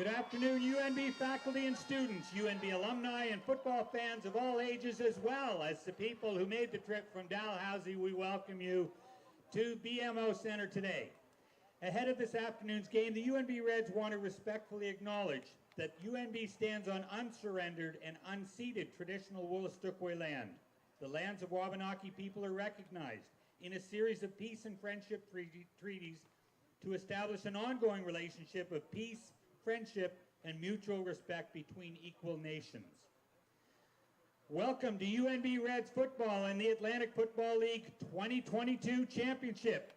Good afternoon, UNB faculty and students, UNB alumni and football fans of all ages, as well as the people who made the trip from Dalhousie. We welcome you to BMO Center today. Ahead of this afternoon's game, the UNB Reds want to respectfully acknowledge that UNB stands on unsurrendered and unceded traditional Wolastoqey land. The lands of Wabanaki people are recognized in a series of peace and friendship treaties to establish an ongoing relationship of peace, friendship, and mutual respect between equal nations. Welcome to UNB Reds football and the Atlantic Football League 2022 Championship.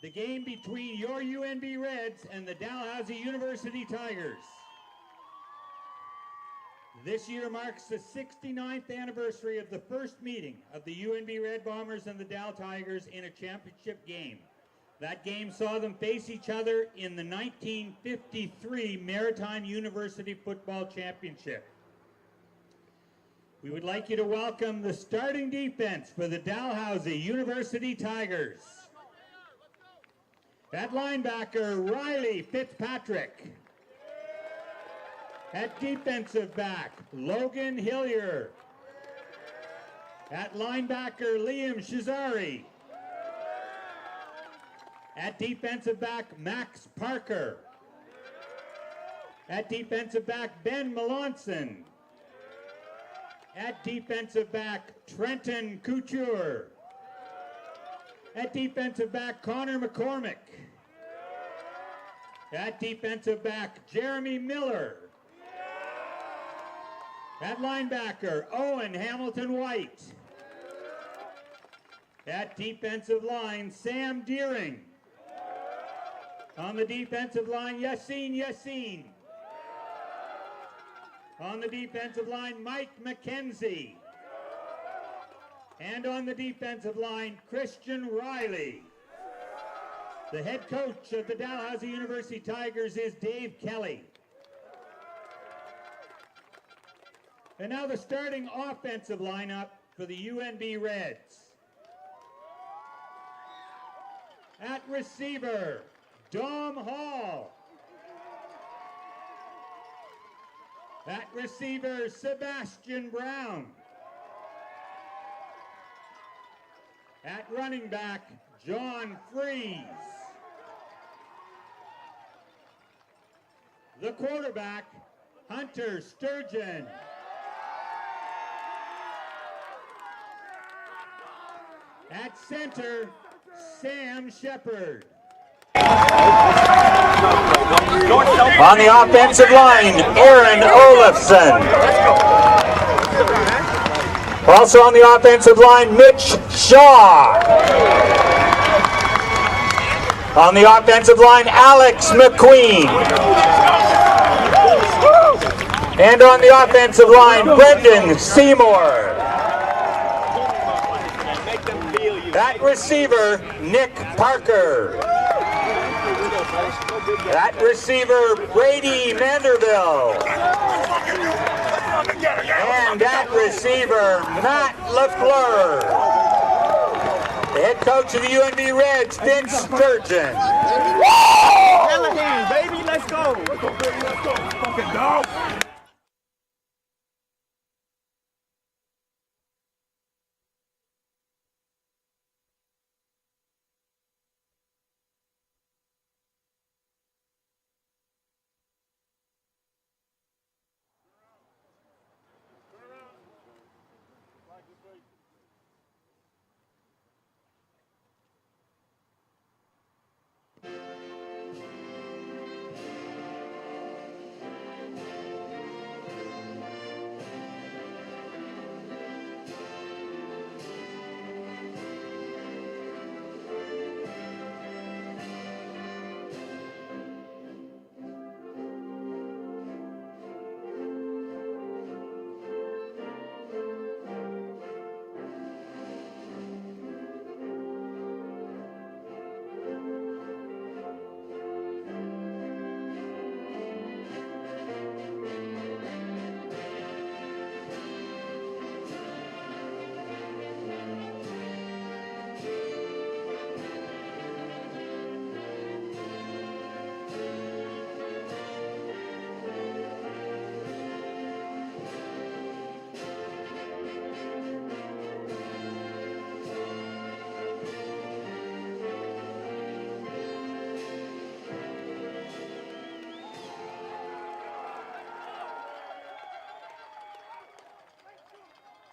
The game between your UNB Reds and the Dalhousie University Tigers. This year marks the 69th anniversary of the first meeting of the UNB Red Bombers and the Dal Tigers in a championship game. That game saw them face each other in the 1953 Maritime University Football Championship. We would like you to welcome the starting defense for the Dalhousie University Tigers. At linebacker, Riley Fitzpatrick. At defensive back, Logan Hillier. At linebacker, Liam Shazari. At defensive back, Max Parker. At defensive back, Ben Melanson. At defensive back, Trenton Couture. At defensive back, Connor McCormick. At defensive back, Jeremy Miller. At linebacker, Owen Hamilton White. At defensive line, Sam Deering. On the defensive line, Yassine. On the defensive line, Mike McKenzie. And on the defensive line, Christian Riley. The head coach of the Dalhousie University Tigers is Dave Kelly. And now the starting offensive lineup for the UNB Reds. At receiver, Dom Hall. At receiver, Sebastian Brown. At running back, John Freeze. The quarterback, Hunter Sturgeon. At center, Sam Shepard. On the offensive line, Aaron Olafson. Also on the offensive line, Mitch Shaw. On the offensive line, Alex McQueen. And on the offensive line, Brendan Seymour. At receiver, Nick Parker. At receiver, Brady Manderville. And at receiver, Matt LaFleur. The head coach of the UNB Reds, Vince Sturgeon. Callahan, baby, let's go. Let's go, baby, let's go. Fucking dog.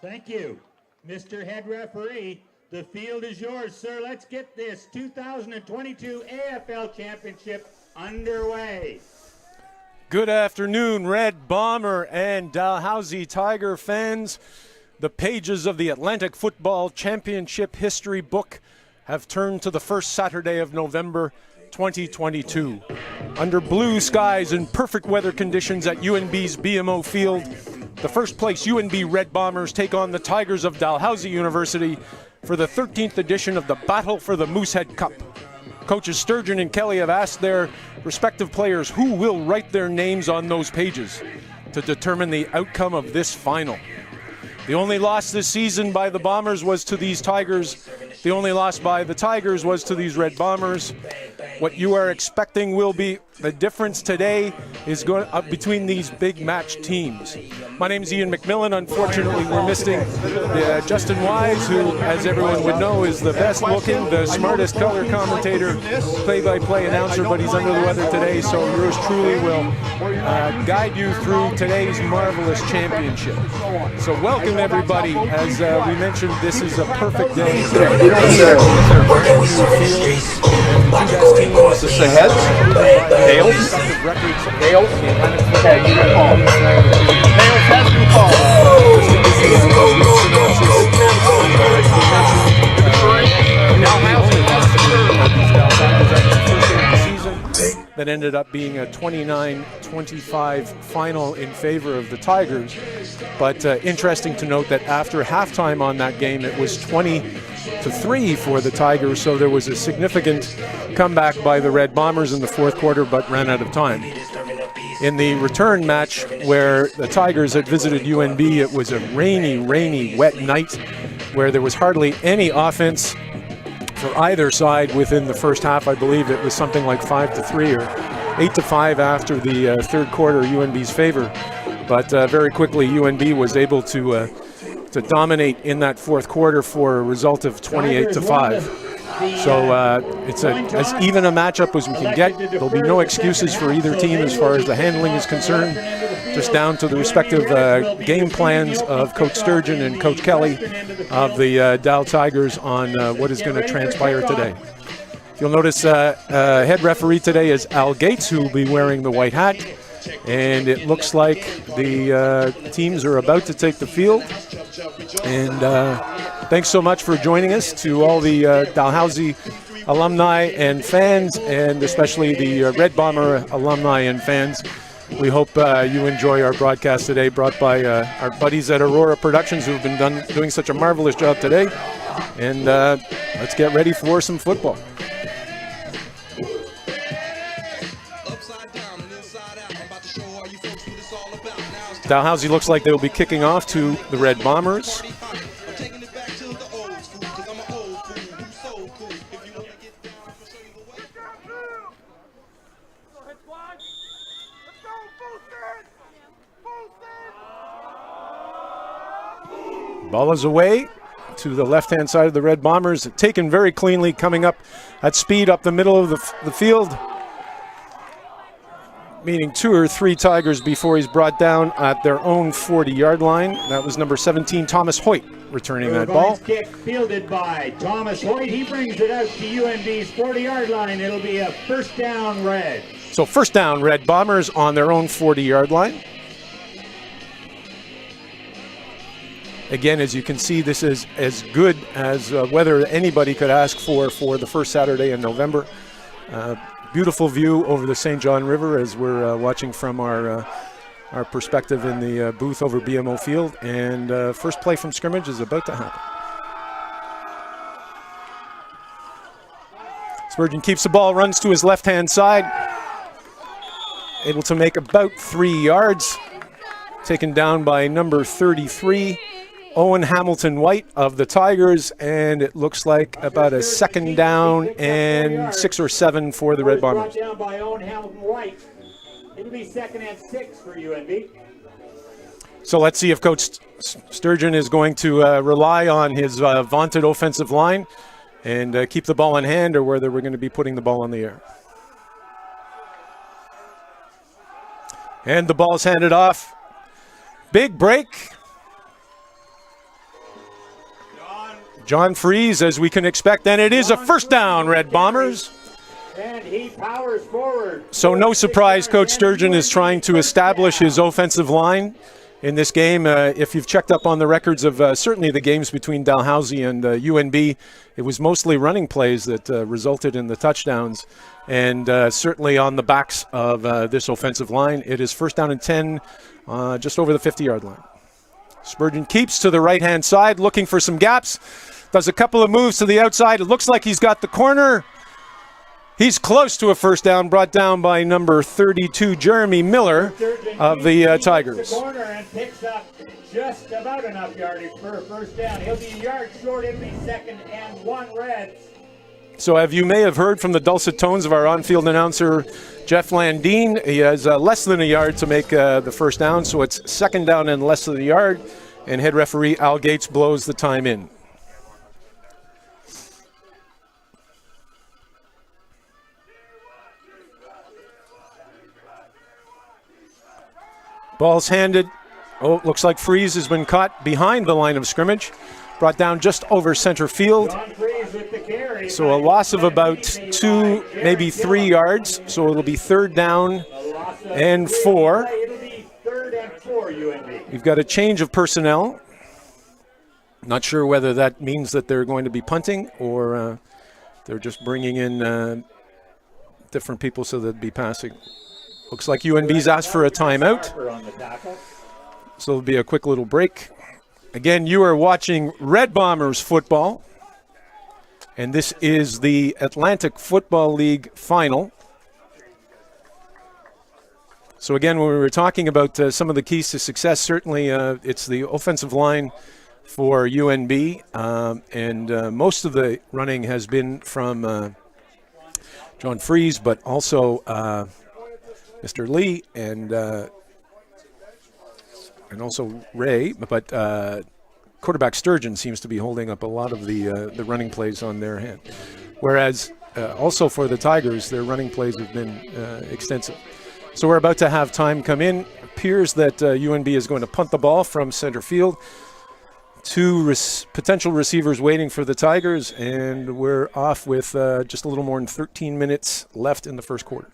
Thank you, Mr. Head Referee. The field is yours, sir. Let's get this 2022 AFL Championship underway. Good afternoon, Red Bomber and Dalhousie Tiger fans. The pages of the Atlantic Football Championship history book have turned to the first Saturday of November 2022. Under blue skies and perfect weather conditions at UNB's BMO Field, the first place UNB Red Bombers take on the Tigers of Dalhousie University for the 13th edition of the Battle for the Moosehead Cup. Coaches Sturgeon and Kelly have asked their respective players who will write their names on those pages to determine the outcome of this final. The only loss this season by the Bombers was to these Tigers. The only loss by the Tigers was to these Red Bombers. What you are expecting will be the difference today is going up between these big match teams. My name is Ian McMillan. Unfortunately, we're missing Justin Wise, who, as everyone would know, is the best looking, the smartest color commentator, play-by-play announcer, but he's under the weather today, so yours truly will guide you through today's marvelous championship. So welcome, everybody. As we mentioned, this is a perfect day. Is this the head? Tails? Tails? Okay, you can call. Tails has been called. That ended up being a 29-25 final in favor of the Tigers. But interesting to note that after halftime on that game, it was 20-3 for the Tigers, so there was a significant comeback by the Red Bombers in the fourth quarter, but ran out of time. In the return match where the Tigers had visited UNB, it was a rainy, wet night where there was hardly any offense for either side within the first half. I believe it was something like 5-3 or 8-5 after the third quarter, UNB's favor. But very quickly, UNB was able to dominate in that fourth quarter for a result of 28-5. So it's as even a matchup as we can get. There'll be no excuses for either team as far as the handling is concerned, just down to the respective game plans of Coach Sturgeon and Coach Kelly of the Dal Tigers on what is going to transpire today. You'll notice head referee today is Al Gates, who will be wearing the white hat. And it looks like the teams are about to take the field. And thanks so much for joining us, to all the Dalhousie alumni and fans, and especially the Red Bomber alumni and fans. We hope you enjoy our broadcast today, brought by our buddies at Aurora Productions, who have been doing such a marvelous job today. And let's get ready for some football. Dalhousie looks like they will be kicking off to the Red Bombers. Ball is away to the left-hand side of the Red Bombers, taken very cleanly, coming up at speed up the middle of the field, meaning 2 or 3 Tigers before he's brought down at their own 40-yard line. That was number 17, Thomas Hoyt, returning that ball. Kick fielded by Thomas Hoyt. He brings it out to UNB's 40-yard line. It'll be a first down, Red. So first down, Red Bombers on their own 40-yard line. Again, as you can see, this is as good as weather anybody could ask for the first Saturday in November. Beautiful view over the St. John River as we're watching from our perspective in the booth over BMO Field. And first play from scrimmage is about to happen. Spurgeon keeps the ball, runs to his left-hand side. Able to make about 3 yards. Taken down by number 33, Owen Hamilton White of the Tigers, and it looks like about a second down and 6 or 7 for the Red Bombers. Down by Owen Hamilton White. It'll be 2nd and 6 for UNB. So let's see if Coach Sturgeon is going to rely on his vaunted offensive line and keep the ball in hand, or whether we're going to be putting the ball in the air. And the ball's handed off. Big break. John Freeze, as we can expect, and it is a first down, Red Bombers. And he powers forward. So no surprise, Coach Sturgeon is trying to establish his offensive line in this game. If you've checked up on the records of certainly the games between Dalhousie and UNB, it was mostly running plays that resulted in the touchdowns. And certainly on the backs of this offensive line, it is first down and 10, just over the 50-yard line. Spurgeon keeps to the right-hand side, looking for some gaps. Does a couple of moves to the outside. It looks like he's got the corner. He's close to a first down, brought down by number 32, Jeremy Miller of the Tigers. Corner and picks up just about enough yardage for a first down. He'll be a yard short. It'll be 2nd and 1 Reds. So you may have heard from the dulcet tones of our on-field announcer, Jeff Landine. He has less than a yard to make the first down, so it's 2nd down and less than a yard, and head referee Al Gates blows the time in. Ball's handed. Oh, looks like Freeze has been caught behind the line of scrimmage. Brought down just over center field. So a loss of about 2, maybe 3 yards. So it'll be 3rd down and 4. We've got a change of personnel. Not sure whether that means that they're going to be punting or they're just bringing in different people so they'd be passing. Looks like UNB's asked for a timeout. So there'll be a quick little break. Again, you are watching Red Bombers football. And this is the Atlantic Football League final. So again, when we were talking about some of the keys to success, certainly it's the offensive line for UNB. And most of the running has been from John Freeze, but also Mr. Lee and also Ray, but quarterback Sturgeon seems to be holding up a lot of the running plays on their hand. Whereas also for the Tigers, their running plays have been extensive. So we're about to have time come in. Appears that UNB is going to punt the ball from center field. 2 potential receivers waiting for the Tigers, and we're off with just a little more than 13 minutes left in the first quarter.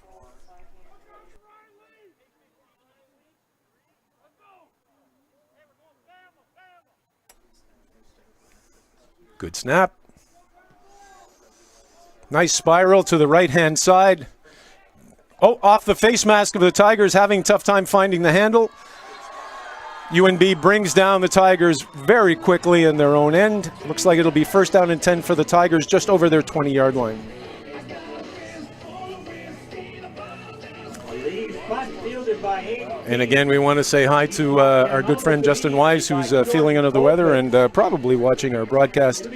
Good snap. Nice spiral to the right-hand side. Oh, off the face mask of the Tigers, having a tough time finding the handle. UNB brings down the Tigers very quickly in their own end. Looks like it'll be first down and 10 for the Tigers, just over their 20-yard line. And again, we want to say hi to our good friend Justin Wise, who's feeling under the weather and probably watching our broadcast.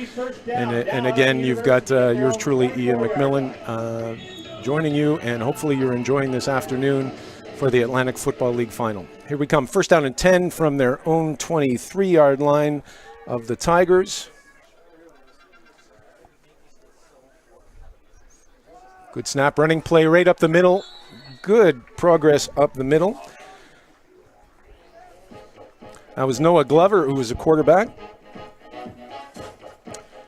And again, you've got yours truly, Ian McMillan, joining you, and hopefully you're enjoying this afternoon for the Atlantic Football League final. Here we come, first down and 10 from their own 23-yard line of the Tigers. Good snap, running play right up the middle. Good progress up the middle. That was Noah Glover, who was a quarterback.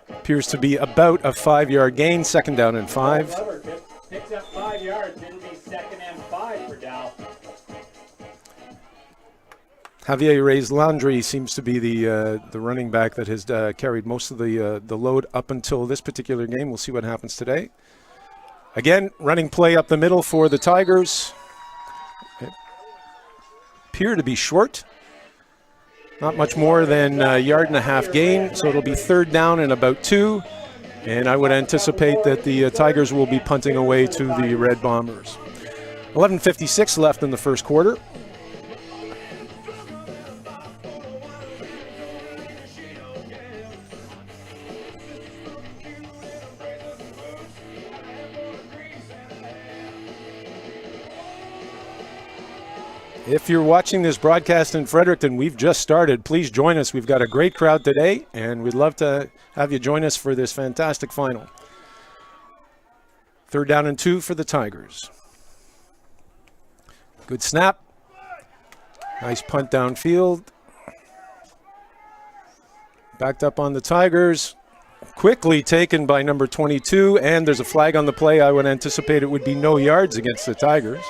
Appears to be about a 5-yard gain, 2nd down and 5. Glover picks up 5 yards. It'll be 2nd and 5 for Dow. Javier Reyes Landry seems to be the running back that has carried most of the load up until this particular game. We'll see what happens today. Again, running play up the middle for the Tigers. Appear to be short. Not much more than a yard and a half gain, so it'll be 3rd down and about 2. And I would anticipate that the Tigers will be punting away to the Red Bombers. 11:56 left in the first quarter. If you're watching this broadcast in Fredericton, we've just started. Please join us. We've got a great crowd today, and we'd love to have you join us for this fantastic final. 3rd down and 2 for the Tigers. Good snap. Nice punt downfield. Backed up on the Tigers. quickly taken by number 22, and there's a flag on the play. I would anticipate it would be no yards against the Tigers.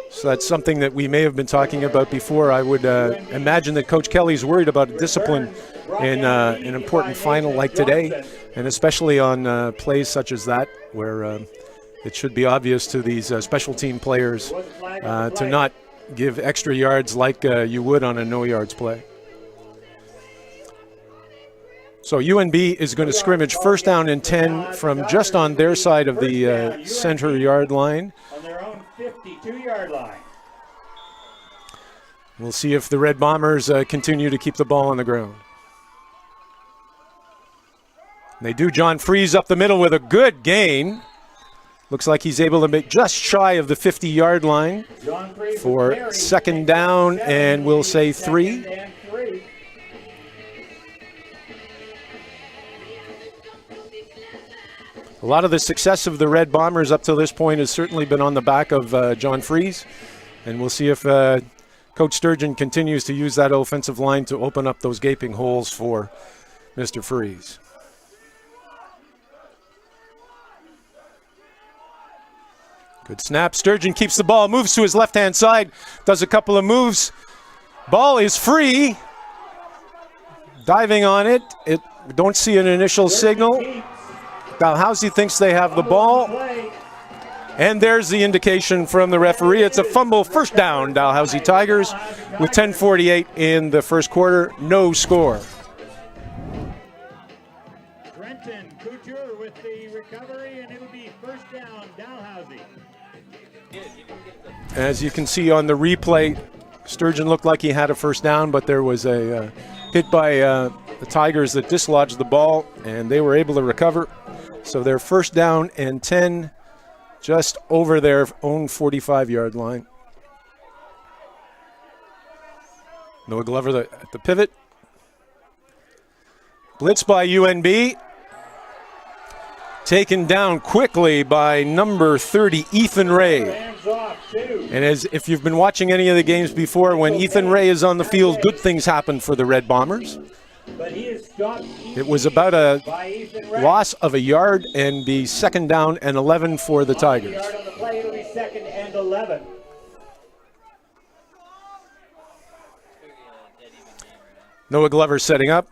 So that's something that we may have been talking about before. I would imagine that Coach Kelly's worried about discipline in an important final like today, and especially on plays such as that, where it should be obvious to these special team players to not give extra yards like you would on a no yards play. So UNB is going to scrimmage first down and 10 from just on their side of the center yard line. On their own 52-yard line. We'll see if the Red Bombers continue to keep the ball on the ground. They do. John Freeze up the middle with a good gain. Looks like he's able to make just shy of the 50-yard line for second down, and we'll say 3. A lot of the success of the Red Bombers up to this point has certainly been on the back of John Freeze, and we'll see if Coach Sturgeon continues to use that offensive line to open up those gaping holes for Mr. Freeze. Good snap. Sturgeon keeps the ball, moves to his left-hand side, does a couple of moves. Ball is free. Diving on it. Don't see an initial signal. Dalhousie thinks they have the ball. And there's the indication from the referee. It's a fumble, first down, Dalhousie Tigers, with 10:48 in the first quarter. No score. Trenton Couture with the recovery, and it'll be first down, Dalhousie. As you can see on the replay, Sturgeon looked like he had a first down, but there was a hit by the Tigers that dislodged the ball, and they were able to recover. So they're first down and 10, just over their own 45-yard line. Noah Glover at the pivot. Blitz by UNB. Taken down quickly by number 30, Ethan Ray. And if you've been watching any of the games before, when Ethan Ray is on the field, good things happen for the Red Bombers. It was about a loss of a yard, and be second down and 11 for the Tigers. Noah Glover setting up.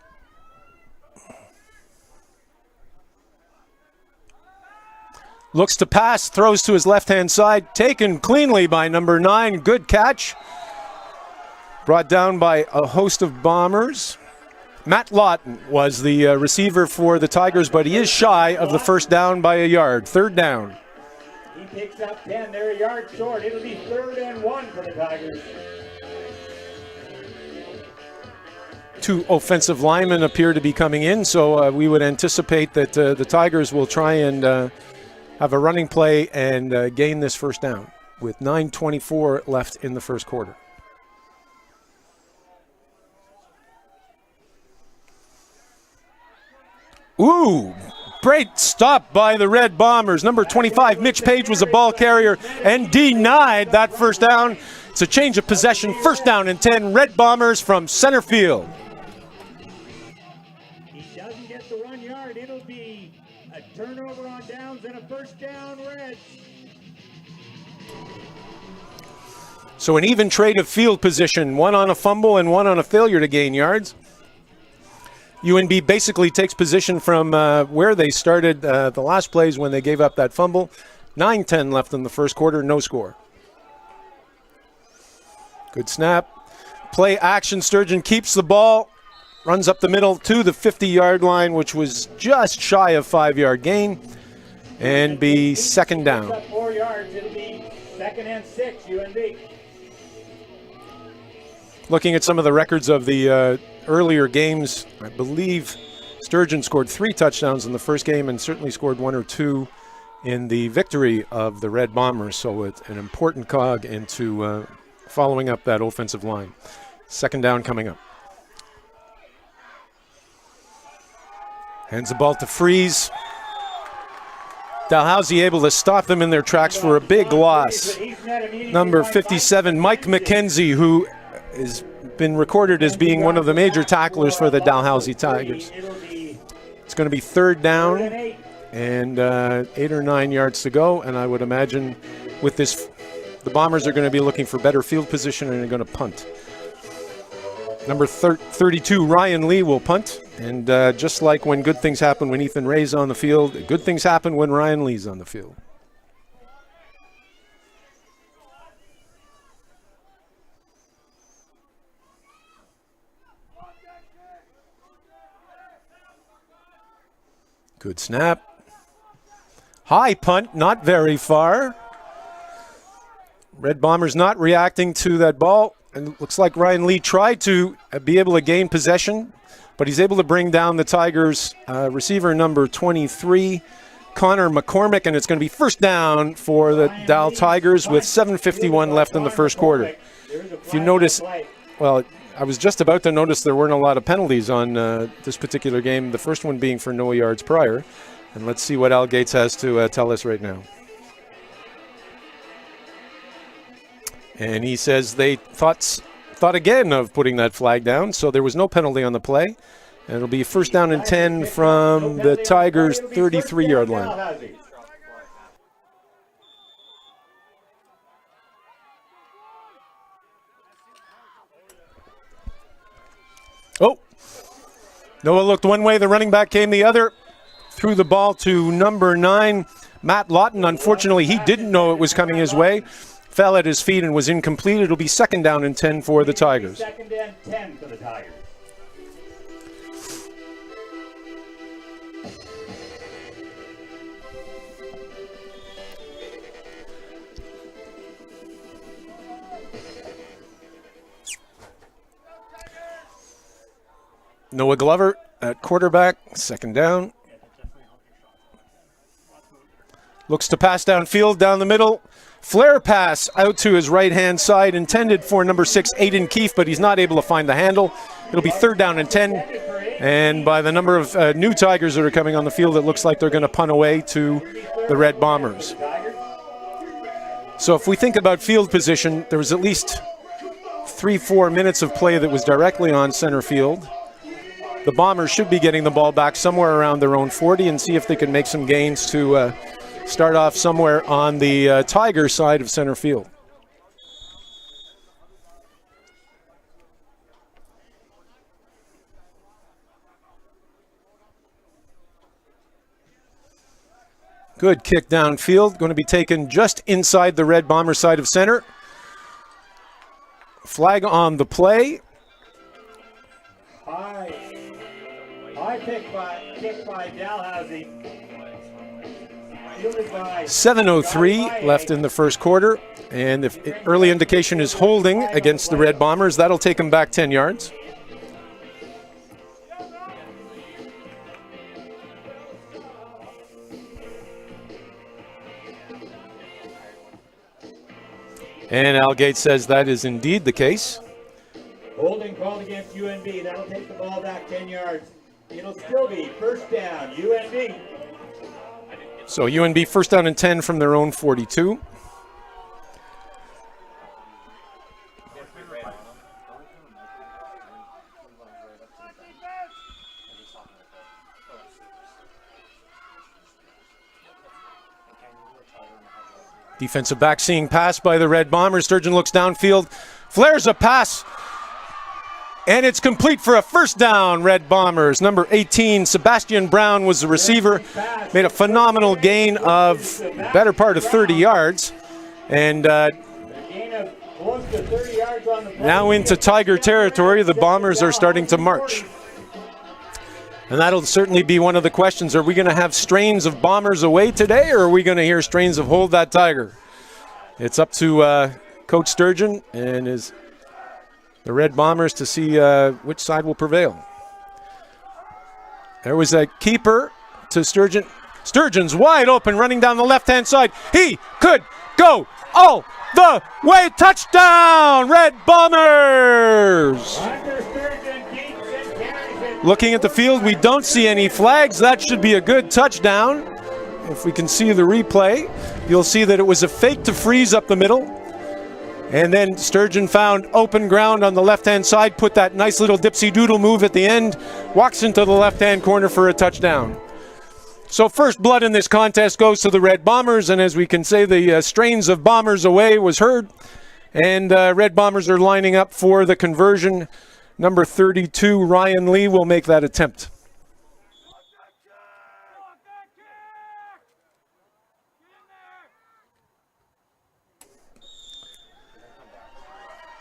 Looks to pass, throws to his left-hand side, taken cleanly by number 9. Good catch. Brought down by a host of Bombers. Matt Lawton was the receiver for the Tigers, but he is shy of the first down by a yard. Third down. He picks up 10. They're a yard short. It'll be 3rd and 1 for the Tigers. 2 offensive linemen appear to be coming in, so we would anticipate that the Tigers will try and have a running play and gain this first down with 9:24 left in the first quarter. Ooh, great stop by the Red Bombers. Number 25, Mitch Page, was a ball carrier and denied that first down. It's a change of possession, first down and 10, Red Bombers from center field. He doesn't get the 1 yard. It'll be a turnover on downs and a first down, Reds. So an even trade of field position, one on a fumble and one on a failure to gain yards. UNB basically takes position from where they started the last plays when they gave up that fumble. 9:10 left in the first quarter, no score. Good snap. Play action, Sturgeon keeps the ball, runs up the middle to the 50-yard line, which was just shy of 5-yard gain, and be second down. 4 yards, it'll be 2nd and 6, UNB. Looking at some of the records of the earlier games, I believe Sturgeon scored 3 touchdowns in the first game and certainly scored 1 or 2 in the victory of the Red Bombers. So it's an important cog into following up that offensive line. Second down coming up. Hands the ball to Freeze. Dalhousie able to stop them in their tracks for a big loss. Number 57, Mike McKenzie, who has been recorded as being one of the major tacklers for the Dalhousie Tigers. It's going to be third down 8. and 8 or 9 yards to go. And I would imagine with this, the Bombers are going to be looking for better field position and are going to punt. Number 32, Ryan Lee, will punt. And just like when good things happen when Ethan Ray's on the field, good things happen when Ryan Lee's on the field. Good snap. High punt, not very far. Red Bombers not reacting to that ball. And it looks like Ryan Lee tried to be able to gain possession, but he's able to bring down the Tigers' receiver number 23, Connor McCormick, and it's going to be first down for the Dal Tigers with 7:51 left in the first quarter. If you notice, well, I was just about to notice there weren't a lot of penalties on this particular game, the first one being for no yards prior. And let's see what Al Gates has to tell us right now. And he says they thought again of putting that flag down, so there was no penalty on the play. And it'll be first down and 10 from the Tigers' 33-yard line. Oh, Noah looked one way, the running back came the other. Threw the ball to number 9, Matt Lawton. Unfortunately, he didn't know it was coming his way. Fell at his feet and was incomplete. It'll be second down and 10 for the Tigers. Second and 10 for the Tigers. Noah Glover at quarterback, second down. Looks to pass downfield, down the middle. Flare pass out to his right-hand side, intended for number 6, Aiden Keefe, but he's not able to find the handle. It'll be third down and 10. And by the number of new Tigers that are coming on the field, it looks like they're going to punt away to the Red Bombers. So if we think about field position, there was at least 3-4 minutes of play that was directly on center field. The Bombers should be getting the ball back somewhere around their own 40 and see if they can make some gains to start off somewhere on the Tiger side of center field. Good kick downfield, going to be taken just inside the Red Bomber side of center. Flag on the play. High kick by Dalhousie. 7:03 left in the first quarter, and if early indication is holding against the Red Bombers, that'll take them back 10 yards. And Al Gates says that is indeed the case. Holding called against UNB. That'll take the ball back 10 yards. It'll still be first down, UNB. So UNB first down and 10 from their own 42. Defensive back seeing pass by the Red Bombers. Sturgeon looks downfield, flares a pass, and it's complete for a first down, Red Bombers. Number 18, Sebastian Brown was the receiver. Made a phenomenal gain of better part of 30 yards. And now into Tiger territory, the Bombers are starting to march. And that'll certainly be one of the questions. Are we going to have strains of Bombers away today, or are we going to hear strains of Hold That Tiger? It's up to Coach Sturgeon and the Red Bombers to see which side will prevail. There was a keeper to Sturgeon. Sturgeon's wide open, running down the left-hand side. He could go all the way. Touchdown, Red Bombers! Looking at the field, we don't see any flags. That should be a good touchdown. If we can see the replay, you'll see that it was a fake to freeze up the middle. And then Sturgeon found open ground on the left-hand side, put that nice little dipsy-doodle move at the end, walks into the left-hand corner for a touchdown. So first blood in this contest goes to the Red Bombers, and as we can say, the strains of Bombers away was heard. And Red Bombers are lining up for the conversion. Number 32, Ryan Lee, will make that attempt.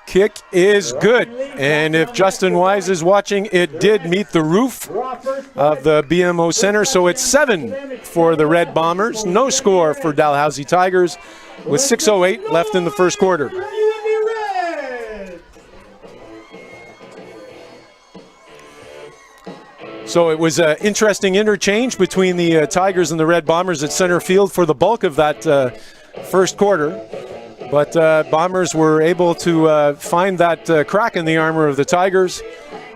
Kick is good, and if Justin Wise is watching, it did meet the roof of the BMO Center, so it's 7 for the Red Bombers. No score for Dalhousie Tigers with 6:08 left in the first quarter. So it was an interesting interchange between the Tigers and the Red Bombers at center field for the bulk of that first quarter. But Bombers were able to find that crack in the armor of the Tigers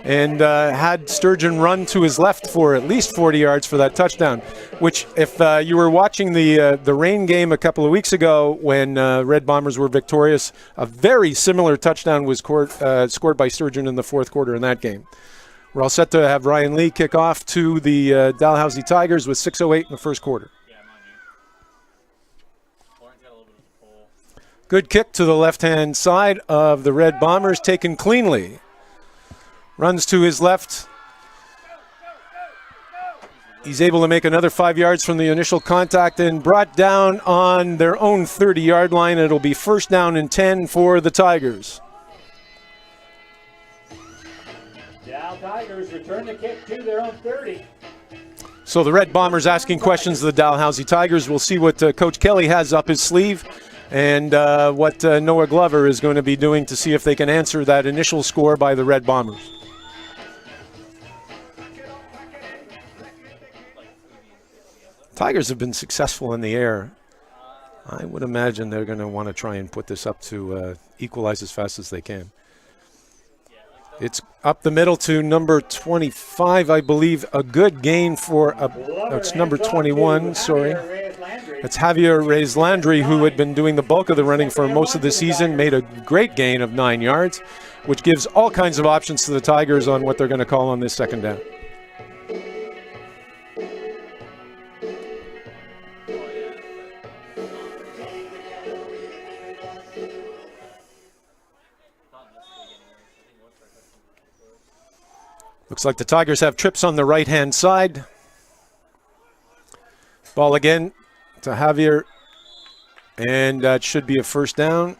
and had Sturgeon run to his left for at least 40 yards for that touchdown, which if you were watching the rain game a couple of weeks ago when Red Bombers were victorious, a very similar touchdown was scored by Sturgeon in the fourth quarter in that game. We're all set to have Ryan Lee kick off to the Dalhousie Tigers with 6:08 in the first quarter. Good kick to the left-hand side of the Red Bombers, taken cleanly. Runs to his left. He's able to make another 5 yards from the initial contact and brought down on their own 30-yard line. It'll be first down and 10 for the Tigers. Dal Tigers return the kick to their own 30. So the Red Bombers asking questions of the Dalhousie Tigers. We'll see what Coach Kelly has up his sleeve and what Noah Glover is going to be doing to see if they can answer that initial score by the Red Bombers. Tigers have been successful in the air. I would imagine they're going to want to try and put this up to equalize as fast as they can. It's up the middle to number 25, I believe. A good gain for, it's number 21, sorry. It's Javier Reyes-Landry, who had been doing the bulk of the running for most of the season, made a great gain of 9 yards, which gives all kinds of options to the Tigers on what they're going to call on this second down. Looks like the Tigers have trips on the right-hand side. Ball again to Javier, and that should be a first down.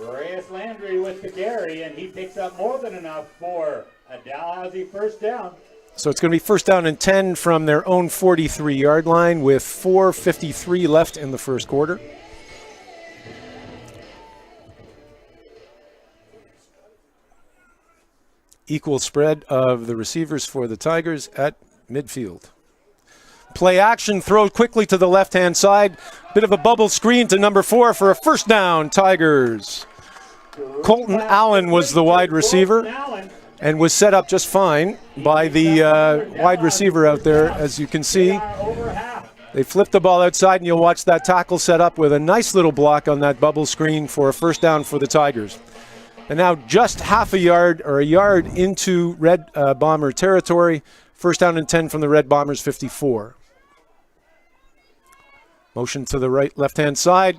Reyes-Landry with the carry, and he picks up more than enough for a Dalhousie first down. So it's going to be first down and 10 from their own 43-yard line with 4:53 left in the first quarter. Equal spread of the receivers for the Tigers at midfield. Play action, throw quickly to the left-hand side. Bit of a bubble screen to number 4 for a first down, Tigers. Colton Allen was the wide receiver and was set up just fine by the wide receiver out there, as you can see. They flipped the ball outside, and you'll watch that tackle set up with a nice little block on that bubble screen for a first down for the Tigers. And now just half a yard or a yard into Red Bomber territory. First down and 10 from the Red Bombers 54. Motion to the left-hand side.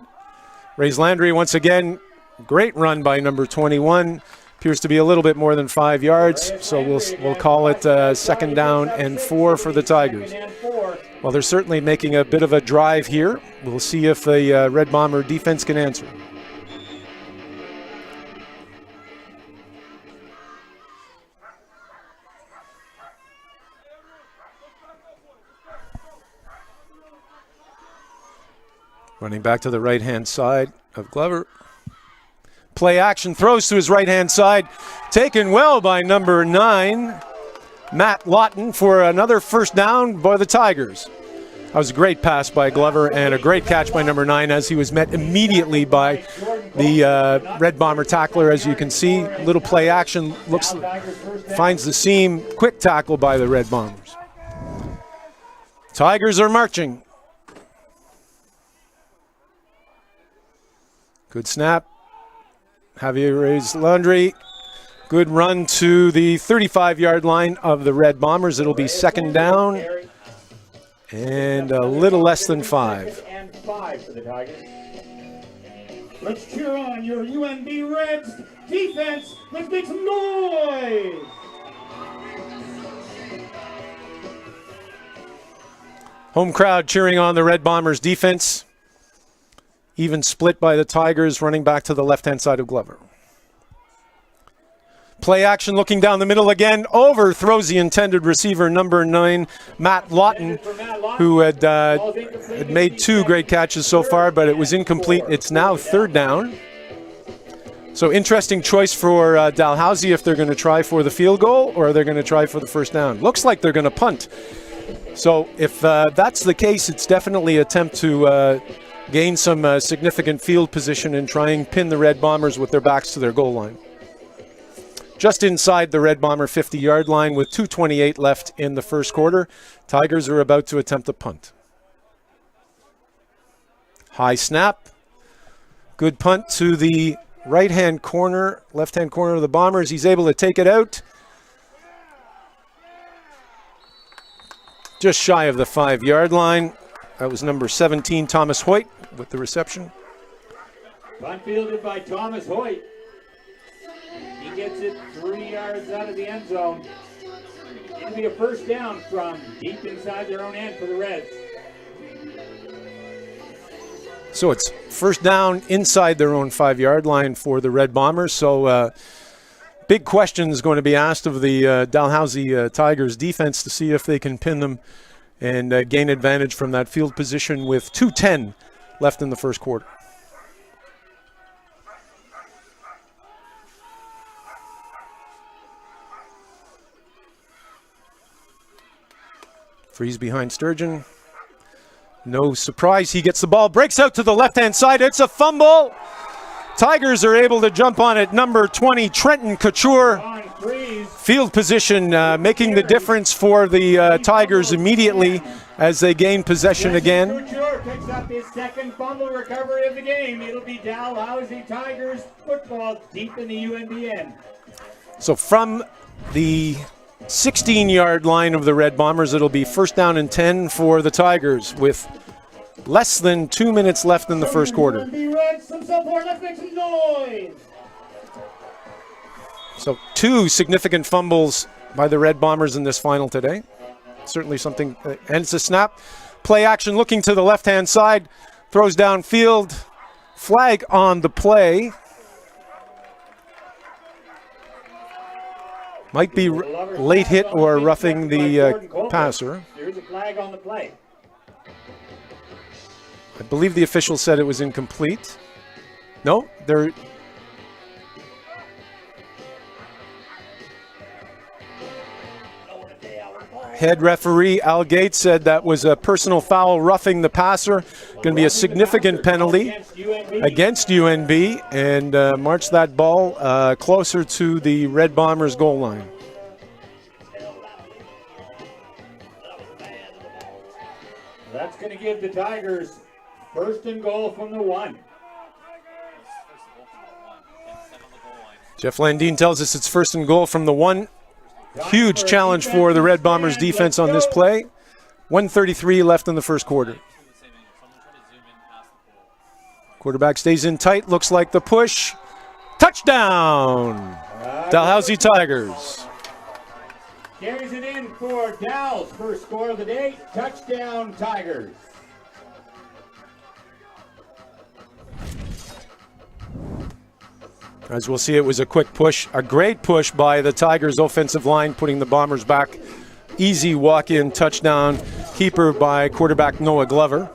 Reyes-Landry once again. Great run by number 21. Appears to be a little bit more than 5 yards. So we'll call it second down and 4 for the Tigers. Well, they're certainly making a bit of a drive here. We'll see if the Red Bomber defense can answer. Running back to the right-hand side of Glover. Play action, throws to his right-hand side. Taken well by number 9, Matt Lawton, for another first down by the Tigers. That was a great pass by Glover and a great catch by number 9 as he was met immediately by the Red Bomber tackler, as you can see. Little play action, finds the seam. Quick tackle by the Red Bombers. Tigers are marching. Good snap. Javier's Laundry. Good run to the 35-yard line of the Red Bombers. It'll be second down and a little less than 5. And 5 for the Tigers. Let's cheer on your UNB Reds defense. Let's make some noise. Home crowd cheering on the Red Bombers defense. Even split by the Tigers, running back to the left-hand side of Glover. Play action, looking down the middle again. Overthrows the intended receiver, number 9, Matt Lawton, who had made 2 great catches so far, but it was incomplete. It's now third down. So interesting choice for Dalhousie if they're going to try for the field goal or they're going to try for the first down. Looks like they're going to punt. So if that's the case, it's definitely an attempt to gain some significant field position and try and pin the Red Bombers with their backs to their goal line. Just inside the Red Bomber 50-yard line with 2:28 left in the first quarter. Tigers are about to attempt a punt. High snap. Good punt to the right-hand corner, left-hand corner of the Bombers. He's able to take it out. Just shy of the 5-yard line. That was number 17, Thomas Hoyt, with the reception. Punt fielded by Thomas Hoyt. He gets it 3 yards out of the end zone. It'll be a first down from deep inside their own end for the Reds. So it's first down inside their own 5-yard line for the Red Bombers. So big questions going to be asked of the Dalhousie Tigers defense to see if they can pin them and gain advantage from that field position with 2:10 left in the first quarter. Freeze behind Sturgeon. No surprise, he gets the ball, breaks out to the left-hand side. It's a fumble. Tigers are able to jump on it. Number 20, Trenton Couture. Field position making the difference for the Tigers immediately as they gain possession again. Couture picks up his second fumble recovery of the game. It'll be Dalhousie Tigers football deep in the UNB end. So from the 16-yard line of the Red Bombers, it'll be first down and 10 for the Tigers with less than 2 minutes left in the first quarter. So 2 significant fumbles by the Red Bombers in this final today. Certainly something, and it's a snap. Play action looking to the left-hand side, throws downfield, flag on the play. Might be late hit or roughing the passer. There's a flag on the play. I believe the official said it was incomplete. No, there. Head referee Al Gates said that was a personal foul, roughing the passer. Going to be a significant penalty against UNB and march that ball closer to the Red Bombers goal line. That's going to give the Tigers first and goal from the 1. Jeff Landine tells us it's first and goal from the 1. Huge challenge for the Red Bombers defense on this play. 1:33 left in the first quarter. Quarterback stays in tight, looks like the push. Touchdown! Dalhousie Tigers. Carries it in for Dal's first score of the day. Touchdown Tigers. As we'll see, it was a quick push, a great push by the Tigers offensive line, putting the Bombers back. Easy walk-in touchdown, keeper by quarterback Noah Glover.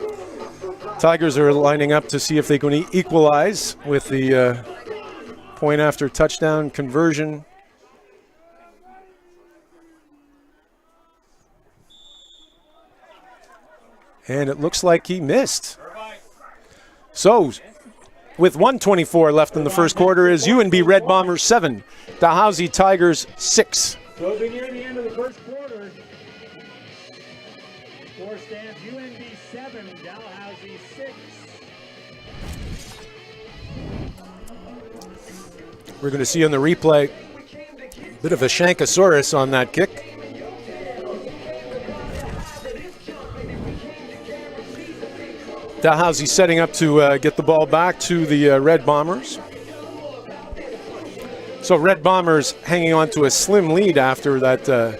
Tigers are lining up to see if they can equalize with the point after touchdown conversion. And it looks like he missed. So, with 1:24 left in the first quarter, is UNB Red Bombers 7, Dalhousie Tigers 6. So we're near the end of the first quarter. Score stands UNB 7, Dalhousie 6. We're going to see on the replay a bit of a Shankosaurus on that kick. Dalhousie setting up to get the ball back to the Red Bombers. So Red Bombers hanging on to a slim lead after that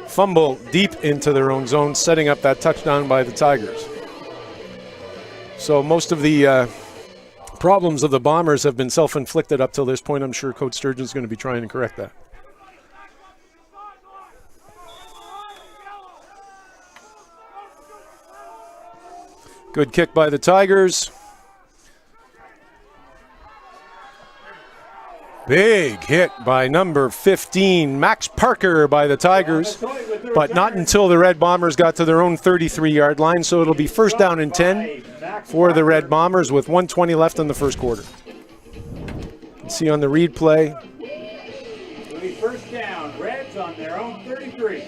fumble deep into their own zone, setting up that touchdown by the Tigers. So most of the problems of the Bombers have been self-inflicted up till this point. I'm sure Coach Sturgeon's going to be trying to correct that. Good kick by the Tigers. Big hit by number 15, Max Parker, by the Tigers, but not until the Red Bombers got to their own 33-yard line, so it'll be first down and 10 for the Red Bombers with 1:20 left in the first quarter. You can see on the replay. It'll be first down, Reds on their own 33.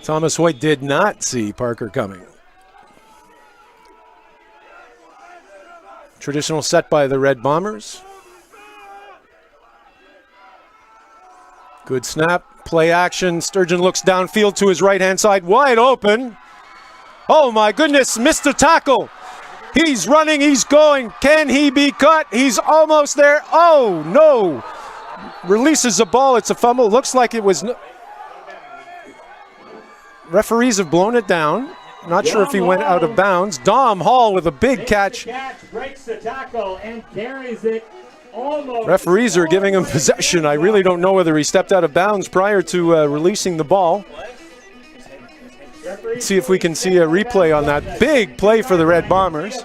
Thomas Hoyt did not see Parker coming. Traditional set by the Red Bombers. Good snap, play action. Sturgeon looks downfield to his right-hand side, wide open. Oh my goodness, missed the tackle. He's running, he's going. Can he be cut? He's almost there. Oh no. Releases the ball, it's a fumble. Looks like it was... Referees have blown it down. Not sure if he went out of bounds. Dom Hall with a big catch. Breaks the tackle and carries it almost. Referees are giving him possession. I really don't know whether he stepped out of bounds prior to releasing the ball. Let's see if we can see a replay on that. Big play for the Red Bombers.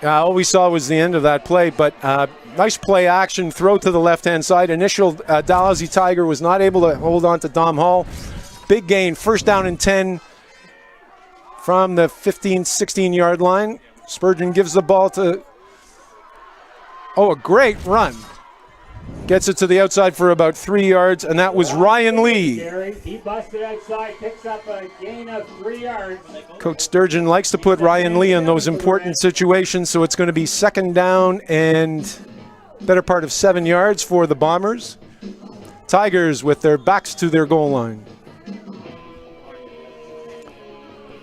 All we saw was the end of that play, but nice play action, throw to the left-hand side. Initial Dalhousie Tiger was not able to hold on to Dom Hall. Big gain, first down and 10 from the 15, 16-yard line. Spurgeon gives the ball to, a great run. Gets it to the outside for about 3 yards, and that was Ryan Lee. He busted outside, picks up a gain of 3 yards. Coach Sturgeon likes to put Ryan Lee in those important situations, so it's going to be second down and better part of 7 yards for the Bombers. Tigers with their backs to their goal line.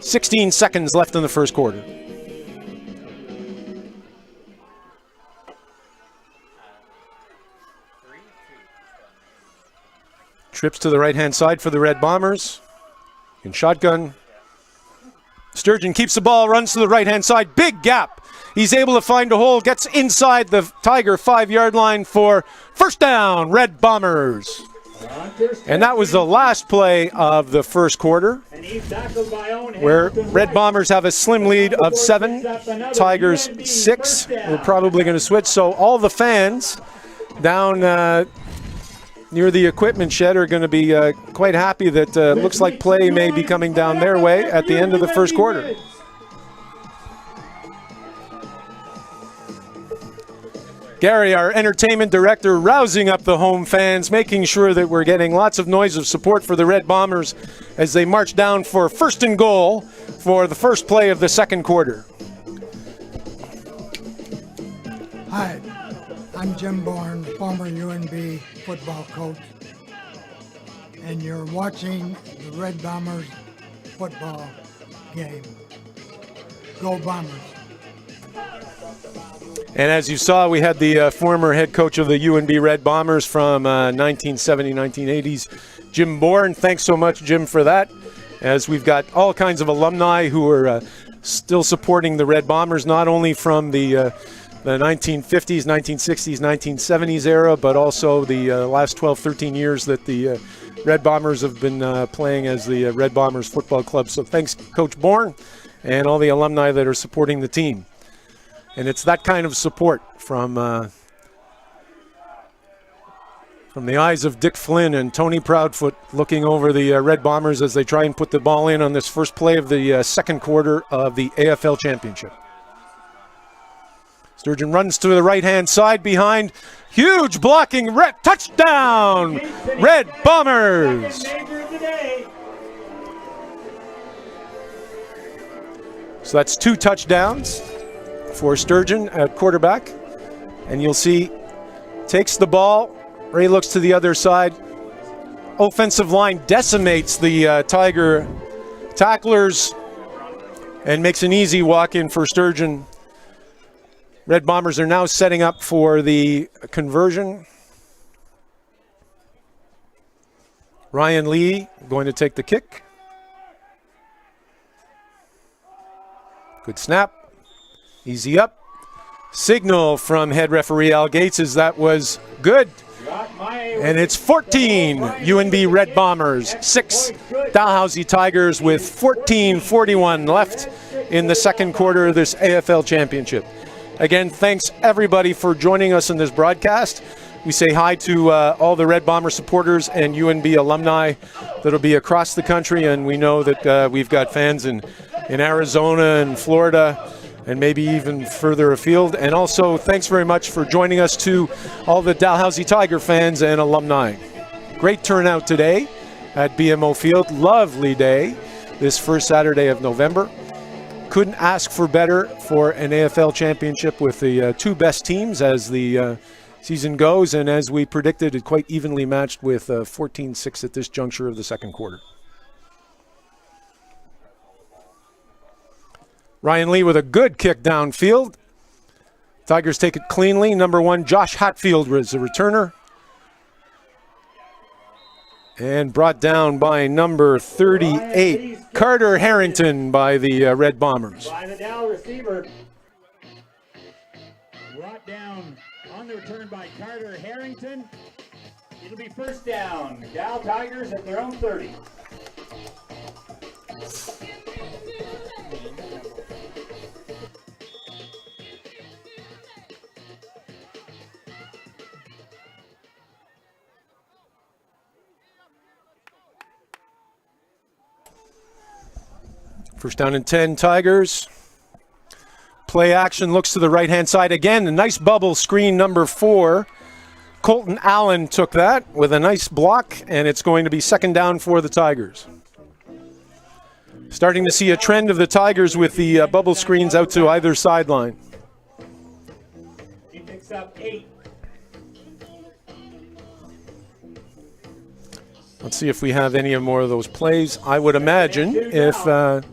16 seconds left in the first quarter. Trips to the right-hand side for the Red Bombers. In shotgun. Sturgeon keeps the ball, runs to the right-hand side. Big gap. He's able to find a hole, gets inside the Tiger 5-yard line for first down, Red Bombers. And that was the last play of the first quarter, where Red Bombers have a slim lead of 7, Tigers 6. We're probably going to switch. So all the fans down near the equipment shed are going to be quite happy that looks like play may be coming down their way at the end of the first quarter. Gary, our entertainment director, rousing up the home fans, making sure that we're getting lots of noise of support for the Red Bombers as they march down for first and goal for the first play of the second quarter. Hi, I'm Jim Bourne, former UNB football coach, and you're watching the Red Bombers football game. Go Bombers. And as you saw, we had the former head coach of the UNB Red Bombers from 1970, 1980s, Jim Bourne. Thanks so much, Jim, for that, as we've got all kinds of alumni who are still supporting the Red Bombers, not only from the 1950s, 1960s, 1970s era, but also the last 12, 13 years that the Red Bombers have been playing as the Red Bombers Football Club. So thanks, Coach Bourne, and all the alumni that are supporting the team. And it's that kind of support from the eyes of Dick Flynn and Tony Proudfoot looking over the Red Bombers as they try and put the ball in on this first play of the second quarter of the AFL Championship. Sturgeon runs to the right-hand side behind. Huge blocking, touchdown, Red Bombers. So that's 2 touchdowns for Sturgeon at quarterback. And you'll see, takes the ball. Ray looks to the other side. Offensive line decimates the Tiger tacklers and makes an easy walk-in for Sturgeon. Red Bombers are now setting up for the conversion. Ryan Lee going to take the kick. Good snap. Easy up. Signal from head referee Al Gates is that was good. And it's 14 UNB Red Bombers, 6 Dalhousie Tigers with 14:41 left in the second quarter of this AFL championship. Again, thanks everybody for joining us in this broadcast. We say hi to all the Red Bomber supporters and UNB alumni that'll be across the country, and we know that we've got fans in Arizona and Florida and maybe even further afield. And also, thanks very much for joining us to all the Dalhousie Tiger fans and alumni. Great turnout today at BMO Field. Lovely day this first Saturday of November. Couldn't ask for better for an AFL championship with the 2 best teams as the season goes, and as we predicted, it quite evenly matched with 14-6 at this juncture of the second quarter. Ryan Lee with a good kick downfield. Tigers take it cleanly. Number 1, Josh Hatfield was the returner. And brought down by number 38, Carter Harrington by the Red Bombers. By the Dal receiver. Brought down on the return by Carter Harrington. It'll be first down. Dal Tigers at their own 30. First down and 10, Tigers. Play action, looks to the right-hand side again. A nice bubble screen, number 4. Colton Allen took that with a nice block, and it's going to be second down for the Tigers. Starting to see a trend of the Tigers with the bubble screens out to either sideline. He picks up 8. Let's see if we have any more of those plays. I would imagine if...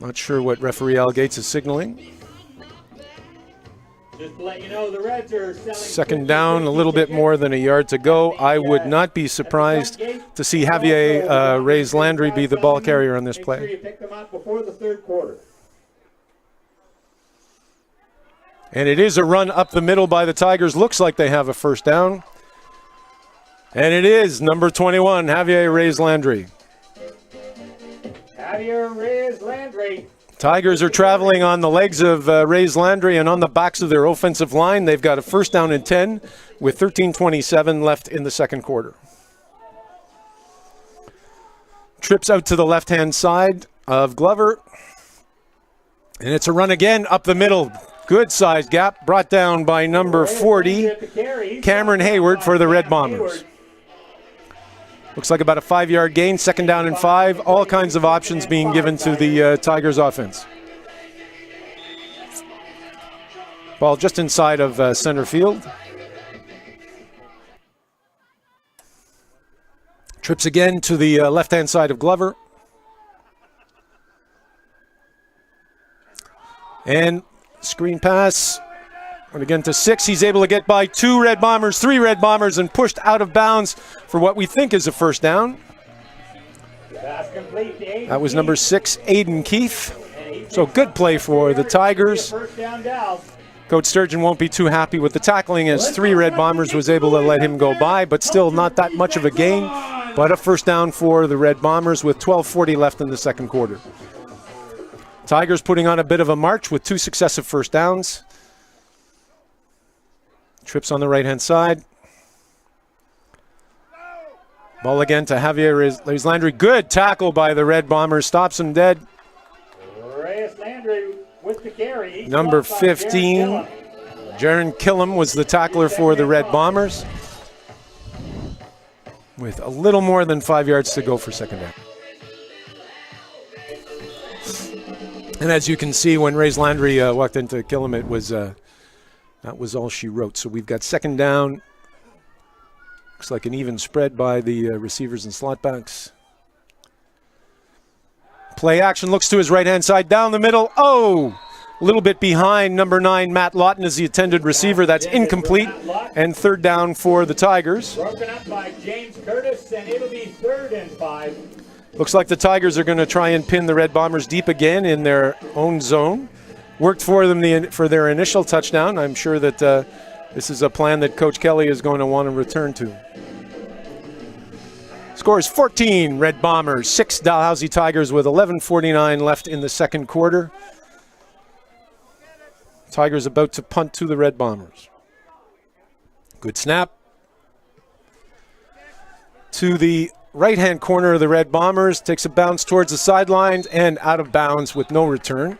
not sure what referee Al Gates is signaling. Just to let you know, the Reds are selling second down, a little bit more than a yard to go. I would not be surprised to see Javier Reyes Landry be the ball carrier on this play. Make sure you pick them up before the third quarter. And it is a run up the middle by the Tigers. Looks like they have a first down. And it is number 21, Javier Reyes Landry. Javier Reyes Landry. Tigers are traveling on the legs of Reyes Landry and on the backs of their offensive line. They've got a first down and 10 with 13:27 left in the second quarter. Trips out to the left-hand side of Glover. And it's a run again up the middle. Good sized gap brought down by number 40, Cameron Hayward for the Red Bombers. Looks like about a 5-yard gain, second down and 5. All kinds of options being given to the Tigers offense. Ball just inside of center field. Trips again to the left-hand side of Glover. And screen pass. And again to 6. He's able to get by 2 Red Bombers, 3 Red Bombers, and pushed out of bounds for what we think is a first down. That was number 6, Aiden Keith. So good play for the Tigers. Coach Sturgeon won't be too happy with the tackling as 3 Red Bombers was able to let him go by, but still not that much of a gain. But a first down for the Red Bombers with 12:40 left in the second quarter. Tigers putting on a bit of a march with 2 successive first downs. Trips on the right-hand side. Ball again to Javier Reyes Landry. Good tackle by the Red Bombers. Stops him dead. Reyes Landry with the carry. Number 15, Jaron Killam was the tackler for the Red Bombers. With a little more than 5 yards to go for second down. And as you can see, when Ray's Landry walked in to kill him, it was that was all she wrote. So we've got second down. Looks like an even spread by the receivers and slot backs. Play action, looks to his right-hand side, down the middle. Oh! A little bit behind number 9, Matt Lawton, as the intended receiver. That's incomplete. And third down for the Tigers. Broken up by James Curtis, and it'll be 3rd and 5. Looks like the Tigers are going to try and pin the Red Bombers deep again in their own zone. Worked for them for their initial touchdown. I'm sure that this is a plan that Coach Kelly is going to want to return to. Score is 14 Red Bombers, 6 Dalhousie Tigers with 11:49 left in the second quarter. Tigers about to punt to the Red Bombers. Good snap. To the right-hand corner of the Red Bombers. Takes a bounce towards the sidelines and out of bounds with no return.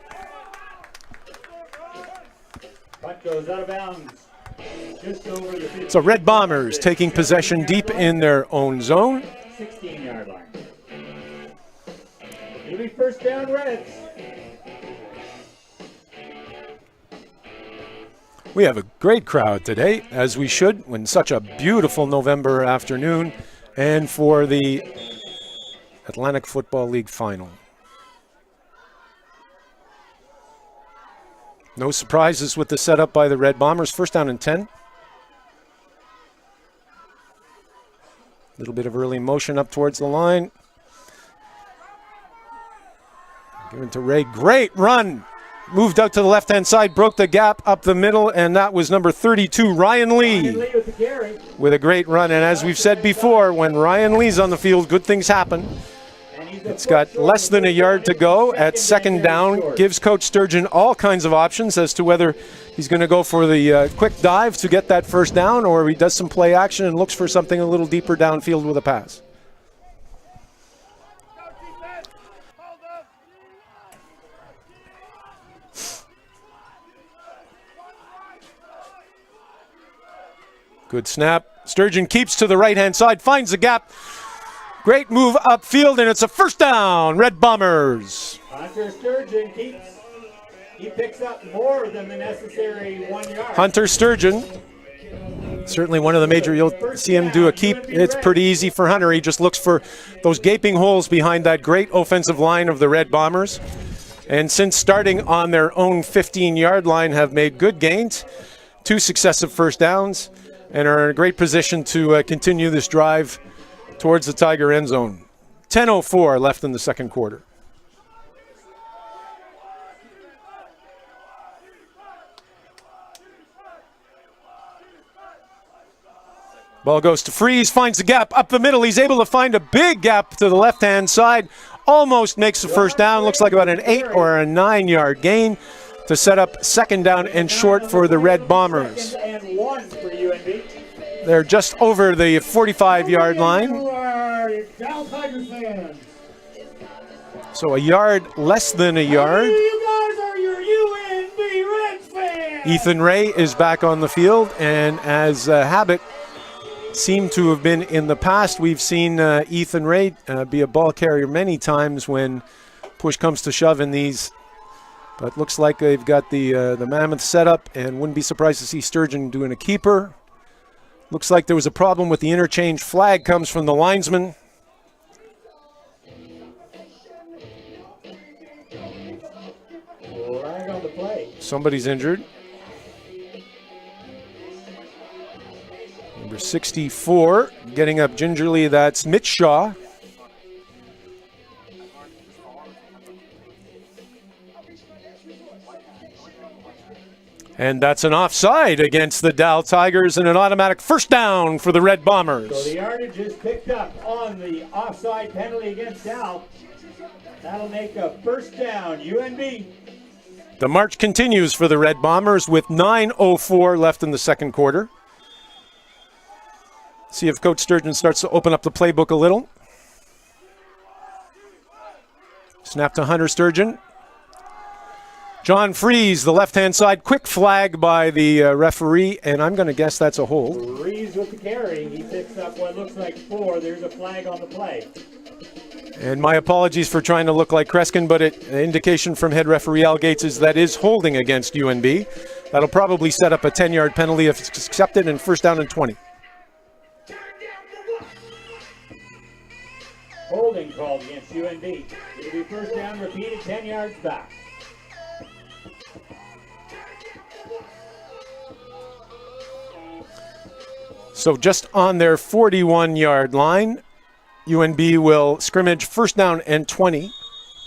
Punt goes out of bounds. Just over the 15. So Red Bombers taking possession deep in their own zone. 16-yard line. It'll be first down, Reds. We have a great crowd today, as we should, when such a beautiful November afternoon, and for the Atlantic Football League final. No surprises with the setup by the Red Bombers. First down and 10. A little bit of early motion up towards the line. Given to Ray. Great run. Moved out to the left-hand side, broke the gap up the middle, and that was number 32, Ryan Lee, with a great run. And as we've said before, when Ryan Lee's on the field, good things happen. It's got less than a yard to go at second down. Gives Coach Sturgeon all kinds of options as to whether he's going to go for the quick dive to get that first down, or he does some play action and looks for something a little deeper downfield with a pass. Good snap. Sturgeon keeps to the right-hand side, finds the gap. Great move upfield, and it's a first down, Red Bombers. Hunter Sturgeon he picks up more than the necessary 1 yard. Hunter Sturgeon, certainly one of the major, you'll see him do a keep. It's pretty easy for Hunter. He just looks for those gaping holes behind that great offensive line of the Red Bombers. And since starting on their own 15-yard line, have made good gains, 2 successive first downs, and are in a great position to continue this drive towards the Tiger end zone. 10:04 left in the second quarter. Ball goes to Freeze, finds the gap up the middle. He's able to find a big gap to the left-hand side. Almost makes the first down. Looks like about an 8 or a 9-yard gain to set up second down and short for the Red Bombers. They're just over the 45-yard line. So a yard, less than a yard. Ethan Ray is back on the field, and as habit seemed to have been in the past, we've seen Ethan Ray be a ball carrier many times when push comes to shove in these. But looks like they've got the mammoth set up, and wouldn't be surprised to see Sturgeon doing a keeper. Looks like there was a problem with the interchange. Flag comes from the linesman. Flag on the play. Somebody's injured. Number 64, getting up gingerly, that's Mitch Shaw. And that's an offside against the Dal Tigers and an automatic first down for the Red Bombers. So the yardage is picked up on the offside penalty against Dal. That'll make a first down, UNB. The march continues for the Red Bombers with 9:04 left in the second quarter. See if Coach Sturgeon starts to open up the playbook a little. Snap to Hunter Sturgeon. John Freeze, the left-hand side, quick flag by the referee, and I'm going to guess that's a hold. Freeze with the carry. He picks up what looks like 4. There's a flag on the play. And my apologies for trying to look like Kreskin, but an indication from head referee Al Gates is that is holding against UNB. That'll probably set up a 10-yard penalty if it's accepted, and first down and 20. Holding called against UNB. It'll be first down, repeated, 10 yards back. So just on their 41-yard line, UNB will scrimmage first down and 20.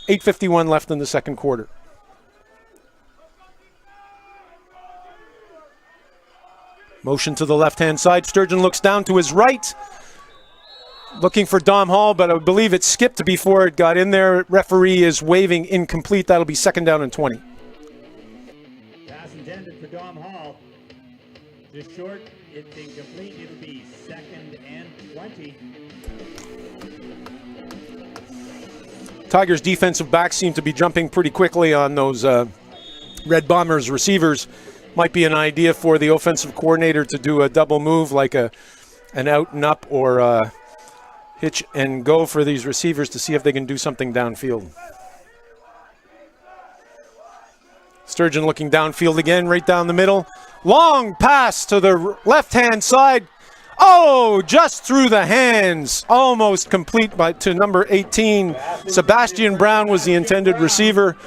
8:51 left in the second quarter. Motion to the left-hand side. Sturgeon looks down to his right, looking for Dom Hall, but I believe it skipped before it got in there. Referee is waving incomplete. That'll be second down and 20. Pass intended for Dom Hall. Just short. It's incomplete. It'll be second and 20. Tigers defensive backs seem to be jumping pretty quickly on those Red Bombers receivers. Might be an idea for the offensive coordinator to do a double move like an out and up or a hitch and go for these receivers to see if they can do something downfield. Sturgeon looking downfield again, right down the middle. Long pass to the left-hand side. Oh, just through the hands. Almost complete to number 18. Sebastian Brown was the intended receiver,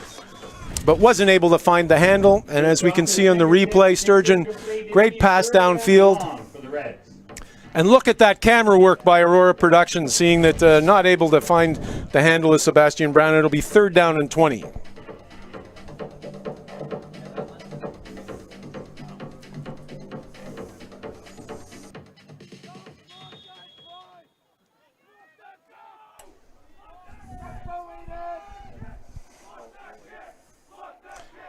but wasn't able to find the handle. And as we can see on the replay, Sturgeon, great pass downfield. And look at that camera work by Aurora Productions, seeing that not able to find the handle of Sebastian Brown. It'll be third down and 20.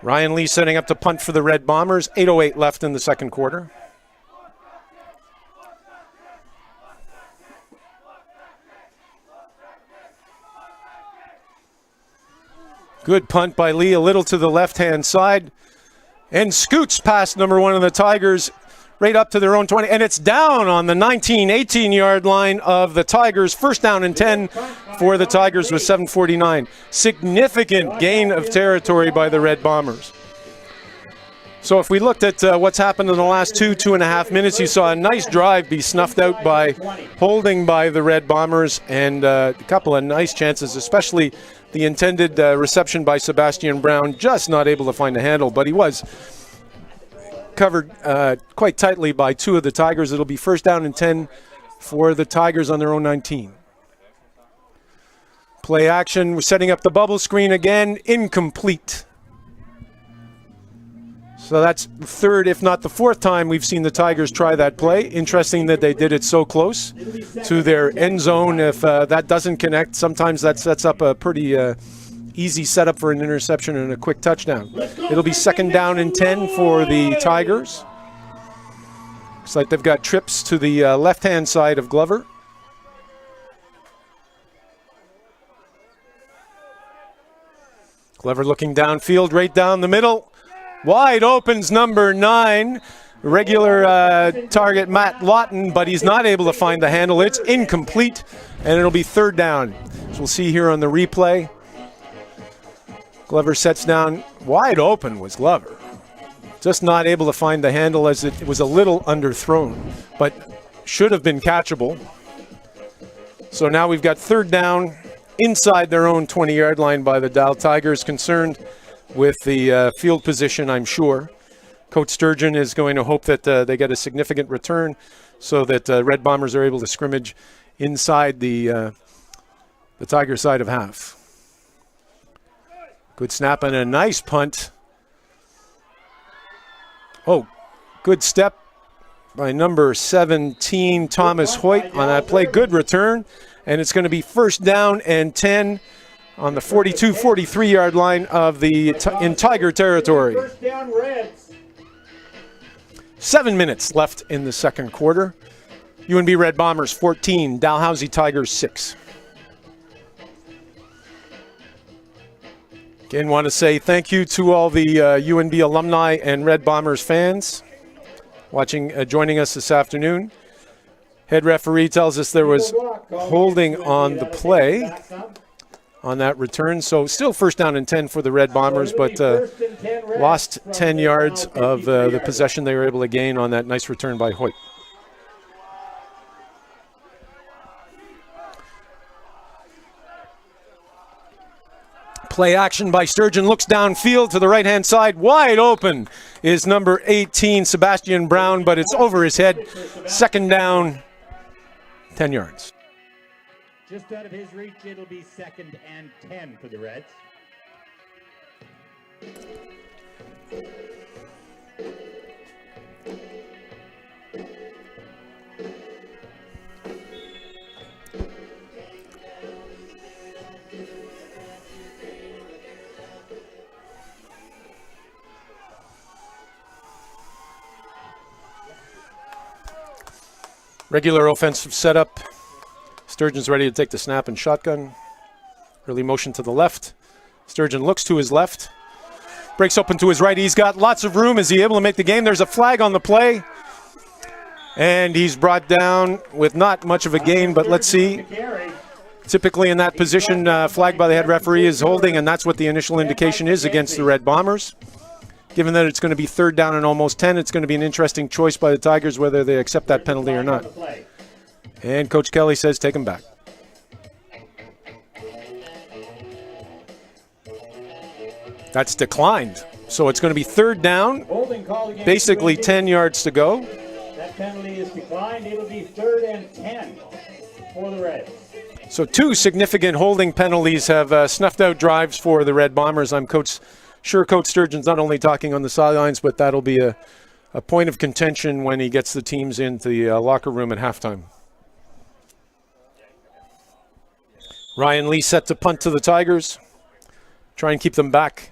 Ryan Lee setting up to punt for the Red Bombers. 8:08 left in the second quarter. Good punt by Lee, a little to the left-hand side. And scoots past number 1 of the Tigers right up to their own 20. And it's down on the 18-yard line of the Tigers. First down and 10 for the Tigers with 7:49. Significant gain of territory by the Red Bombers. So if we looked at what's happened in the last 2.5 minutes, you saw a nice drive be snuffed out by holding by the Red Bombers, and a couple of nice chances, especially the intended reception by Sebastian Brown, just not able to find a handle, but he was covered quite tightly by 2 of the Tigers. It'll be first down and 10 for the Tigers on their own 19. Play action, we're setting up the bubble screen again, incomplete. So that's the third, if not the fourth time we've seen the Tigers try that play. Interesting that they did it so close to their end zone. If that doesn't connect, sometimes that sets up a pretty easy setup for an interception and a quick touchdown. It'll be second down and 10 for the Tigers. Looks like they've got trips to the left-hand side of Glover. Glover looking downfield, right down the middle. Wide opens number 9, regular target Matt Lawton, but he's not able to find the handle. It's incomplete, and it'll be third down. As we'll see here on the replay. Glover sets down. Wide open was Glover. Just not able to find the handle as it was a little underthrown, but should have been catchable. So now we've got third down inside their own 20-yard line by the Dal Tigers, concerned with the field position, I'm sure. Coach Sturgeon is going to hope that they get a significant return so that Red Bombers are able to scrimmage inside the Tiger side of half. Good snap and a nice punt. Oh, good step by number 17, Thomas Hoyt on that play. Good return, and it's going to be first down and 10 on the 42-43 line of the in Tiger territory. First down, Reds. 7 minutes left in the second quarter. UNB Red Bombers 14, Dalhousie Tigers 6. Again, want to say thank you to all the UNB alumni and Red Bombers fans joining us this afternoon. Head referee tells us there was holding on the play. on that return. So still first down and 10 for the Red Bombers, but lost 10 yards of the possession they were able to gain on that nice return by Hoyt. Play action by Sturgeon, looks downfield to the right-hand side. Wide open is number 18, Sebastian Brown, but it's over his head. Second down, 10 yards. Just out of his reach, it'll be 2nd and 10 for the Reds. Regular offensive setup. Sturgeon's ready to take the snap and shotgun. Early motion to the left. Sturgeon looks to his left. Breaks open to his right. He's got lots of room. Is he able to make the game? There's a flag on the play. And he's brought down with not much of a gain, but let's see. Typically in that position, flagged by the head referee is holding, and that's what the initial indication is against the Red Bombers. Given that it's going to be 3rd down and almost 10, it's going to be an interesting choice by the Tigers whether they accept that penalty or not. And Coach Kelly says take him back. That's declined. So it's going to be 3rd down, basically 10 yards to go. That penalty is declined. It'll be 3rd and 10 for the Reds. So 2 significant holding penalties have snuffed out drives for the Red Bombers. I'm sure Coach Sturgeon's not only talking on the sidelines, but that'll be a point of contention when he gets the teams into the locker room at halftime. Ryan Lee set to punt to the Tigers. Try and keep them back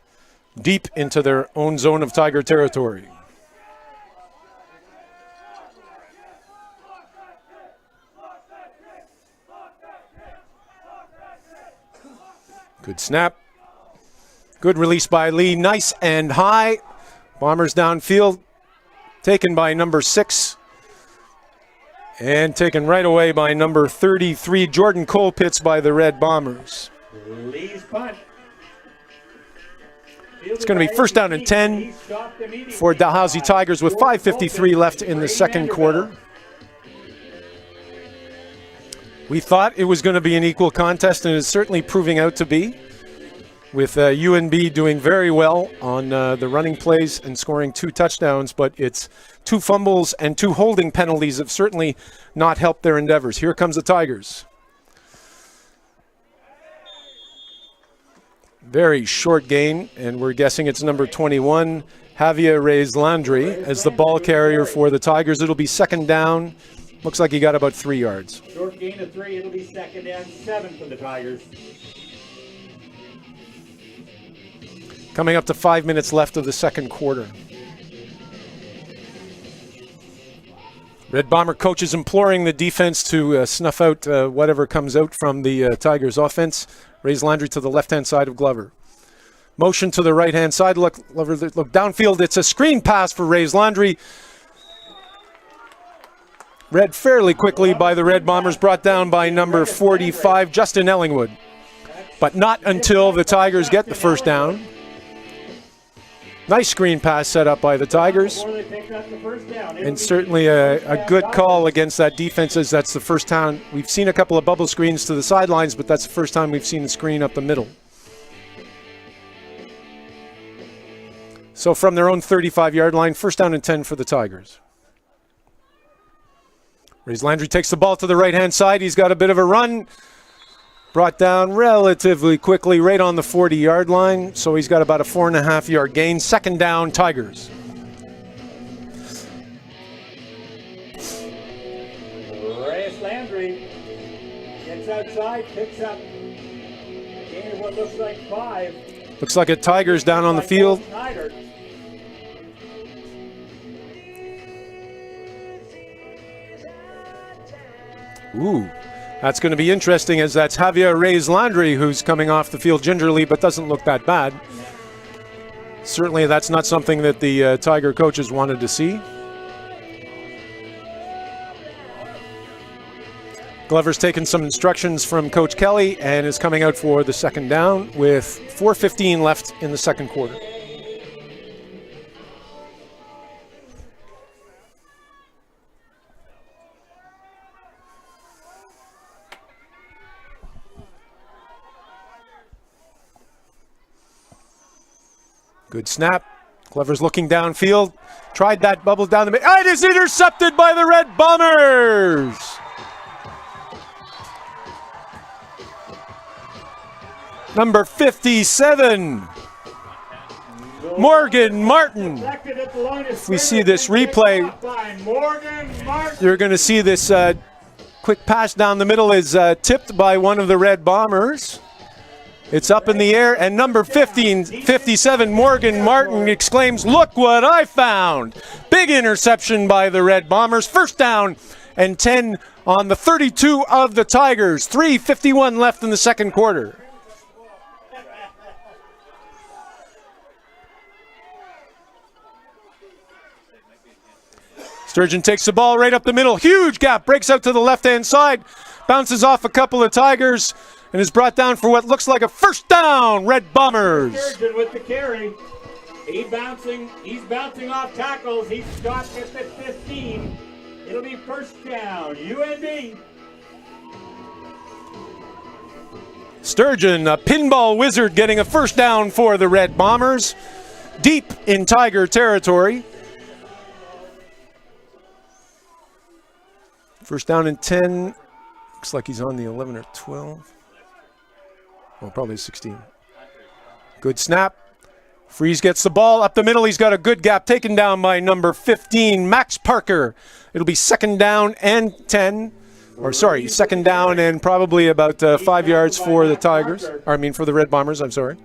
deep into their own zone of Tiger territory. Good snap. Good release by Lee. Nice and high. Bombers downfield. Taken by number 6. And taken right away by number 33, Jordan Colpitts, by the Red Bombers. Lee's punt. It's going to be 1st down and 10 for Dalhousie Tigers with 5:53 left in the second quarter. We thought it was going to be an equal contest, and it's certainly proving out to be, with UNB doing very well on the running plays and scoring 2 touchdowns, but it's 2 fumbles and 2 holding penalties have certainly not helped their endeavors. Here comes the Tigers. Very short gain, and we're guessing it's number 21, Javier Reyes Landry, as the ball carrier for the Tigers. It'll be 2nd down. Looks like he got about 3 yards. Short gain of 3. It'll be 2nd and 7 for the Tigers. Coming up to 5 minutes left of the second quarter. Red Bomber coach is imploring the defense to snuff out whatever comes out from the Tigers offense. Reyes Landry to the left-hand side of Glover. Motion to the right-hand side. Look downfield. It's a screen pass for Reyes Landry. Read fairly quickly by the Red Bombers, brought down by number 45, Justin Ellingwood. But not until the Tigers get the 1st down. Nice screen pass set up by the Tigers. And certainly a good call against that defense, as that's the first time. We've seen a couple of bubble screens to the sidelines, but that's the first time we've seen a screen up the middle. So from their own 35-yard line, 1st down and 10 for the Tigers. Reyes Landry takes the ball to the right-hand side. He's got a bit of a run. Brought down relatively quickly, right on the 40-yard line. So he's got about a 4.5-yard gain. 2nd down, Tigers. Reyes Landry gets outside, picks up gain of what looks like 5. Looks like a Tigers down on the field. Ooh. That's going to be interesting, as that's Javier Reyes Landry who's coming off the field gingerly, but doesn't look that bad. Certainly that's not something that the Tiger coaches wanted to see. Glover's taken some instructions from Coach Kelly and is coming out for the second down with 4:15 left in the second quarter. Good snap. Glover's looking downfield. Tried that bubble down the middle. It is intercepted by the Red Bombers. Number 57, Morgan Martin. If we see this replay, you're going to see this quick pass down the middle is tipped by one of the Red Bombers. It's up in the air, and number 57, Morgan Martin exclaims, "Look what I found!" Big interception by the Red Bombers. First down and 10 on the 32 of the Tigers. 3:51 left in the second quarter. Sturgeon takes the ball right up the middle. Huge gap, breaks out to the left-hand side, bounces off a couple of Tigers, and is brought down for what looks like a first down. Red Bombers. Sturgeon with the carry. He's bouncing off tackles. He's stopped at the 15. It'll be first down, UNB. Sturgeon, a pinball wizard, getting a first down for the Red Bombers. Deep in Tiger territory. First down and 10. Looks like he's on the 11 or 12. Well, probably 16. Good snap. Freeze gets the ball up the middle. He's got a good gap taken down by number 15, Max Parker. It'll be second down and 10. Or sorry, second down and probably about 5 yards for the Tigers. Or I mean for the Red Bombers, I'm sorry.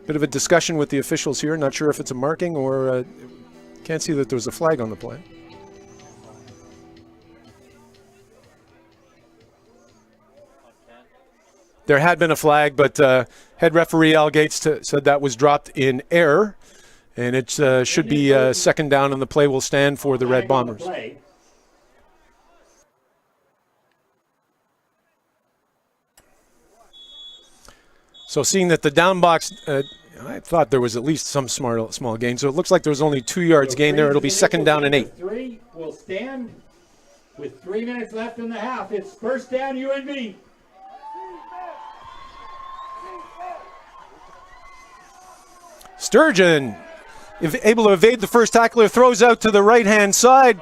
Bit of a discussion with the officials here. Not sure if it's a marking or can't see that there was a flag on the play. There had been a flag, but head referee Al Gates said that was dropped in error, and it should be second down, and the play will stand for the Red Bombers. So seeing that the down box, I thought there was at least some small gain, so it looks like there was only 2 yards gain there. It'll be second down and 8. 3 will stand with 3 minutes left in the half. It's first down, UNB. Sturgeon, able to evade the first tackler, throws out to the right-hand side.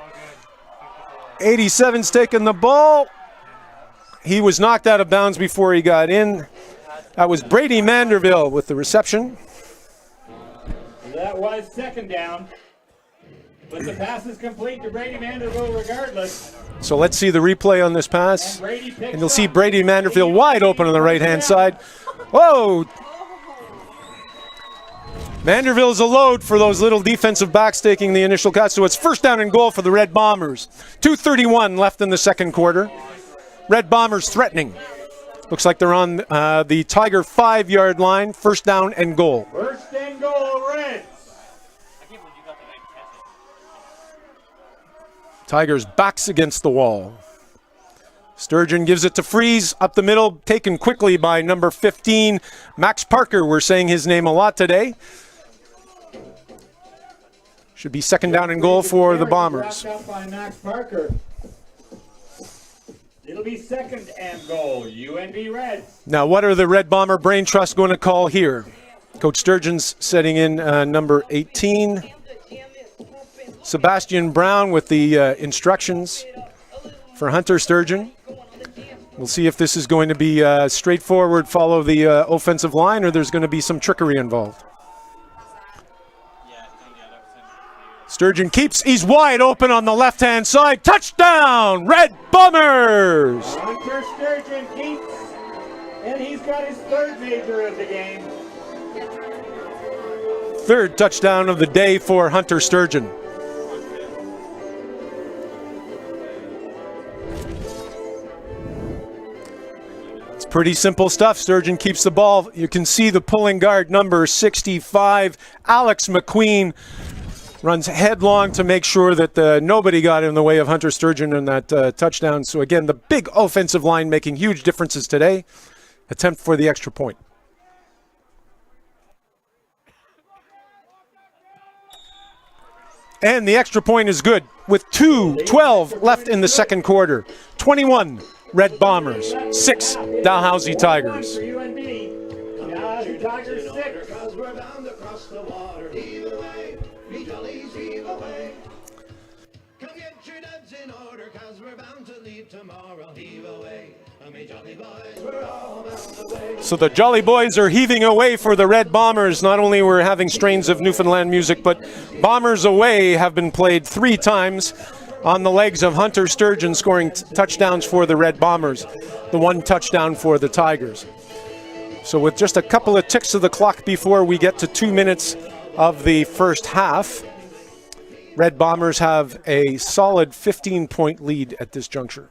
87's taking the ball. He was knocked out of bounds before he got in. That was Brady Manderville with the reception. That was second down, but the pass is complete to Brady Manderville regardless. So let's see the replay on this pass. And you'll see Brady Manderville wide open on the right-hand side. Whoa! Manderville's a load for those little defensive backs taking the initial cut, so it's first down and goal for the Red Bombers. 2:31 left in the second quarter. Red Bombers threatening. Looks like they're on the Tiger 5-yard line. First down and goal. First and goal, Reds. Tigers backs against the wall. Sturgeon gives it to Freeze up the middle, taken quickly by number 15, Max Parker. We're saying his name a lot today. Should be second down and goal for the Bombers. Up by Max Parker. It'll be second and goal, UNB Reds. Now, what are the Red Bomber Brain Trust going to call here? Coach Sturgeon's setting in number 18. Sebastian Brown with the instructions for Hunter Sturgeon. We'll see if this is going to be straightforward, follow the offensive line, or there's going to be some trickery involved. Sturgeon keeps, he's wide open on the left-hand side. Touchdown, Red Bombers! Hunter Sturgeon keeps, and he's got his third major of the game. Third touchdown of the day for Hunter Sturgeon. It's pretty simple stuff. Sturgeon keeps the ball. You can see the pulling guard, number 65, Alex McQueen, runs headlong to make sure that nobody got in the way of Hunter Sturgeon in that touchdown. So again, the big offensive line making huge differences today. Attempt for the extra point. And the extra point is good with 2:12 left in the second quarter. 21 Red Bombers, 6 Dalhousie Tigers. Tigers 6. So the Jolly Boys are heaving away for the Red Bombers. Not only we're having strains of Newfoundland music, but Bombers Away have been played 3 times on the legs of Hunter Sturgeon, scoring touchdowns for the Red Bombers, the 1 touchdown for the Tigers. So with just a couple of ticks of the clock before we get to 2 minutes of the first half, Red Bombers have a solid 15-point lead at this juncture.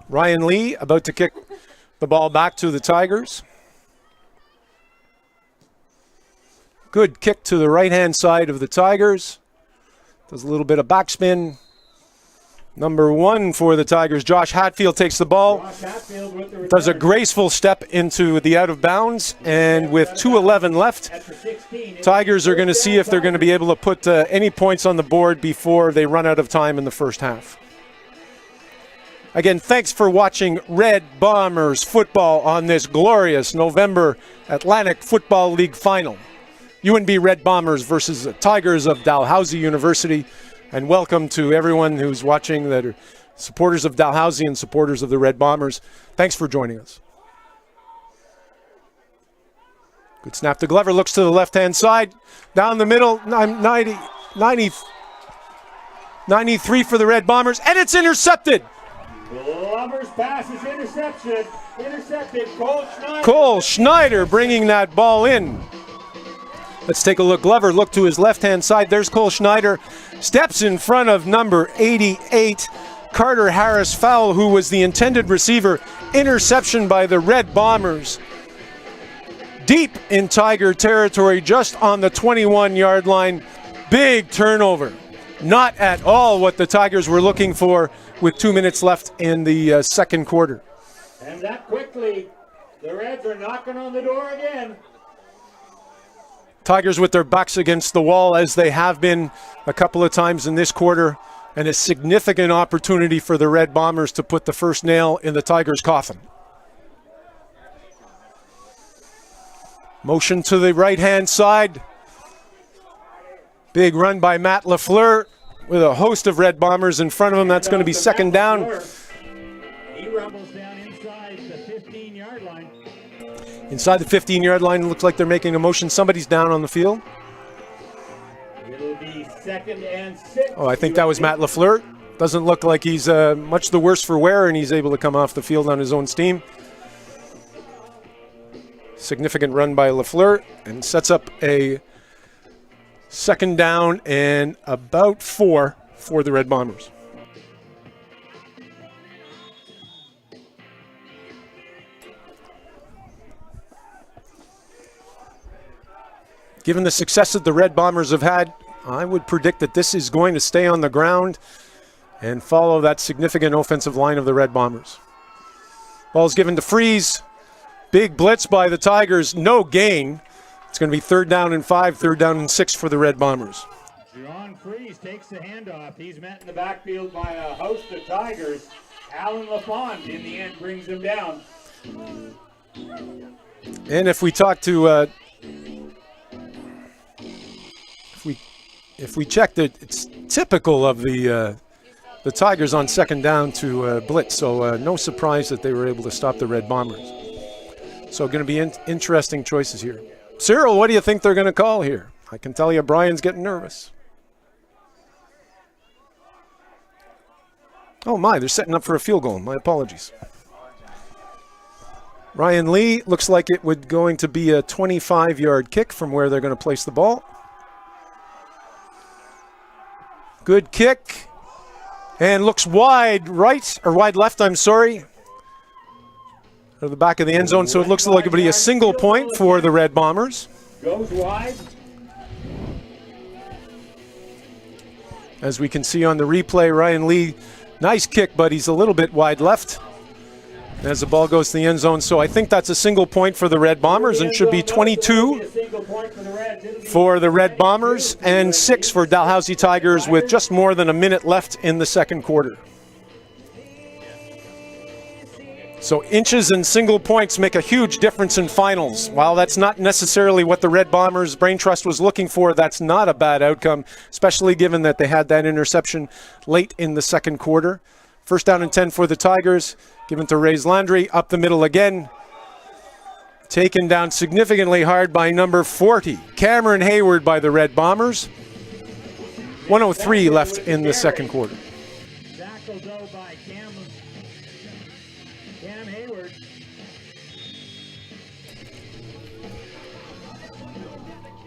Ryan Lee about to kick the ball back to the Tigers. Good kick to the right-hand side of the Tigers. Does a little bit of backspin. Number 1 for the Tigers, Josh Hatfield, takes the ball. Does a graceful step into the out of bounds. And with 2:11 left, Tigers are going to see if they're going to be able to put any points on the board before they run out of time in the first half. Again, thanks for watching Red Bombers football on this glorious November Atlantic Football League final. UNB Red Bombers versus the Tigers of Dalhousie University. And welcome to everyone who's watching that are supporters of Dalhousie and supporters of the Red Bombers. Thanks for joining us. Good snap to Glover, looks to the left-hand side. Down the middle, 93 for the Red Bombers, and it's intercepted. Bombers pass is intercepted. Cole Schneider bringing that ball in. Let's take a look. Glover look to his left-hand side. There's Cole Schneider. Steps in front of number 88, Carter Harris Fowl, who was the intended receiver. Interception by the Red Bombers. Deep in Tiger territory, just on the 21-yard line. Big turnover. Not at all what the Tigers were looking for with 2 minutes left in the second quarter. And that quickly, the Reds are knocking on the door again. Tigers with their backs against the wall, as they have been a couple of times in this quarter, and a significant opportunity for the Red Bombers to put the first nail in the Tigers' coffin. Motion to the right-hand side. Big run by Matt Lafleur with a host of Red Bombers in front of him. That's going to be second down. He rumbles down inside the 15-yard line. Inside the 15-yard line, looks like they're making a motion. Somebody's down on the field. It'll be 2nd and 6. Oh, I think that was Matt Lafleur. Doesn't look like he's much the worse for wear, and he's able to come off the field on his own steam. Significant run by Lafleur, and sets up a second down and about 4 for the Red Bombers. Given the success that the Red Bombers have had, I would predict that this is going to stay on the ground and follow that significant offensive line of the Red Bombers. Ball's given to Freeze. Big blitz by the Tigers. No gain. It's going to be 3rd down and 5, 3rd down and 6 for the Red Bombers. John Freeze takes the handoff. He's met in the backfield by a host of Tigers. Alan LaFond in the end brings him down. And if we talk to if we check that, it's typical of the Tigers on second down to blitz. So no surprise that they were able to stop the Red Bombers. So going to be interesting choices here. Cyril, what do you think they're going to call here? I can tell you Brian's getting nervous. Oh my, they're setting up for a field goal. My apologies. Ryan Lee, looks like it would going to be a 25-yard kick from where they're going to place the ball. Good kick. And looks wide right, or wide left, I'm sorry. To the back of the end zone, so it looks like it'll be a single point for the Red Bombers. Goes wide. As we can see on the replay, Ryan Lee, nice kick, but he's a little bit wide left as the ball goes to the end zone. So I think that's a single point for the Red Bombers and should be 22 for the Red Bombers and 6 for Dalhousie Tigers with just more than a minute left in the second quarter. So inches and single points make a huge difference in finals. While that's not necessarily what the Red Bombers Brain Trust was looking for, that's not a bad outcome, especially given that they had that interception late in the second quarter. First down and 10 for the Tigers, given to Ray's Landry, up the middle again. Taken down significantly hard by number 40, Cameron Hayward by the Red Bombers. 1:03 left in the second quarter. Tackled though by Cam Hayward.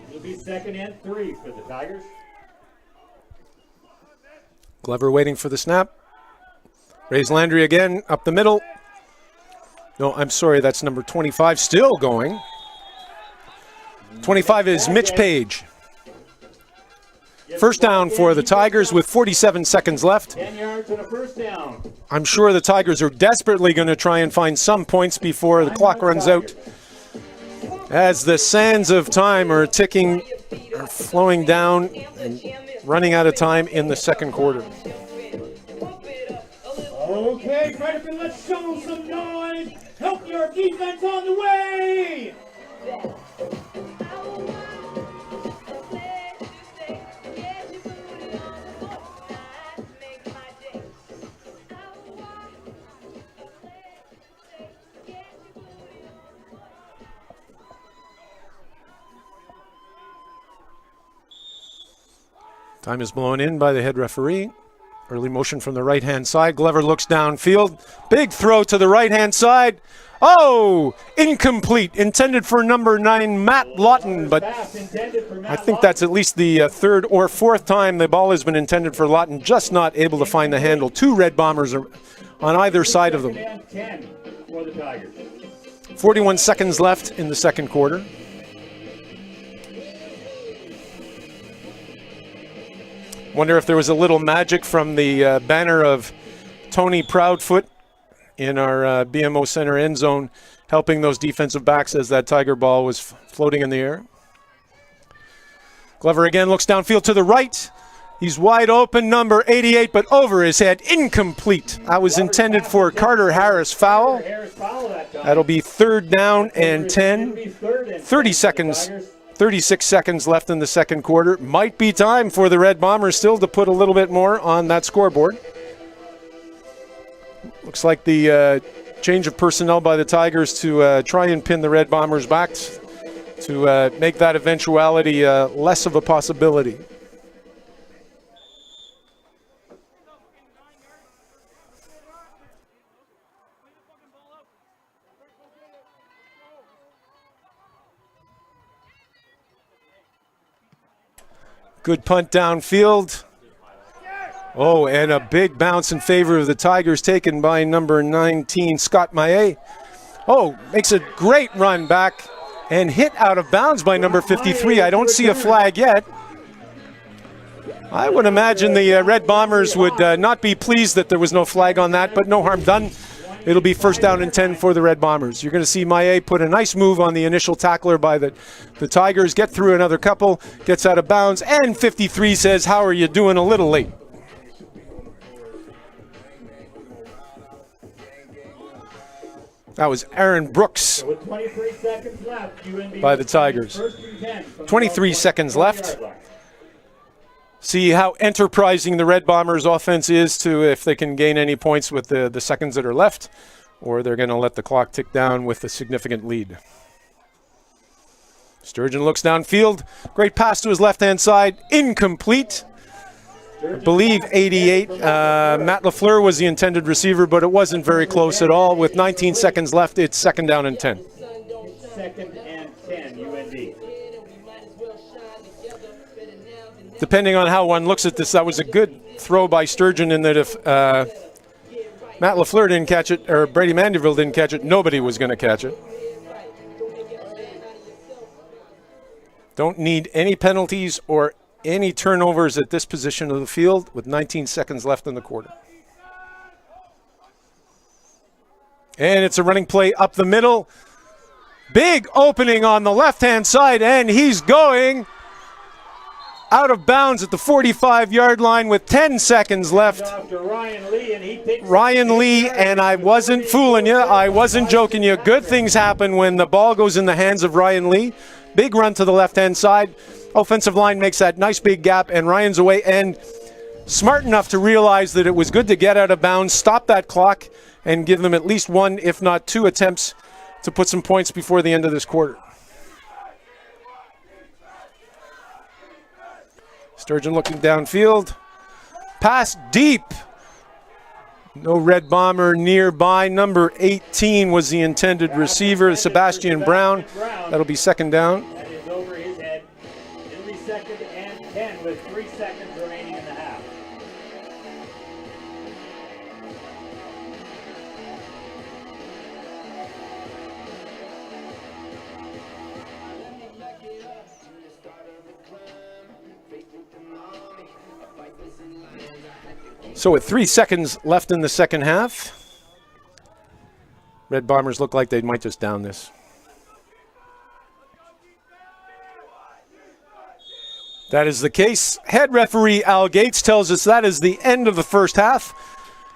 It'll be 2nd and 3 for the Tigers. Glover waiting for the snap. Ray's Landry again, up the middle. No, I'm sorry, that's number 25 still going. 25 is Mitch Page. First down for the Tigers with 47 seconds left. 10 yards and a first down. I'm sure the Tigers are desperately going to try and find some points before the clock runs out, as the sands of time are ticking, are flowing down and running out of time in the second quarter. Okay, right up and let's show some noise. Help your defense on the way. Time is blown in by the head referee. Early motion from the right-hand side. Glover looks downfield. Big throw to the right-hand side. Oh, incomplete. Intended for number 9, Matt Lawton, but I think that's at least the third or fourth time the ball has been intended for Lawton, just not able to find the handle. 2 Red Bombers are on either side of them. 41 seconds left in the second quarter. Wonder if there was a little magic from the banner of Tony Proudfoot in our BMO Center end zone, helping those defensive backs as that Tiger ball was floating in the air. Glover again looks downfield to the right. He's wide open, number 88, but over his head, incomplete. That was intended for Carter Harris foul. That'll be 3rd down and 10. 36 seconds left in the second quarter. Might be time for the Red Bombers still to put a little bit more on that scoreboard. Looks like the change of personnel by the Tigers to try and pin the Red Bombers back to make that eventuality less of a possibility. Good punt downfield. Oh, and a big bounce in favor of the Tigers taken by number 19, Scott Maillet. Oh, makes a great run back and hit out of bounds by number 53. I don't see a flag yet. I would imagine the Red Bombers would not be pleased that there was no flag on that, but no harm done. It'll be 1st down and 10 for the Red Bombers. You're going to see Maillet put a nice move on the initial tackler by the Tigers, get through another couple, gets out of bounds, and 53 says, "How are you doing? A little late." That was Aaron Brooks With 23 seconds left, UNB by the Tigers. 23 seconds left. See how enterprising the Red Bombers offense is to if they can gain any points with the seconds that are left, or they're going to let the clock tick down with a significant lead. Sturgeon looks downfield. Great pass to his left-hand side. Incomplete. I believe 88. Matt LaFleur was the intended receiver, but it wasn't very close at all. With 19 seconds left, it's 2nd down and 10. 2nd and 10, UNB. Depending on how one looks at this, that was a good throw by Sturgeon in that if Matt LaFleur didn't catch it, or Brady Mandeville didn't catch it, nobody was going to catch it. Don't need any penalties or any turnovers at this position of the field with 19 seconds left in the quarter. And it's a running play up the middle. Big opening on the left-hand side, and he's going out of bounds at the 45-yard line with 10 seconds left. Ryan Lee, and I wasn't fooling you. I wasn't joking you. Good things happen when the ball goes in the hands of Ryan Lee. Big run to the left-hand side. Offensive line makes that nice big gap, and Ryan's away, and smart enough to realize that it was good to get out of bounds, stop that clock, and give them at least one, if not two, attempts to put some points before the end of this quarter. Sturgeon looking downfield. Pass deep. No Red Bomber nearby. Number 18 was the intended receiver, Sebastian Brown. That'll be second down. That is over his head. It'll be second and 10 with 3 seconds remaining in the half. So with 3 seconds left in the second half, Red Bombers look like they might just down this. That is the case. Head referee Al Gates tells us that is the end of the first half.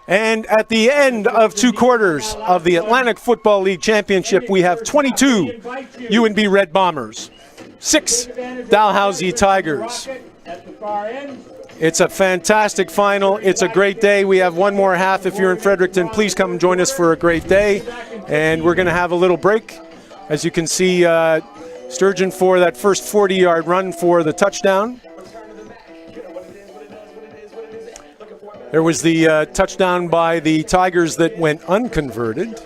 And at the end of 2 quarters of the Atlantic Football League Championship, we have 22 UNB Red Bombers, 6 Dalhousie Tigers. It's a fantastic final. It's a great day. We have one more half. If you're in Fredericton, please come and join us for a great day. And we're going to have a little break. As you can see, Sturgeon for that first 40-yard run for the touchdown. There was the touchdown by the Tigers that went unconverted.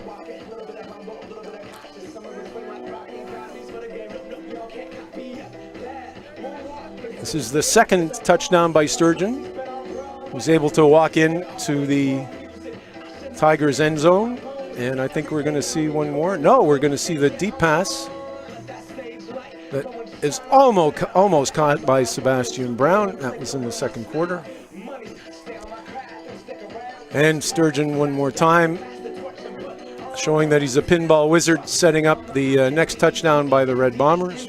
This is the second touchdown by Sturgeon. He was able to walk in to the Tigers' end zone. And I think we're going to see one more. No, we're going to see the deep pass that is almost caught by Sebastian Brown. That was in the second quarter. And Sturgeon one more time, showing that he's a pinball wizard, setting up the next touchdown by the Red Bombers.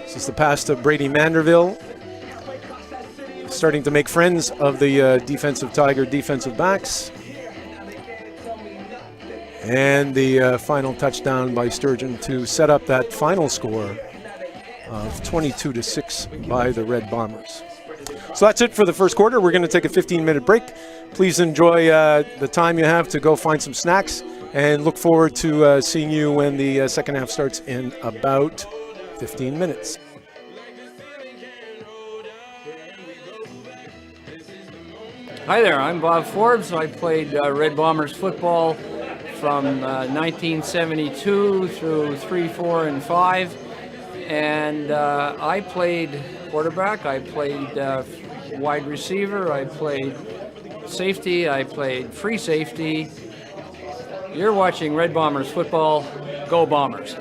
This is the pass to Brady Manderville, starting to make friends of the defensive Tiger defensive backs. And the final touchdown by Sturgeon to set up that final score of 22-6 by the Red Bombers. So that's it for the first quarter. We're going to take a 15-minute break. Please enjoy the time you have to go find some snacks, and look forward to seeing you when the second half starts in about 15 minutes. Hi there, I'm Bob Forbes. I played Red Bombers football from 1972 through 3, 4, and 5. And I played quarterback, I played wide receiver, I played safety, I played free safety. You're watching Red Bombers football. Go Bombers.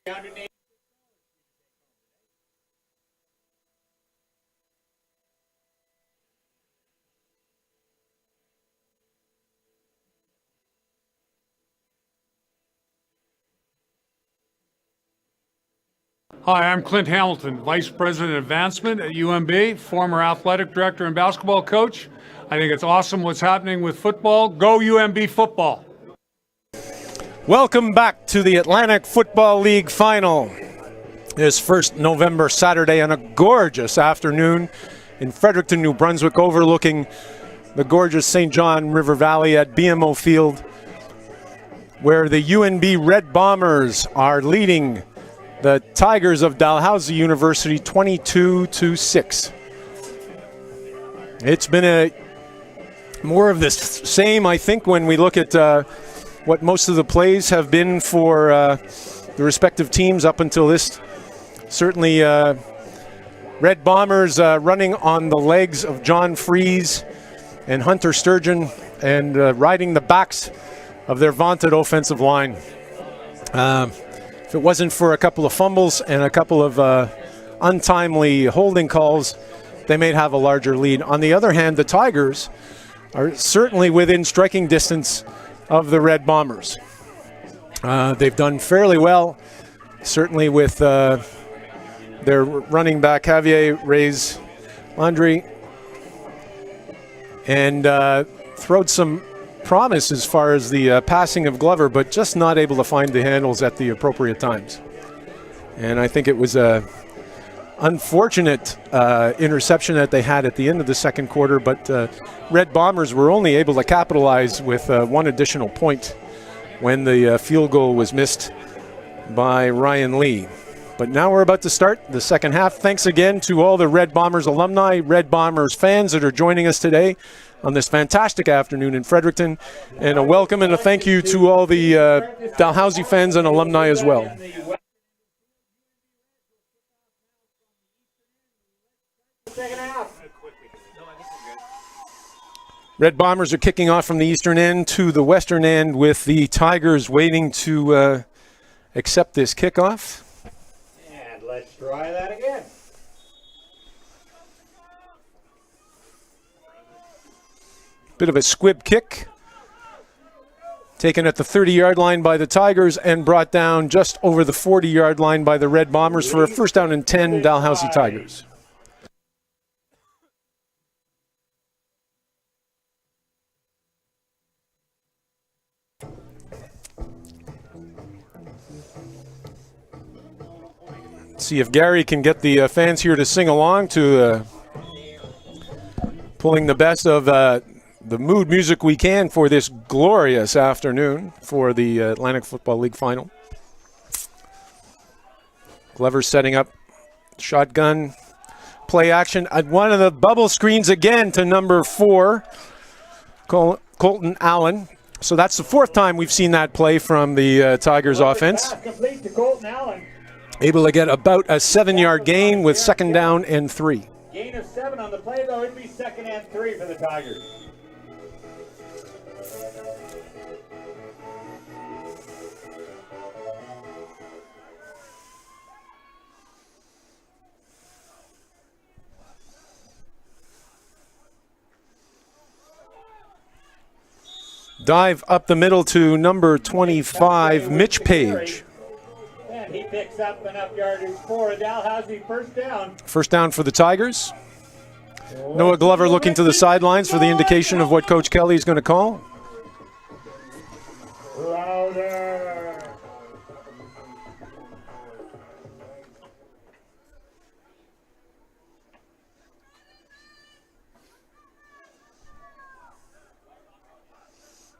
Hi, I'm Clint Hamilton, Vice President of Advancement at UMB, former athletic director and basketball coach. I think it's awesome what's happening with football. Go UMB football. Welcome back to the Atlantic Football League Final. This first November Saturday on a gorgeous afternoon in Fredericton, New Brunswick, overlooking the gorgeous St. John River Valley at BMO Field, where the UNB Red Bombers are leading the Tigers of Dalhousie University 22-6. It's been a more of the same, I think, when we look at what most of the plays have been for the respective teams up until this. Certainly, Red Bombers running on the legs of John Fries and Hunter Sturgeon and riding the backs of their vaunted offensive line. If it wasn't for a couple of fumbles and a couple of untimely holding calls, they may have a larger lead. On the other hand, the Tigers are certainly within striking distance of the Red Bombers. They've done fairly well, certainly with their running back, Javier Reyes Landry, and throwed some promise as far as the passing of Glover, but just not able to find the handles at the appropriate times. And I think it was a unfortunate interception that they had at the end of the second quarter, but Red Bombers were only able to capitalize with one additional point when the field goal was missed by Ryan Lee. But now we're about to start the second half. Thanks again to all the Red Bombers alumni, Red Bombers fans that are joining us today on this fantastic afternoon in Fredericton. And a welcome and a thank you to all the Dalhousie fans and alumni as well. Red Bombers are kicking off from the eastern end to the western end, with the Tigers waiting to accept this kickoff. And let's try that again. Bit of a squib kick. Taken at the 30-yard line by the Tigers and brought down just over the 40-yard line by the Red Bombers for a first down and 10, Dalhousie Tigers. See if Gary can get the fans here to sing along to pulling the best of the mood music we can for this glorious afternoon for the Atlantic Football League Final. Glover setting up shotgun play action at one of the bubble screens again to number 4, Colton Allen. So that's the fourth time we've seen that play from the Tigers offense. Complete to Colton Allen. Able to get about a 7-yard gain with second down and 3. Gain of 7 on the play, though. It'd be second and 3 for the Tigers. Dive up the middle to number 25, Mitch Page. And he picks up enough yardage for a Dalhousie first down. First down for the Tigers. Noah Glover looking to the sidelines for the indication of what Coach Kelly is going to call. Louder.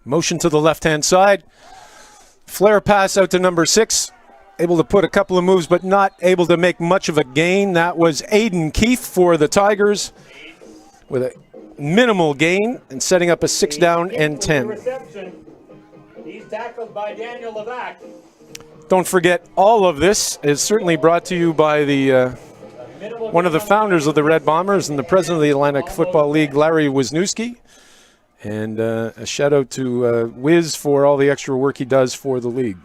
Motion to the left-hand side. Flare pass out to number 6. Able to put a couple of moves, but not able to make much of a gain. That was Aiden Keefe for the Tigers with a minimal gain and setting up a 6 down and 10. Reception. He's tackled by Daniel Levac. Don't forget, all of this is certainly brought to you by the one of the founders of the Red Bombers and the president of the Atlantic Football League, Larry Wisniewski. And a shout out to Wiz for all the extra work he does for the league.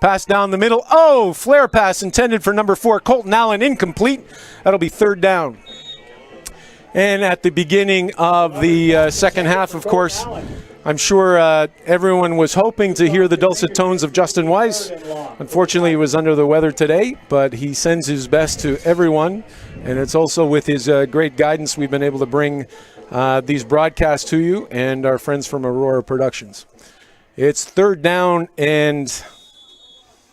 Pass down the middle. Oh, flare pass intended for number 4, Colton Allen, incomplete. That'll be 3rd down. And at the beginning of the second half, of course, I'm sure everyone was hoping to hear the dulcet tones of Justin Weiss. Unfortunately, he was under the weather today, but he sends his best to everyone. And it's also with his great guidance we've been able to bring these broadcasts to you and our friends from Aurora Productions. It's 3rd down and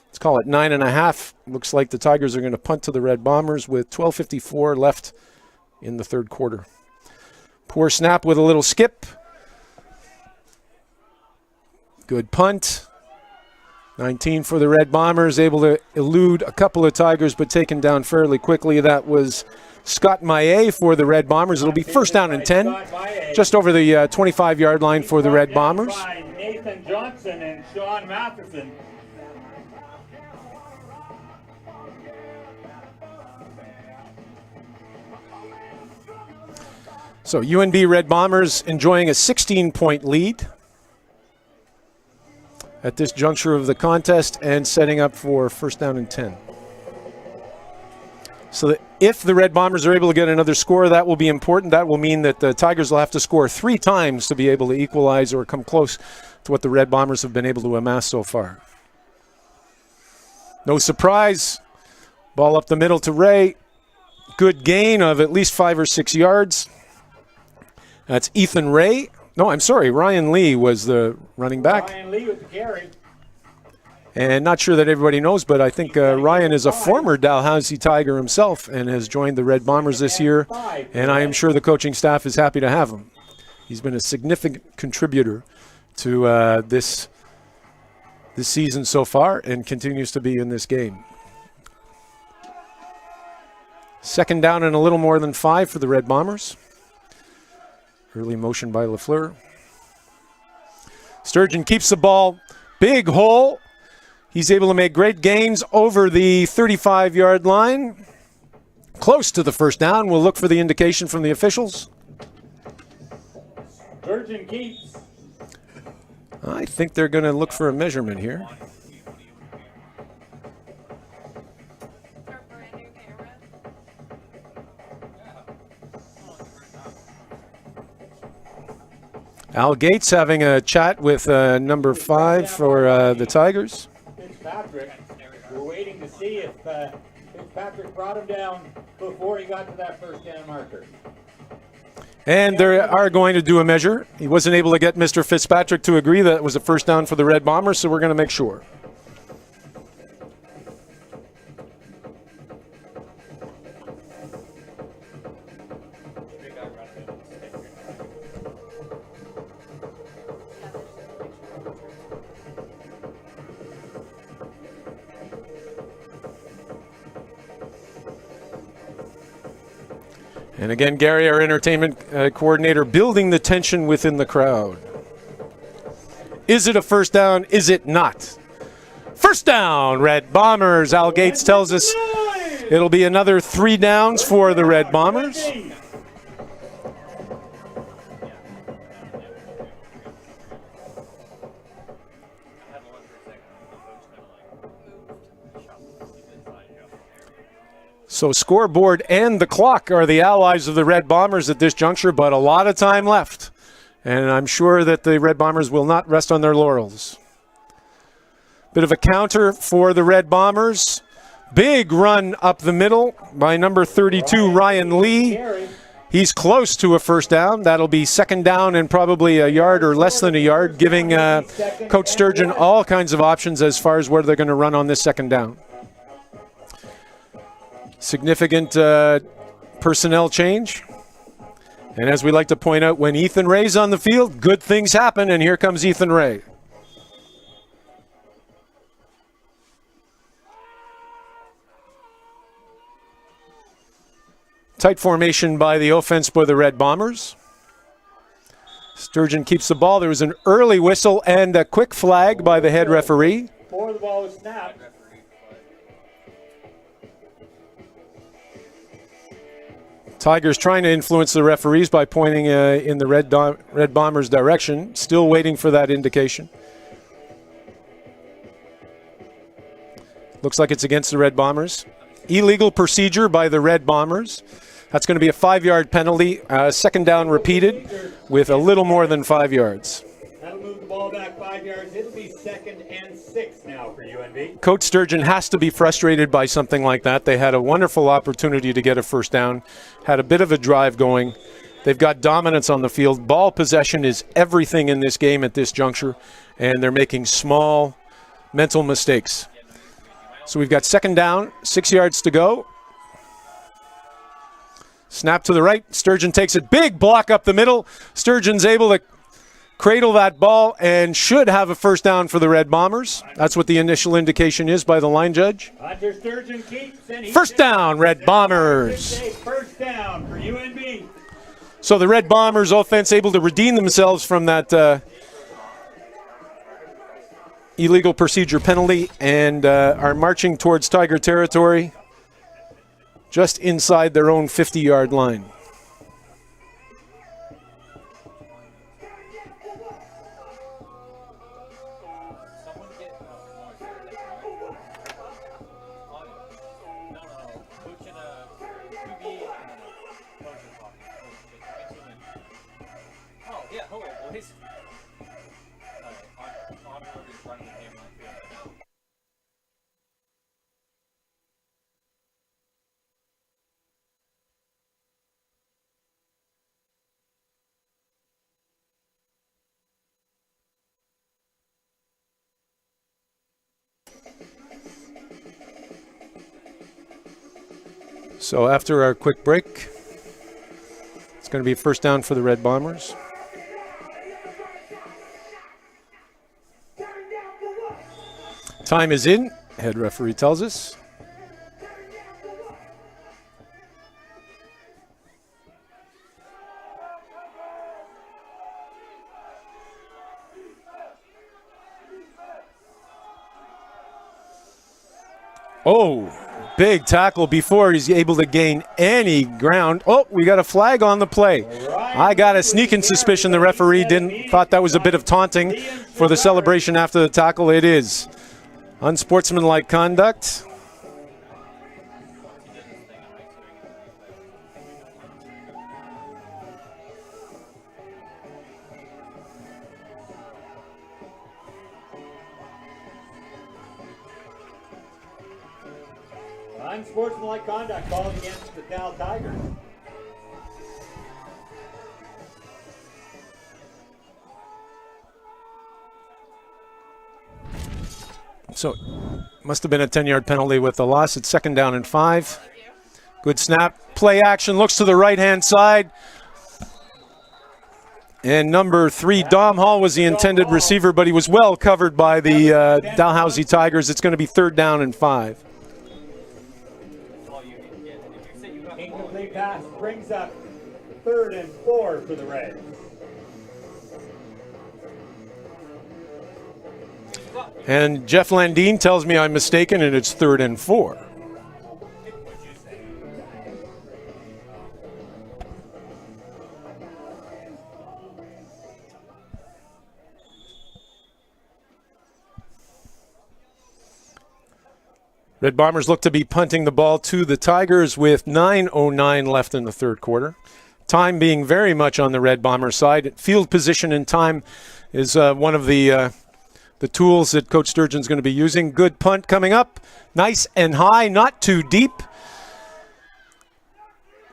let's call it 9.5. Looks like the Tigers are going to punt to the Red Bombers with 12:54 left in the 3rd quarter. Poor snap with a little skip. Good punt. 19 for the Red Bombers, able to elude a couple of Tigers, but taken down fairly quickly. That was Scott Maillet for the Red Bombers. It'll be 1st down and 10, just over the 25-yard line for the Red Bombers. Nathan Johnson and Sean Matheson. So UNB Red Bombers enjoying a 16-point lead at this juncture of the contest and setting up for 1st down and 10. So that if the Red Bombers are able to get another score, that will be important. That will mean that the Tigers will have to score 3 times to be able to equalize or come close to what the Red Bombers have been able to amass so far. No surprise. Ball up the middle to Ray. Good gain of at least 5 or 6 yards. That's Ethan Ray. No, I'm sorry. Ryan Lee was the running back. Ryan Lee with the carry. And not sure that everybody knows, but I think Ryan is a former Dalhousie Tiger himself and has joined the Red Bombers this year. And I am sure the coaching staff is happy to have him. He's been a significant contributor to this season so far and continues to be in this game. 2nd down and a little more than 5 for the Red Bombers. Early motion by LaFleur. Sturgeon keeps the ball. Big hole. He's able to make great gains over the 35-yard line. Close to the 1st down. We'll look for the indication from the officials. Sturgeon keeps. I think they're going to look for a measurement here. Al Gates having a chat with number 5 for the Tigers. Fitzpatrick. We're waiting to see if Fitzpatrick brought him down before he got to that 1st down marker. And they are going to do a measure. He wasn't able to get Mr. Fitzpatrick to agree that it was a 1st down for the Red Bombers, so we're going to make sure. And again, Gary, our entertainment coordinator, building the tension within the crowd. Is it a 1st down? Is it not? 1st down, Red Bombers. Al Gates tells us it'll be another 3 downs for the Red Bombers. So scoreboard and the clock are the allies of the Red Bombers at this juncture, but a lot of time left. And I'm sure that the Red Bombers will not rest on their laurels. Bit of a counter for the Red Bombers. Big run up the middle by number 32, Ryan Lee. He's close to a 1st down. That'll be 2nd down and probably a yard or less than a yard, giving Coach Sturgeon all kinds of options as far as where they're going to run on this 2nd down. Significant personnel change. And as we like to point out, when Ethan Ray's on the field, good things happen, and here comes Ethan Ray. Tight formation by the offense by the Red Bombers. Sturgeon keeps the ball. There was an early whistle and a quick flag by the head referee. Before the ball was snapped. Tigers trying to influence the referees by pointing in the Red Bombers' direction. Still waiting for that indication. Looks like it's against the Red Bombers. Illegal procedure by the Red Bombers. That's going to be a 5-yard penalty. Second down repeated with a little more than 5 yards. That'll move the ball back 5 yards. It'll be 2nd and 6 now for UNB. Coach Sturgeon has to be frustrated by something like that. They had a wonderful opportunity to get a first down, had a bit of a drive going. They've got dominance on the field. Ball possession is everything in this game at this juncture, and they're making small mental mistakes. So we've got second down, 6 yards to go. Snap to the right. Sturgeon takes it. Big block up the middle. Sturgeon's able to cradle that ball and should have a first down for the Red Bombers. That's what the initial indication is by the line judge. Hunter Sturgeon keeps, and First down, Red Bombers. First down for UNB. So the Red Bombers offense able to redeem themselves from that illegal procedure penalty and are marching towards Tiger territory just inside their own 50-yard line. So after our quick break, it's going to be a first down for the Red Bombers. Time is in, head referee tells us. Oh, big tackle before he's able to gain any ground. Oh, we got a flag on the play. I got a sneaking suspicion the referee thought that was a bit of taunting for the celebration after the tackle. It is unsportsmanlike conduct. Unsportsmanlike conduct called against the Dal Tigers. So must have been a 10-yard penalty with the loss. It's second down and 5. Good snap. Play action. Looks to the right-hand side. And number 3, Dom Hall, was the intended receiver, but he was well covered by the Dalhousie Tigers. It's going to be third down and 5. Incomplete pass brings up 3rd and 4 for the Reds. And Jeff Landine tells me I'm mistaken, and it's 3rd and 4. Red Bombers look to be punting the ball to the Tigers with 9:09 left in the third quarter. Time being very much on the Red Bomber side. Field position and time is one of the tools that Coach Sturgeon's going to be using. Good punt coming up. Nice and high, not too deep.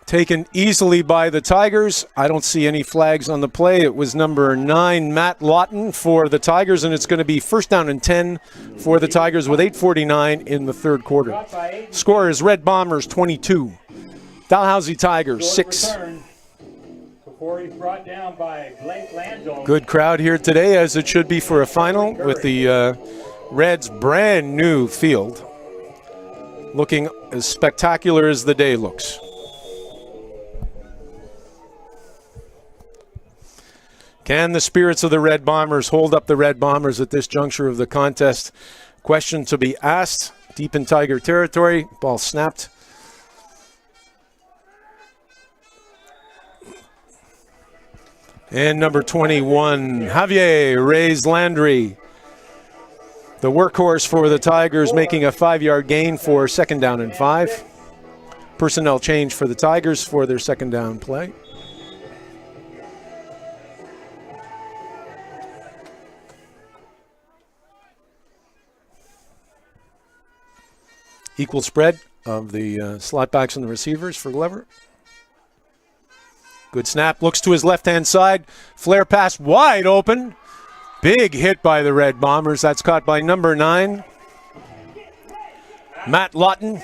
Taken easily by the Tigers. I don't see any flags on the play. It was number 9, Matt Lawton, for the Tigers, and it's going to be first down and 10 for the Tigers with 8:49 in the third quarter. Score is Red Bombers 22, Dalhousie Tigers 6. Before he's brought down by Blake Langell. Good crowd here today, as it should be for a final, with the Reds' brand new field looking as spectacular as the day looks. Can the spirits of the Red Bombers hold up the Red Bombers at this juncture of the contest? Question to be asked. Deep in Tiger territory. Ball snapped. And number 21, Javier Reyes Landry, The workhorse for the Tigers making a 5-yard gain for second down and 5. Personnel change for the Tigers for their second down play. Equal spread of the slot backs and the receivers for Glover. Good snap, looks to his left-hand side. Flare pass wide open. Big hit by the Red Bombers. That's caught by number 9, Matt Lawton.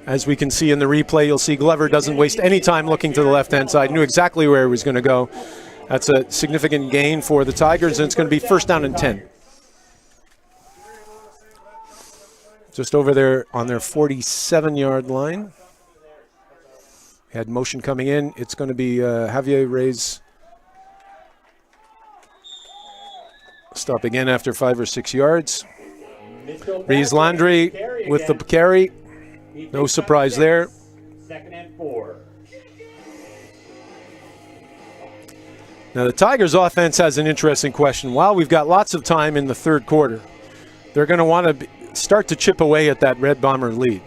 As we can see in the replay, you'll see Glover doesn't waste any time looking to the left-hand side. Knew exactly where he was going to go. That's a significant gain for the Tigers, and it's going to be first down and 10. Just over there on their 47-yard line. Had motion coming in. It's going to be Javier Reyes. Stop again after 5 or 6 yards. Rees Landry with the carry. No surprise there. Second and 4. Now the Tigers offense has an interesting question. While we've got lots of time in the third quarter, they're going to want to start to chip away at that Red Bomber lead.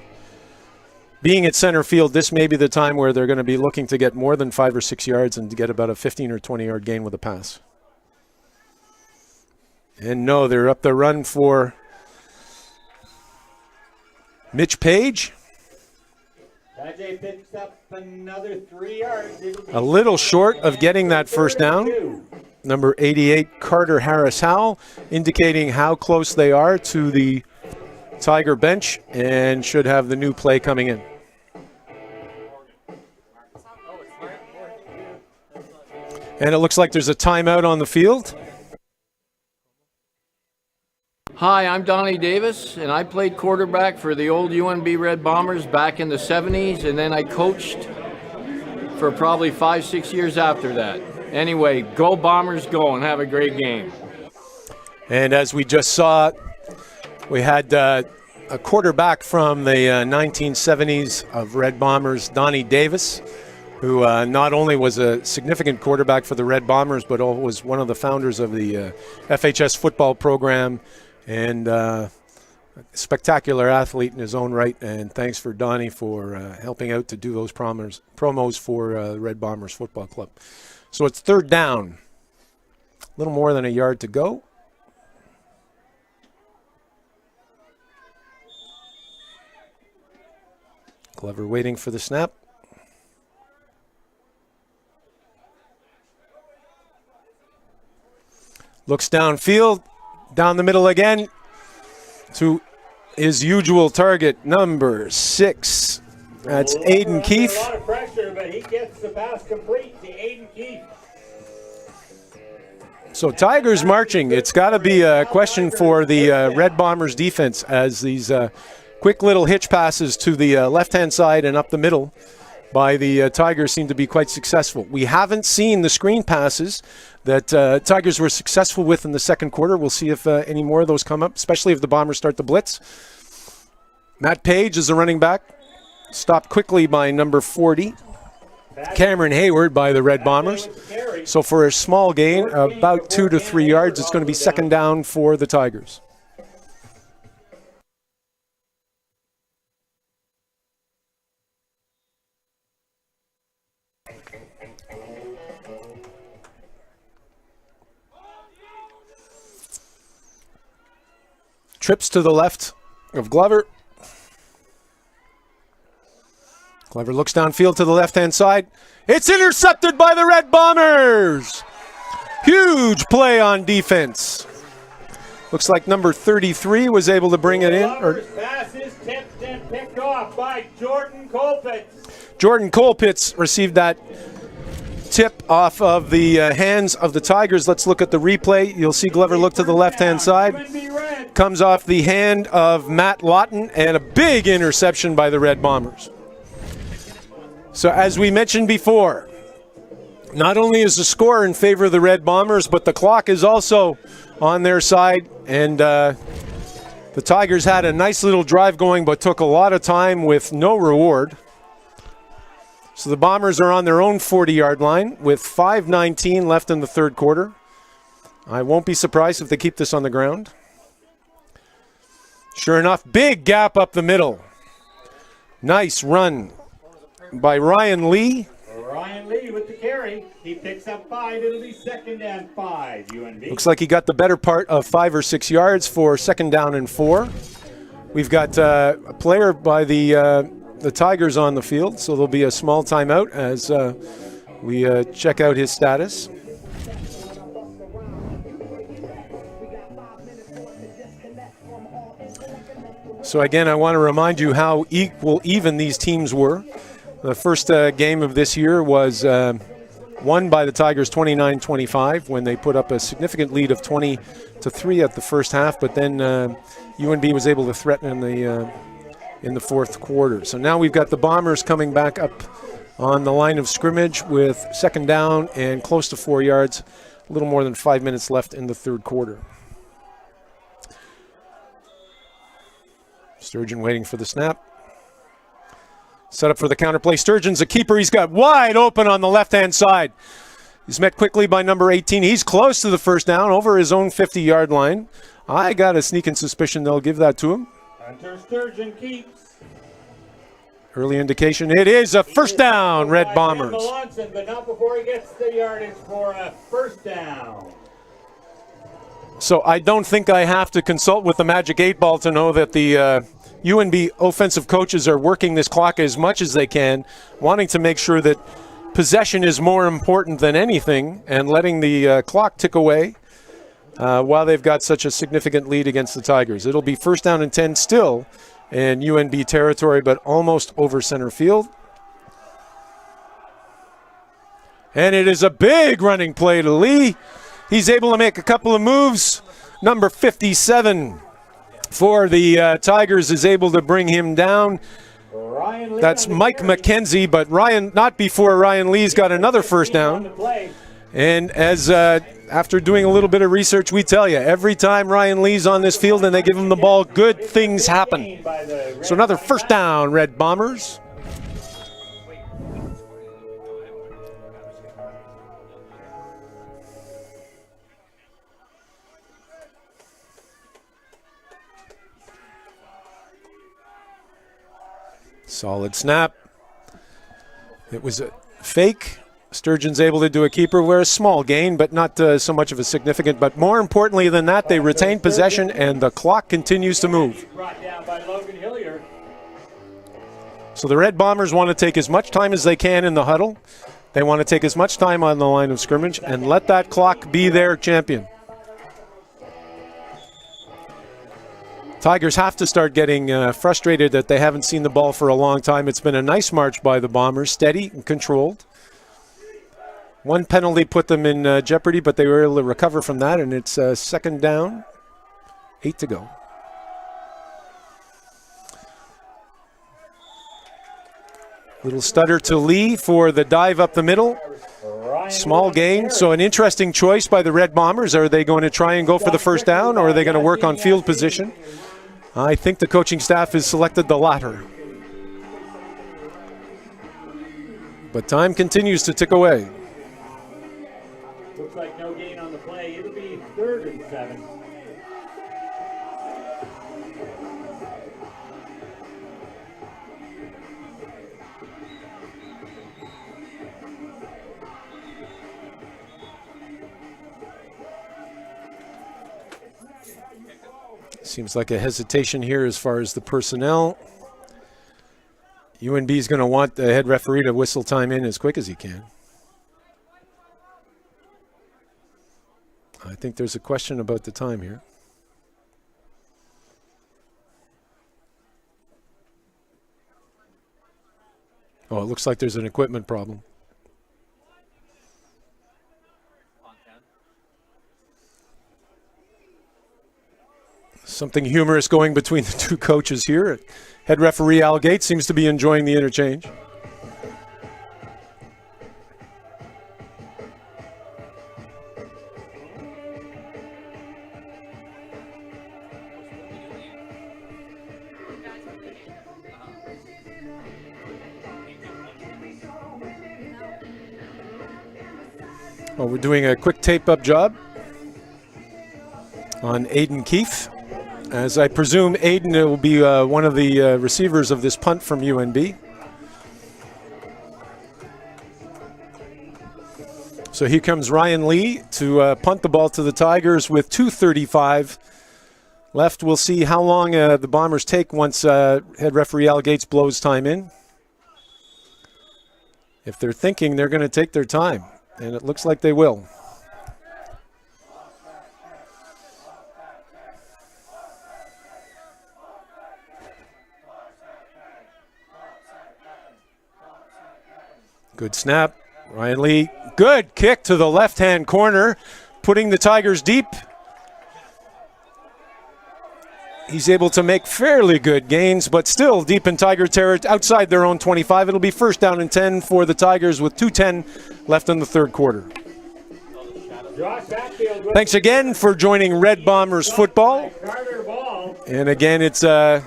Being at center field, this may be the time where they're going to be looking to get more than 5 or 6 yards and to get about a 15 or 20-yard gain with a pass. And no, they're up the run for Mitch Page. Tajay picks up another 3 yards. A little short of getting that first down. Number 88, Carter Harris-Howell, indicating how close they are to the Tiger bench and should have the new play coming in. And it looks like there's a timeout on the field. Hi, I'm Donnie Davis, and I played quarterback for the old UNB Red Bombers back in the 70s, and then I coached for probably 5-6 years after that. Anyway, go Bombers, go, and have a great game. And as we just saw, we had a quarterback from the 1970s of Red Bombers, Donnie Davis, who not only was a significant quarterback for the Red Bombers, but was one of the founders of the FHS football program, and a spectacular athlete in his own right. And thanks for Donnie for helping out to do those promos for Red Bombers Football Club. So it's third down. A little more than a yard to go. Glover waiting for the snap. Looks downfield, down the middle again to his usual target, number 6. That's Aiden Keefe. A lot of pressure, but he gets the pass complete to Aiden Keefe. So Tigers marching. It's got to be a question for the Red Bombers defense as these quick little hitch passes to the left-hand side and up the middle by the Tigers seem to be quite successful. We haven't seen the screen passes that Tigers were successful with in the second quarter. We'll see if any more of those come up, especially if the Bombers start to blitz. Matt Page is the running back. Stopped quickly by number 40. Cameron Hayward by the Red Bombers. So for a small gain, about 2 to 3 yards, it's going to be second down for the Tigers. Trips to the left of Glover. Glover looks downfield to the left-hand side. It's intercepted by the Red Bombers. Huge play on defense. Looks like number 33 was able to bring it in. Pass is tipped and picked off by Jordan Colpitts. Jordan Colpitts received that tip off of the hands of the Tigers. Let's look at the replay. You'll see Glover look to the left-hand side. Comes off the hand of Matt Lawton, and a big interception by the Red Bombers. So as we mentioned before, not only is the score in favor of the Red Bombers, but the clock is also on their side. And the Tigers had a nice little drive going, but took a lot of time with no reward. So the Bombers are on their own 40-yard line with 5:19 left in the third quarter. I won't be surprised if they keep this on the ground. Sure enough, big gap up the middle. Nice run by Ryan Lee. Ryan Lee with the carry. He picks up 5. It'll be 2nd and 5, UNB. Looks like he got the better part of 5 or 6 yards for 2nd down and 4. We've got a player by the Tigers on the field, so there'll be a small timeout as we check out his status. So again, I want to remind you how even these teams were. The first game of this year was won by the Tigers 29-25 when they put up a significant lead of 20-3 at the first half, but then UNB was able to threaten in the fourth quarter. So now we've got the Bombers coming back up on the line of scrimmage with 2nd down and close to 4 yards, a little more than 5 minutes left in the third quarter. Sturgeon waiting for the snap. Set up for the counterplay. Sturgeon's a keeper. He's got wide open on the left-hand side. He's met quickly by number 18. He's close to the first down over his own 50-yard line. I got a sneaking suspicion they'll give that to him. Hunter Sturgeon keeps. Early indication. It is a first down, Red Bombers. Melanson, but not before he gets the yardage for a first down. So I don't think I have to consult with the Magic 8 Ball to know that the UNB offensive coaches are working this clock as much as they can, wanting to make sure that possession is more important than anything and letting the clock tick away while they've got such a significant lead against the Tigers. It'll be 1st down and 10 still in UNB territory, but almost over center field. And it is a big running play to Lee. He's able to make a couple of moves. Number 57 for the Tigers is able to bring him down. That's Mike McKenzie, but not before Ryan Lee's got another first down. And as after doing a little bit of research, we tell you, every time Ryan Lee's on this field and they give him the ball, good things happen. So another first down, Red Bombers. Solid snap. It was a fake. Sturgeon's able to do a keeper where a small gain, but not so much of a significant. But more importantly than that, they retain possession and the clock continues to move. So the Red Bombers want to take as much time as they can in the huddle. They want to take as much time on the line of scrimmage and let that clock be their champion. Tigers have to start getting frustrated that they haven't seen the ball for a long time. It's been a nice march by the Bombers, steady and controlled. One penalty put them in jeopardy, but they were able to recover from that, and it's 2nd down, 8 to go. Little stutter to Lee for the dive up the middle. Small gain, so an interesting choice by the Red Bombers. Are they going to try and go for the first down, or are they going to work on field position? I think the coaching staff has selected the latter. But time continues to tick away. Looks like no gain on the play. It'll be 3rd and 7. Seems like a hesitation here as far as the personnel. UNB is going to want the head referee to whistle time in as quick as he can. I think there's a question about the time here. Oh, it looks like there's an equipment problem. Something humorous going between the two coaches here. Head referee Al Gates seems to be enjoying the interchange. Well, we're doing a quick tape-up job. on Aiden Keefe. As I presume Aiden will be one of the receivers of this punt from UNB. So here comes Ryan Lee to punt the ball to the Tigers with 2:35 left. We'll see how long the Bombers take once head referee Al Gates blows time in. If they're thinking, they're going to take their time, and it looks like they will. Good snap. Ryan Lee, good kick to the left-hand corner, putting the Tigers deep. He's able to make fairly good gains, but still deep in Tiger territory, outside their own 25. It'll be first down and 10 for the Tigers with 2:10 left in the third quarter. Thanks again for joining Red Bombers football. And again, it's Ian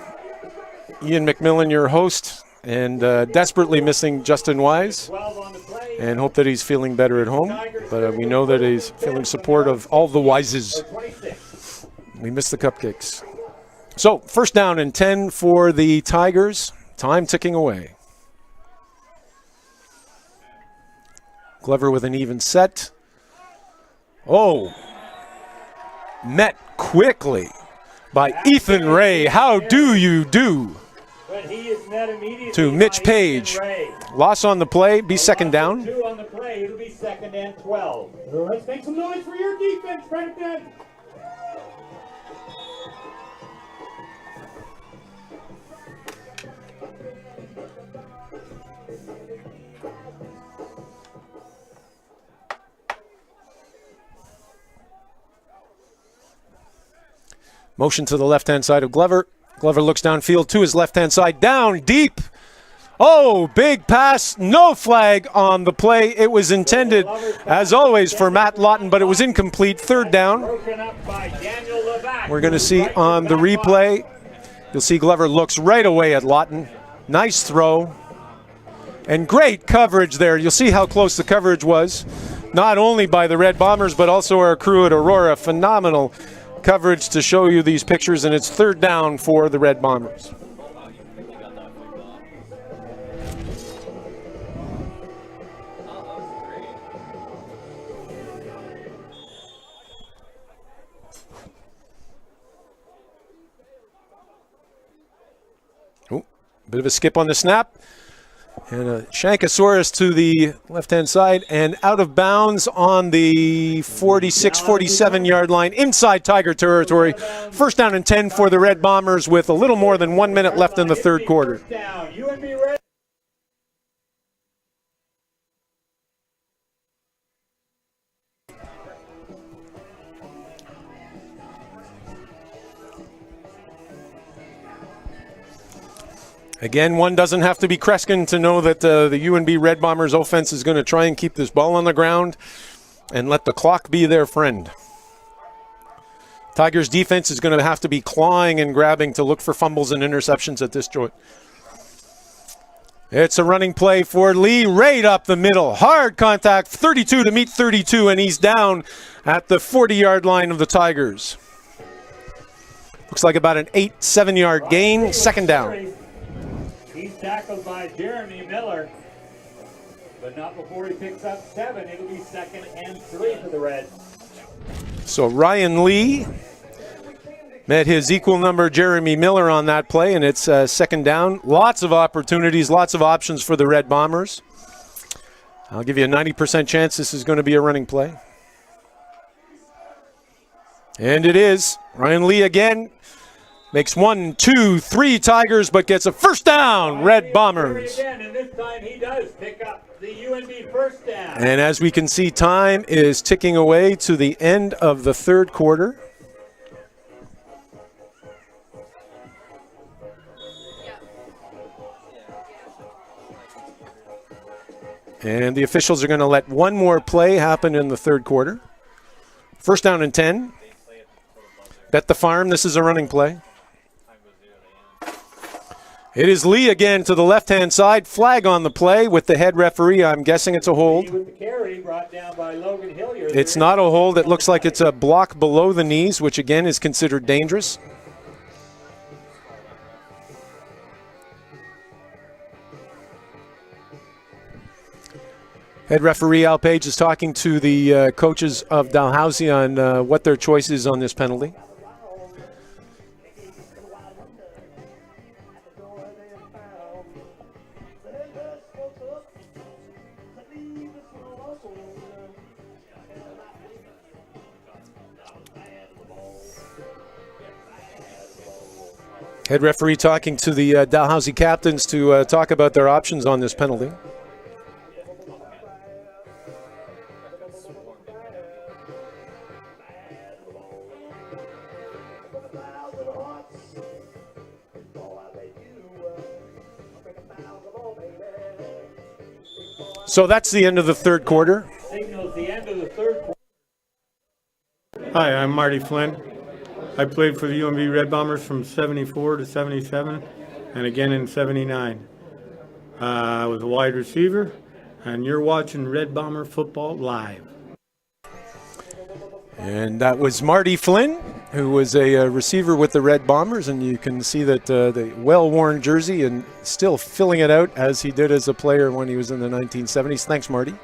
McMillan, your host, and desperately missing Justin Wise, and hope that he's feeling better at home. But we know that he's feeling support of all the Wises. We miss the cupcakes. So, first down and 10 for the Tigers. Time ticking away. Glover with an even set. Oh, met quickly by Ethan Ray. How do you do? But he is met immediately to Mitch Page. Loss on the play, be second down. 2 on the play, it'll be second and 12. Let's make some noise for your defense, Brendan. Motion to the left-hand side of Glover. Glover looks downfield to his left-hand side, down deep. Oh, big pass, no flag on the play. It was intended, as always, for Matt Lawton, but it was incomplete. Third down. We're going to see on the replay, you'll see Glover looks right away at Lawton. Nice throw. And great coverage there. You'll see how close the coverage was, not only by the Red Bombers, but also our crew at Aurora. Phenomenal coverage to show you these pictures, and it's third down for the Red Bombers. Oh, bit of a skip on the snap. And a Shankosaurus to the left-hand side and out of bounds on the 46, 47-yard line inside Tiger territory. First down and 10 for the Red Bombers with a little more than 1 minute left in the third quarter. Again, one doesn't have to be Kreskin to know that the UNB Red Bombers offense is going to try and keep this ball on the ground and let the clock be their friend. Tigers defense is going to have to be clawing and grabbing to look for fumbles and interceptions at this joint. It's a running play for Lee right up the middle. Hard contact, 32 to meet 32, and he's down at the 40-yard line of the Tigers. Looks like about an 7-yard gain, second down. He's tackled by Jeremy Miller, but not before he picks up 7. It'll be second and 3 for the Reds. So Ryan Lee met his equal number Jeremy Miller on that play, and it's second down. Lots of opportunities, lots of options for the Red Bombers. I'll give you a 90% chance this is going to be a running play. And it is. Ryan Lee again. Makes 1, 2, 3 Tigers, but gets a first down, Red Bombers. And this time he does pick up the UNB first down. And as we can see, time is ticking away to the end of the third quarter. And the officials are going to let one more play happen in the third quarter. First down and 10. Bet the farm, this is a running play. It is Lee again to the left-hand side. Flag on the play with the head referee. I'm guessing it's a hold. With the carry brought down by Logan Hilliard. It's not a hold. It looks like it's a block below the knees, which again is considered dangerous. Head referee Al Page is talking to the coaches of Dalhousie on what their choice is on this penalty. Head referee talking to the Dalhousie captains to talk about their options on this penalty. So that's the end of the third quarter. Signals the end of the third quarter. Hi, I'm Marty Flynn. I played for the UMB Red Bombers from 74 to 77 and again in 79. I was a wide receiver, and you're watching Red Bomber football live. And that was Marty Flynn, who was a receiver with the Red Bombers, and you can see that the well-worn jersey and still filling it out as he did as a player when he was in the 1970s. Thanks, Marty.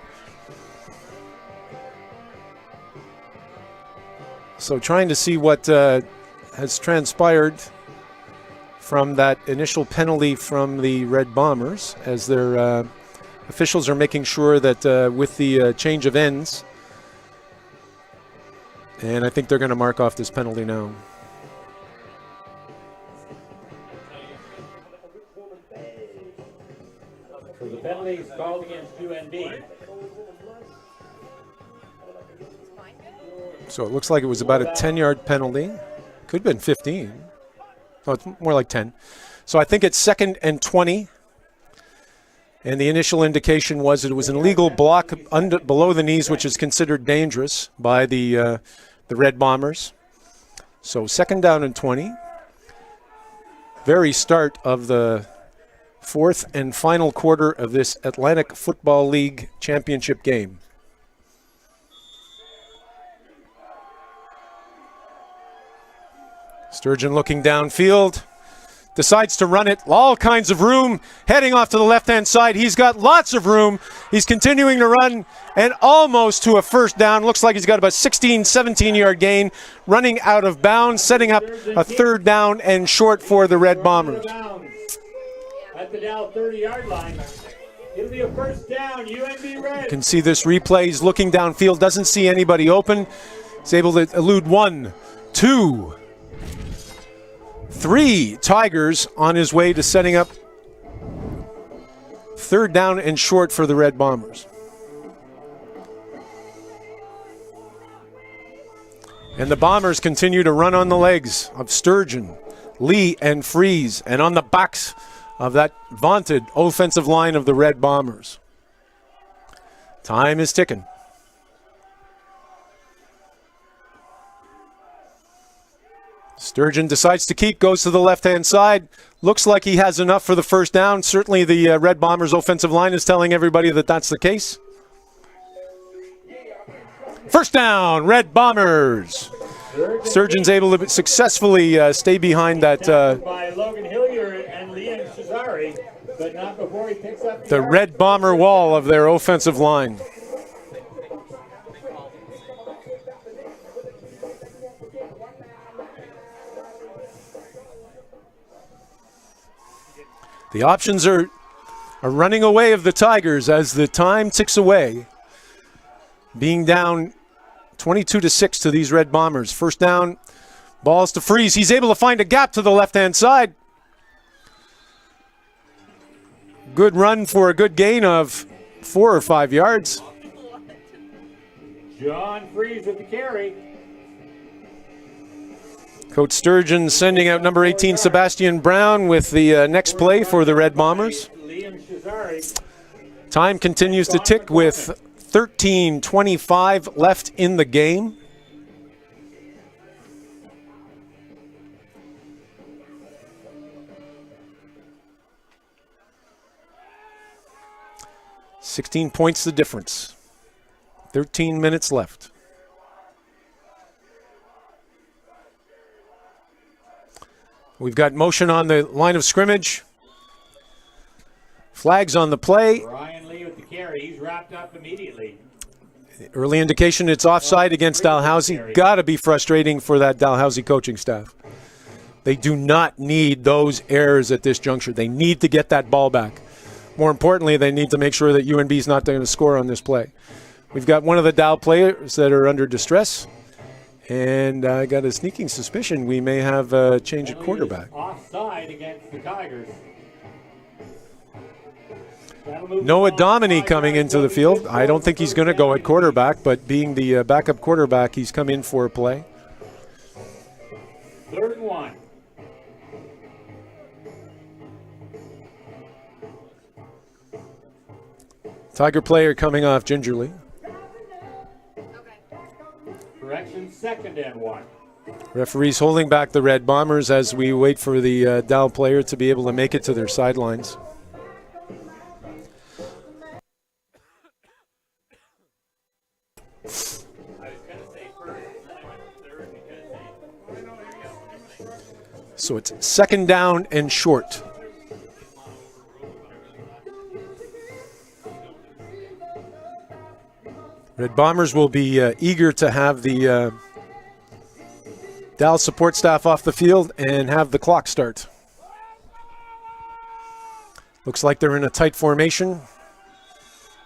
So trying to see what has transpired from that initial penalty from the Red Bombers, as their officials are making sure that with the change of ends, and I think they're going to mark off this penalty now. So the penalty is called against UNB. So it looks like it was about a 10-yard penalty. Could have been 15. Oh, it's more like 10. So I think it's 2nd and 20. And the initial indication was that it was an illegal block below the knees, which is considered dangerous by the Red Bombers. So 2nd down and 20. Very start of the fourth and final quarter of this Atlantic Football League championship game. Sturgeon looking downfield, decides to run it, all kinds of room, heading off to the left-hand side. He's got lots of room. He's continuing to run and almost to a first down. Looks like he's got about 16, 17-yard gain, running out of bounds, setting up a 3rd down and short for the Red Bombers. At the Dow 30-yard line. It'll be a first down, UNB Red. You can see this replay. He's looking downfield, doesn't see anybody open. He's able to elude 1, 2, 3 Tigers on his way to setting up 3rd down and short for the Red Bombers. And the Bombers continue to run on the legs of Sturgeon, Lee, and Freeze, and on the backs of that vaunted offensive line of the Red Bombers. Time is ticking. Sturgeon decides to keep, goes to the left-hand side. Looks like he has enough for the first down. Certainly the Red Bombers offensive line is telling everybody that that's the case. First down, Red Bombers. Sturgeon's able to successfully stay behind that. By Logan Hilliard and Liam Cesare, but not before he picks up the Red Bomber wall of their offensive line. The options are running away of the Tigers as the time ticks away, being down 22-6 to these Red Bombers. First down, balls to Freeze. He's able to find a gap to the left-hand side. Good run for a good gain of 4 or 5 yards. John Freeze with the carry. Coach Sturgeon sending out number 18, Sebastian Brown, with the next play for the Red Bombers. Time continues to tick with 13:25 left in the game. $16 points the difference. 13 minutes left. We've got motion on the line of scrimmage. Flags on the play. Ryan Lee with the carry. He's wrapped up immediately. Early indication it's offside against Dalhousie. Got to be frustrating for that Dalhousie coaching staff. They do not need those errors at this juncture. They need to get that ball back. More importantly, they need to make sure that UNB is not going to score on this play. We've got one of the Dal players that are under distress. And I got a sneaking suspicion we may have a change at quarterback. Offside against the Tigers. Noah Dominy coming into the field. I don't think he's going to go at quarterback, but being the backup quarterback, he's come in for a play. 3rd and 1. Tiger player coming off gingerly. Correction, 2nd and 1. Referees holding back the Red Bombers as we wait for the Dow player to be able to make it to their sidelines. So it's 2nd down and short. Red Bombers will be eager to have the Dallas support staff off the field and have the clock start. Looks like they're in a tight formation.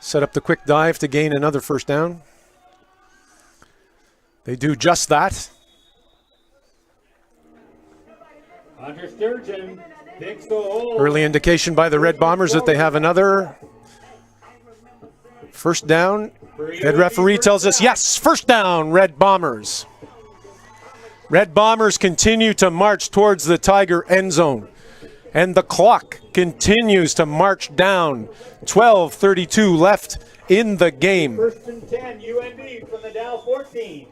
Set up the quick dive to gain another 1st down. They do just that. Hunter Sturgeon picks the hole. Early indication by the Red Bombers that they have another 1st down. Head referee tells us, yes, 1st down, Red Bombers. Red Bombers continue to march towards the Tiger end zone. And the clock continues to march down. 12:32 left in the game. 1st and 10, UNB from the Dow 14.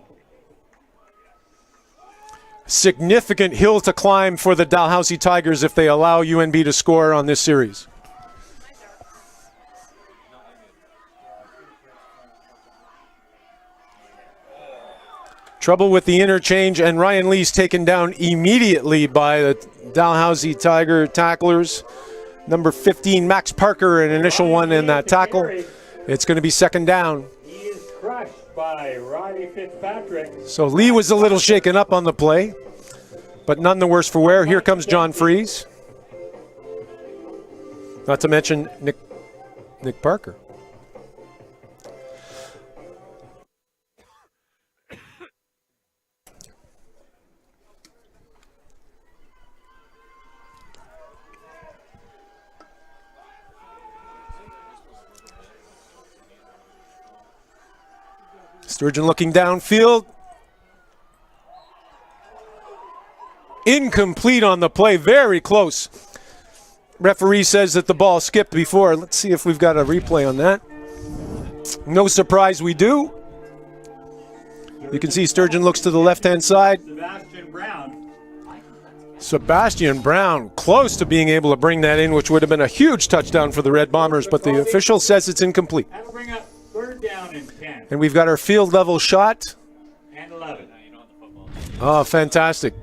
Significant hill to climb for the Dalhousie Tigers if they allow UNB to score on this series. Trouble with the interchange, and Ryan Lee's taken down immediately by the Dalhousie Tiger tacklers. Number 15, Max Parker, an initial one in that tackle. It's going to be 2nd down. He is crushed by Roddy Fitzpatrick. So Lee was a little shaken up on the play, but none the worse for wear. Here comes John Freeze. Not to mention Nick Parker. Sturgeon looking downfield. Incomplete on the play, very close. Referee says that the ball skipped before. Let's see if we've got a replay on that. No surprise we do. You can see Sturgeon looks to the left-hand side. Sebastian Brown close to being able to bring that in, which would have been a huge touchdown for the Red Bombers, but the official says it's incomplete. That'll bring up 3rd down and 10. And we've got our field level shot. And 11. Oh, fantastic.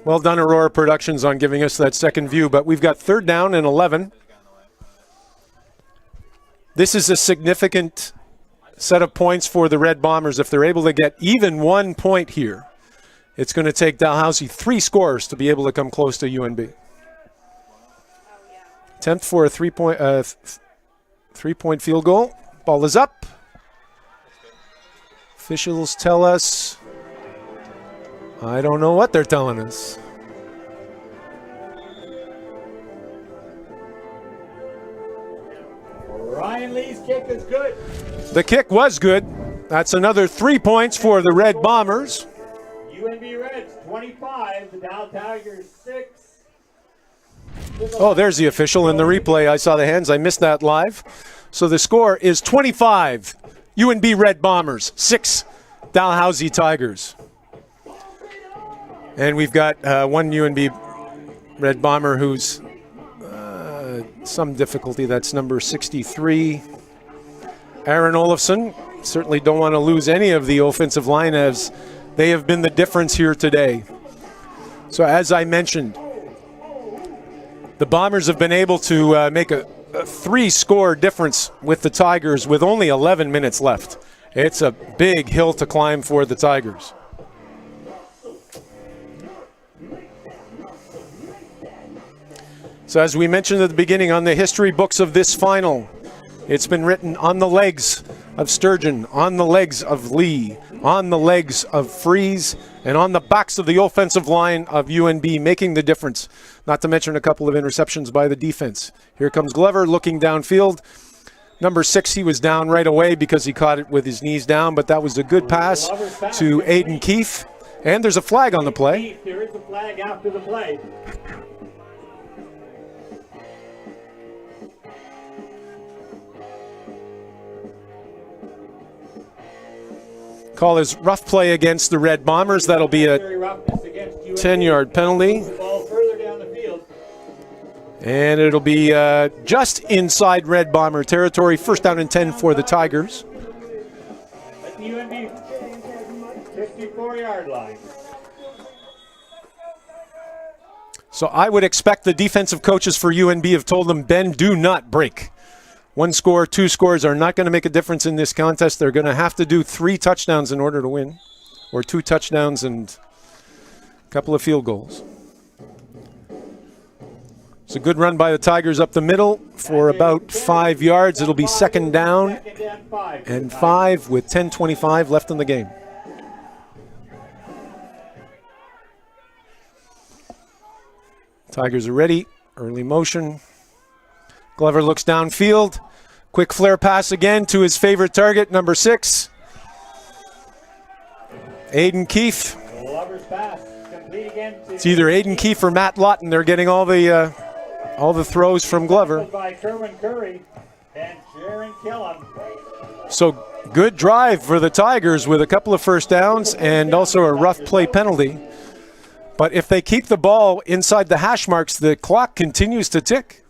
Well done, Aurora Productions, on giving us that 2nd view, but we've got 3rd down and 11. This is a significant set of points for the Red Bombers. If they're able to get even 1 point here, it's going to take Dalhousie 3 scores to be able to come close to UNB. Attempt for a three-point field goal. Ball is up. Officials tell us, I don't know what they're telling us. Ryan Lee's kick is good. The kick was good. That's another 3 points for the Red Bombers. UNB Reds 25, the Dow Tigers 6. Oh, there's the official in the replay. I saw the hands. I missed that live. So the score is 25. UNB Red Bombers, 6 Dalhousie Tigers. And we've got one UNB Red Bomber who's some difficulty. That's number 63, Aaron Olafson, certainly don't want to lose any of the offensive line as they have been the difference here today. So as I mentioned, the Bombers have been able to make a 3-score difference with the Tigers with only 11 minutes left. It's a big hill to climb for the Tigers. So as we mentioned at the beginning, on the history books of this final, it's been written on the legs of Sturgeon, on the legs of Lee, on the legs of Freeze, and on the backs of the offensive line of UNB, making the difference. Not to mention a couple of interceptions by the defense. Here comes Glover looking downfield. Number 6, he was down right away because he caught it with his knees down, but that was a good pass to Aiden Keefe. And there's a flag on the play. There is a flag after the play. Call is rough play against the Red Bombers. That'll be a 10-yard penalty. And it'll be just inside Red Bomber territory. First down and 10 for the Tigers. At the UNB 54-yard line. So I would expect the defensive coaches for UNB have told them, Ben, do not break. 1 score, 2 scores are not going to make a difference in this contest. They're going to have to do 3 touchdowns in order to win, or 2 touchdowns and a couple of field goals. It's a good run by the Tigers up the middle for about 5 yards. It'll be second down and 5 with 10:25 left in the game. Tigers are ready. Early motion. Glover looks downfield. Quick flare pass again to his favorite target, number 6. Aiden Keefe. It's either Aiden Keefe or Matt Lawton. They're getting all the throws from Glover. So good drive for the Tigers with a couple of first downs and also a rough play penalty. But if they keep the ball inside the hash marks, the clock continues to tick.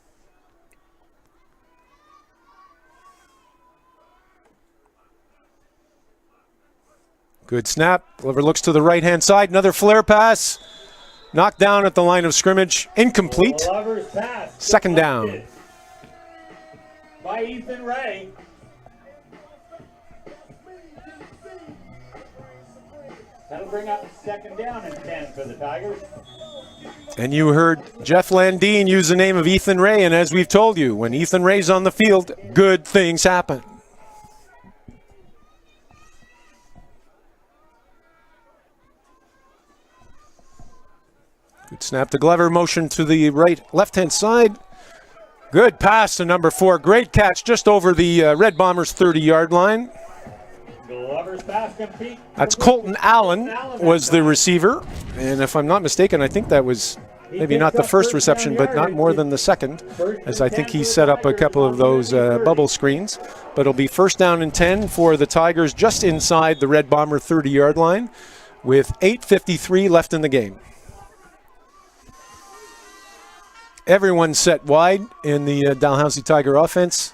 Good snap. Glover looks to the right-hand side. Another flare pass. Knocked down at the line of scrimmage. Incomplete. Second down. By Ethan Ray. That'll bring up second down and 10 for the Tigers. And you heard Jeff Landine use the name of Ethan Ray, and as we've told you, when Ethan Ray's on the field, good things happen. Good snap to Glover, motion to the left-hand side. Good pass to number 4. Great catch just over the Red Bombers' 30-yard line. Glover's pass complete. That's Colton Allen was the receiver. And if I'm not mistaken, I think that was maybe not the first reception, but not more than the second, as I think he set up a couple of those bubble screens. But it'll be first down and 10 for the Tigers just inside the Red Bomber 30-yard line with 8:53 left in the game. Everyone's set wide in the Dalhousie Tiger offense.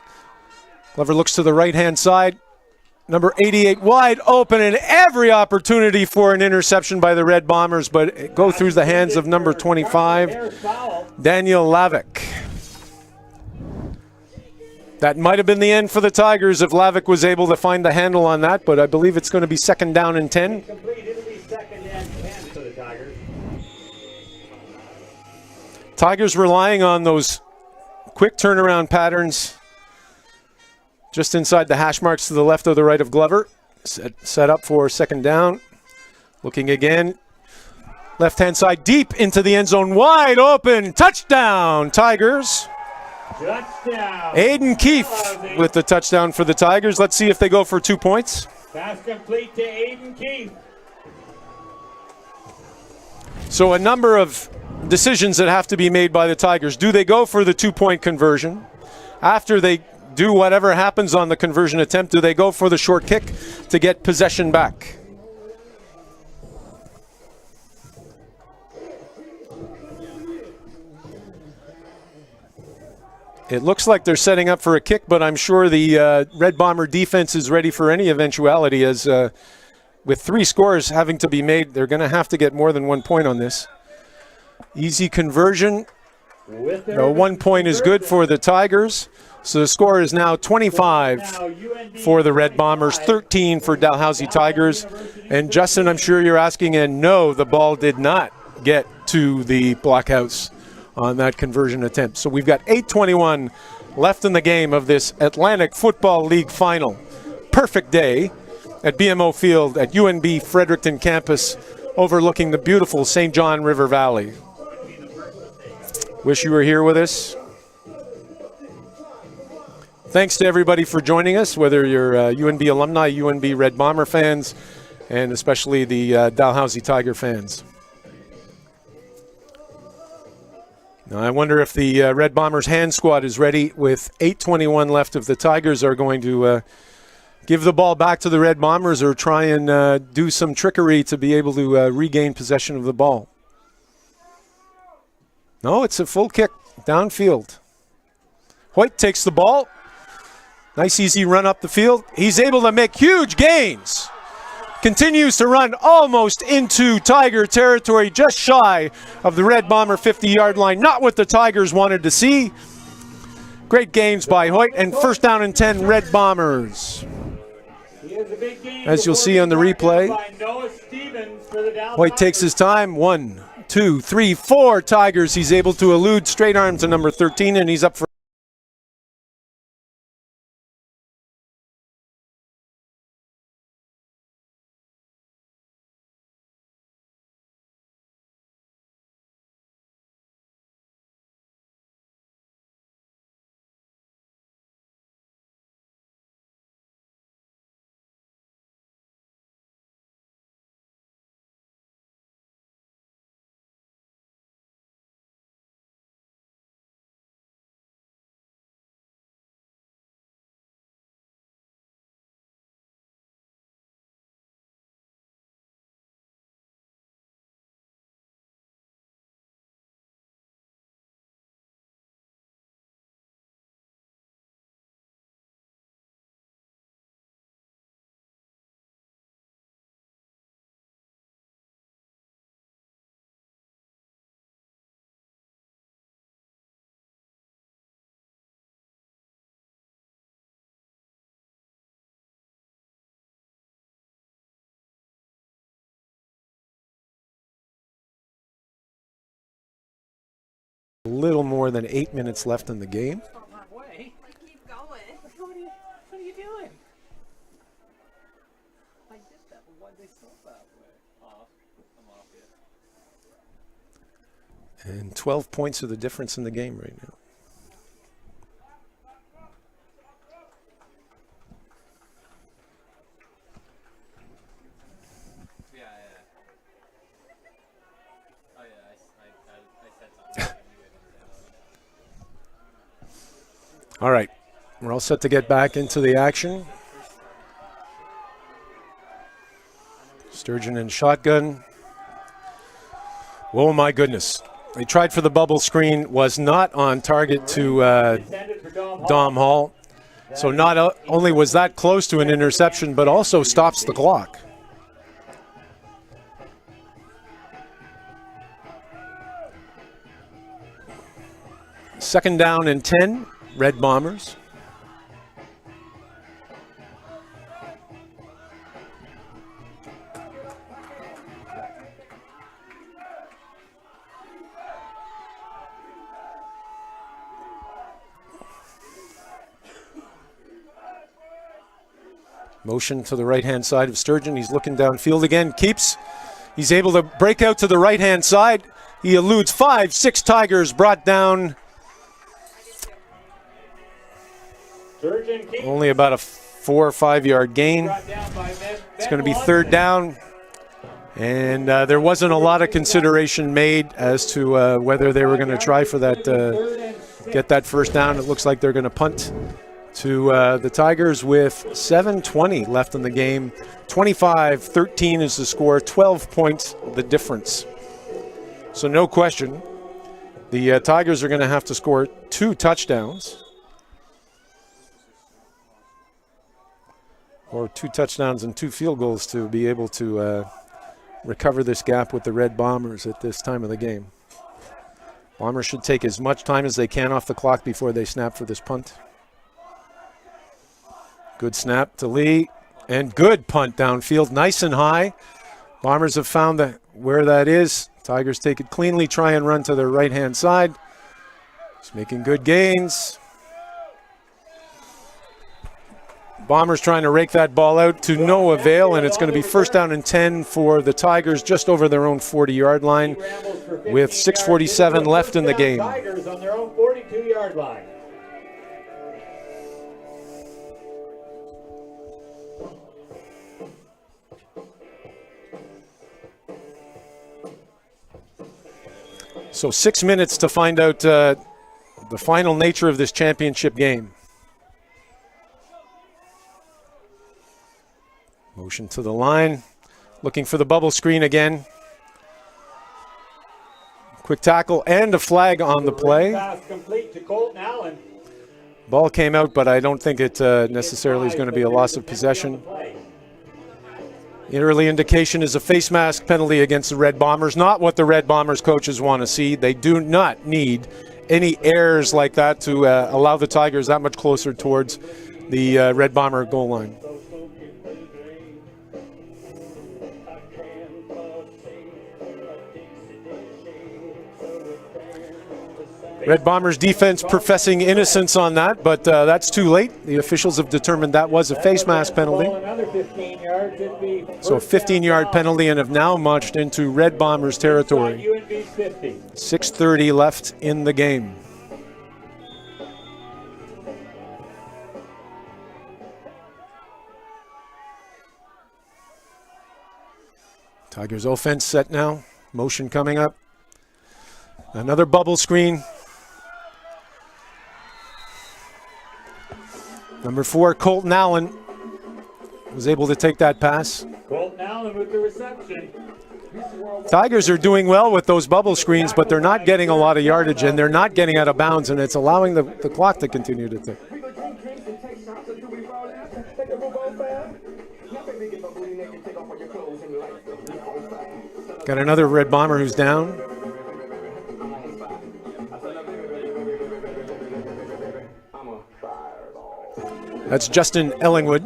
Glover looks to the right-hand side. Number 88 wide open, and every opportunity for an interception by the Red Bombers, but it go through the hands of number 25, Daniel Lavick. That might have been the end for the Tigers if Lavick was able to find the handle on that, but I believe it's going to be second down and 10. Tigers relying on those quick turnaround patterns just inside the hash marks to the left or the right of Glover. Set up for second down. Looking again. Left-hand side deep into the end zone. Wide open. Touchdown, Tigers. Touchdown. Aiden Keefe with the touchdown for the Tigers. Let's see if they go for 2 points. Pass complete to Aiden Keefe. So a number of decisions that have to be made by the Tigers. Do they go for the 2-point conversion? After they do whatever happens on the conversion attempt, do they go for the short kick to get possession back? It looks like they're setting up for a kick, but I'm sure the Red Bomber defense is ready for any eventuality, as with 3 scores having to be made, they're going to have to get more than 1 point on this. Easy conversion. 1 point is good for the Tigers. So the score is now 25 for the Red Bombers, 13 for Dalhousie Tigers. And Justin, I'm sure you're asking, and no, the ball did not get to the blockhouse on that conversion attempt. So we've got 8:21 left in the game of this Atlantic Football League final. Perfect day at BMO Field at UNB Fredericton campus, overlooking the beautiful St. John River Valley. Wish you were here with us. Thanks to everybody for joining us, whether you're UNB alumni, UNB Red Bomber fans, and especially the Dalhousie Tiger fans. Now, I wonder if the Red Bombers hand squad is ready with 8:21 left, if the Tigers are going to give the ball back to the Red Bombers or try and do some trickery to be able to regain possession of the ball. No, it's a full kick downfield. Hoyt takes the ball. Nice easy run up the field. He's able to make huge gains. Continues to run almost into Tiger territory, just shy of the Red Bomber 50-yard line. Not what the Tigers wanted to see. Great gains by Hoyt, and first down and 10, Red Bombers. As you'll see on the replay, Hoyt takes his time. 1, 2, 3, 4 Tigers. He's able to elude straight arm to number 13, and he's up for a little more than 8 minutes left in the game. Keep going. What are you doing? I did that, but why'd they stop that way? I'm off here. And 12 points are the difference in the game right now. Yeah. Oh yeah, I said something. All right, we're all set to get back into the action. Sturgeon and shotgun. Oh my goodness. They tried for the bubble screen, was not on target to Dom Hall. So not only was that close to an interception, but also stops the clock. Second down and 10, Red Bombers. Motion to the right-hand side of Sturgeon. He's looking downfield again. Keeps. He's able to break out to the right-hand side. He eludes 5, 6 Tigers, brought down. Only about a 4 or 5 yard gain. It's going to be third down. And there wasn't a lot of consideration made as to whether they were going to try for that, get that first down. It looks like they're going to punt to the Tigers with 7:20 left in the game. 25-13 is the score, 12 points the difference. So no question, The Tigers are going to have to score 2 touchdowns. Or 2 touchdowns and 2 field goals to be able to recover this gap with the Red Bombers at this time of the game. Bombers should take as much time as they can off the clock before they snap for this punt. Good snap to Lee, and good punt downfield, nice and high. Bombers have found where that is. Tigers take it cleanly, try and run to their right-hand side. He's making good gains. Bombers trying to rake that ball out to no avail, and it's going to be 1st down and 10 for the Tigers just over their own 40-yard line with 6:47 left in the game. Tigers on their own 42-yard line. So 6 minutes to find out the final nature of this championship game. Motion to the line, looking for the bubble screen again. Quick tackle and a flag on the play. Pass complete to Colton Allen. Ball came out, but I don't think it necessarily is going to be a loss of possession. The early indication is a face mask penalty against the Red Bombers. Not what the Red Bombers coaches want to see. They do not need any errors like that to allow the Tigers that much closer towards the Red Bomber goal line. Red Bombers defense professing innocence on that, but that's too late. The officials have determined that was a face mask penalty. So a 15-yard penalty, and have now marched into Red Bombers territory. 6:30 left in the game. Tigers offense set now. Motion coming up. Another bubble screen. Number 4, Colton Allen, was able to take that pass. Colton Allen with the reception. Tigers are doing well with those bubble screens, but they're not getting a lot of yardage, and they're not getting out of bounds, and it's allowing the clock to continue to tick. Got another Red Bomber who's down. That's Justin Ellingwood.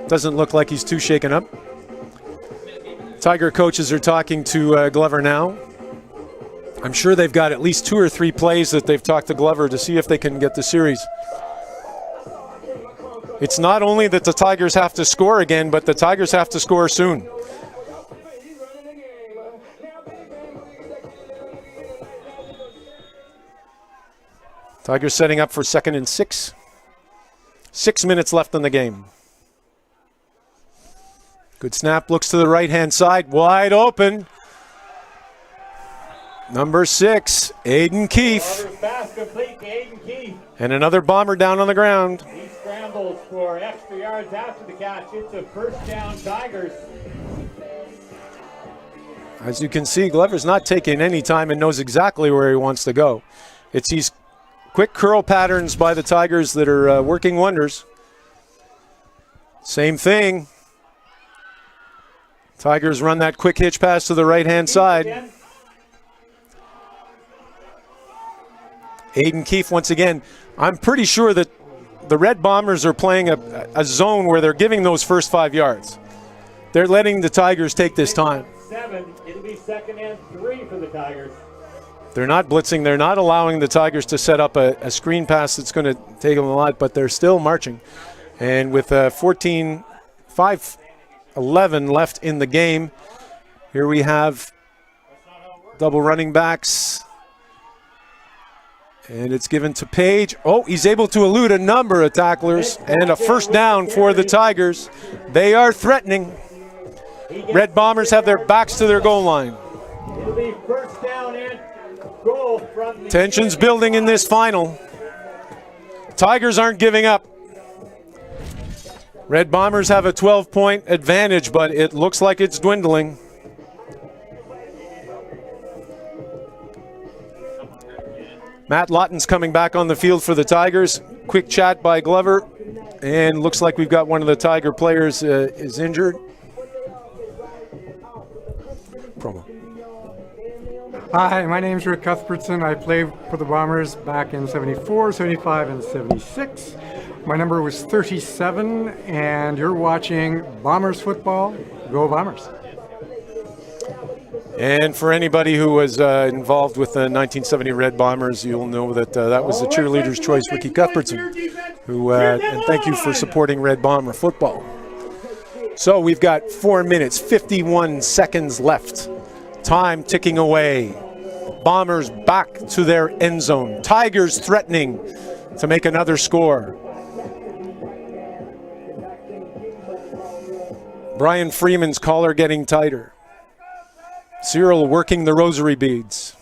Doesn't look like he's too shaken up. Tiger coaches are talking to Glover now. I'm sure they've got at least 2 or 3 plays that they've talked to Glover to see if they can get the series. It's not only that the Tigers have to score again, but the Tigers have to score soon. Tigers setting up for 2nd and 6. 6 minutes left in the game. Good snap, looks to the right-hand side, wide open. Number 6, Aiden Keefe. Pass complete to Aiden Keefe. And another Bomber down on the ground. He scrambles for extra yards after the catch. It's a 1st down Tigers. As you can see, Glover's not taking any time and knows exactly where he wants to go. It's these quick curl patterns by the Tigers that are working wonders. Same thing. Tigers run that quick hitch pass to the right-hand side. Aiden Keefe once again. I'm pretty sure that the Red Bombers are playing a zone where they're giving those first 5 yards. They're letting the Tigers take this time. 7, it'll be 2nd and 3 for the Tigers. They're not blitzing. They're not allowing the Tigers to set up a screen pass that's going to take them a lot, but they're still marching. And with 5:11 left in the game, here we have double running backs. And it's given to Page. Oh, he's able to elude a number of tacklers, and a 1st down for the Tigers. They are threatening. Red Bombers have their backs to their goal line. It'll be 1st down and goal from the Tension's building in this final. Tigers aren't giving up. Red Bombers have a 12-point advantage, but it looks like it's dwindling. Matt Lawton's coming back on the field for the Tigers. Quick chat by Glover, and looks like we've got one of the Tiger players is injured. Promo. Hi, my name's Rick Cuthbertson. I played for the Bombers back in 74, 75, and 76. My number was 37, and you're watching Bombers football. Go Bombers. And for anybody who was involved with the 1970 Red Bombers, you'll know that that was the cheerleader's choice, Ricky Cuthbertson, who, and thank you for supporting Red Bomber football. So we've got 4 minutes, 51 seconds left. Time ticking away. Bombers back to their end zone. Tigers threatening to make another score. Brian Freeman's collar getting tighter. Cyril working the rosary beads.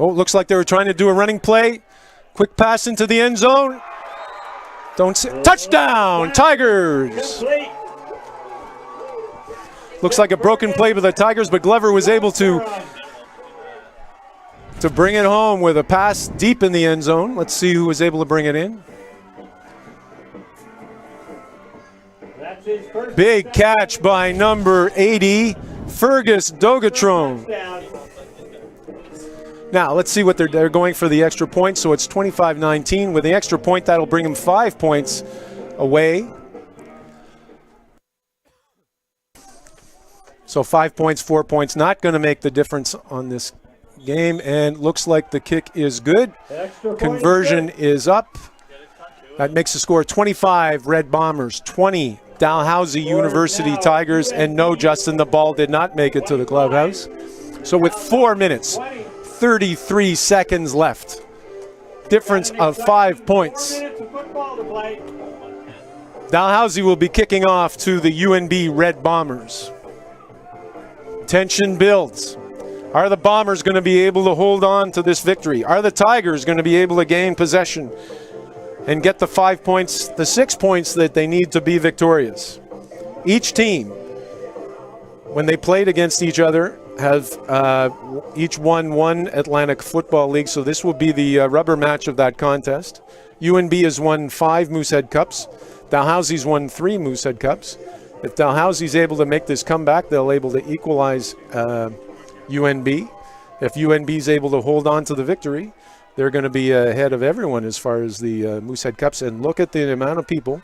Oh, it looks like they were trying to do a running play. Quick pass into the end zone. Don't see. Touchdown, Tigers! Looks like a broken play by the Tigers, but Glover was able to bring it home with a pass deep in the end zone. Let's see who was able to bring it in. Big catch by number 80, Fergus Dogatron. Now, let's see what they're going for the extra point. So it's 25-19. With the extra point, that'll bring them 5 points away. So 5 points, 4 points, not going to make the difference on this game. And looks like the kick is good. Conversion is up. That makes the score 25 Red Bombers, 20 Dalhousie University Tigers. And no, Justin, the ball did not make it to the clubhouse. So with 4 minutes, 33 seconds left. Difference of 5 points. Dalhousie will be kicking off to the UNB Red Bombers. Tension builds. Are the Bombers going to be able to hold on to this victory? Are the Tigers going to be able to gain possession and get the 5 points, the 6 points that they need to be victorious? Each team, when they played against each other, have each won one Atlantic Football League, so this will be the rubber match of that contest. UNB has won 5 Moosehead Cups. Dalhousie's won 3 Moosehead Cups. If Dalhousie's able to make this comeback, they'll able to equalize UNB. If UNB's able to hold on to the victory, they're going to be ahead of everyone as far as the Moosehead Cups. And look at the amount of people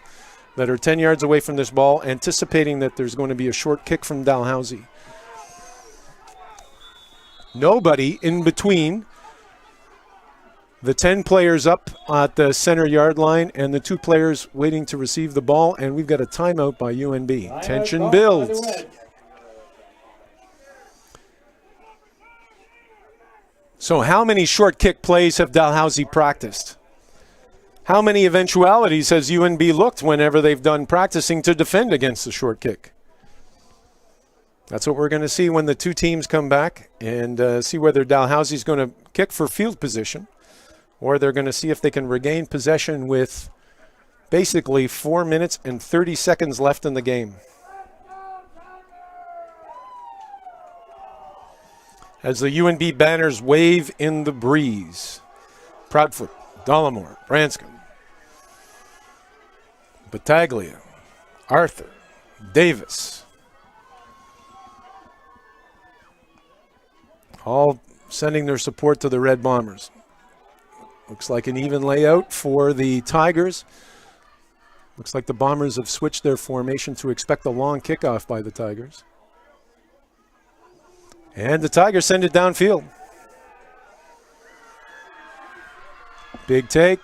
that are 10 yards away from this ball, anticipating that there's going to be a short kick from Dalhousie. Nobody in between the 10 players up at the center yard line and the 2 players waiting to receive the ball, and we've got a timeout by UNB. Tension builds. So how many short kick plays have Dalhousie practiced? How many eventualities has UNB looked whenever they've done practicing to defend against the short kick? That's what we're going to see when the 2 teams come back, and see whether Dalhousie's going to kick for field position, or they're going to see if they can regain possession with basically 4 minutes and 30 seconds left in the game. As the UNB banners wave in the breeze. Proudfoot, Dollamore, Branscombe, Battaglia, Arthur, Davis. All sending their support to the Red Bombers. Looks like an even layout for the Tigers. Looks like the Bombers have switched their formation to expect a long kickoff by the Tigers. And the Tigers send it downfield. Big take.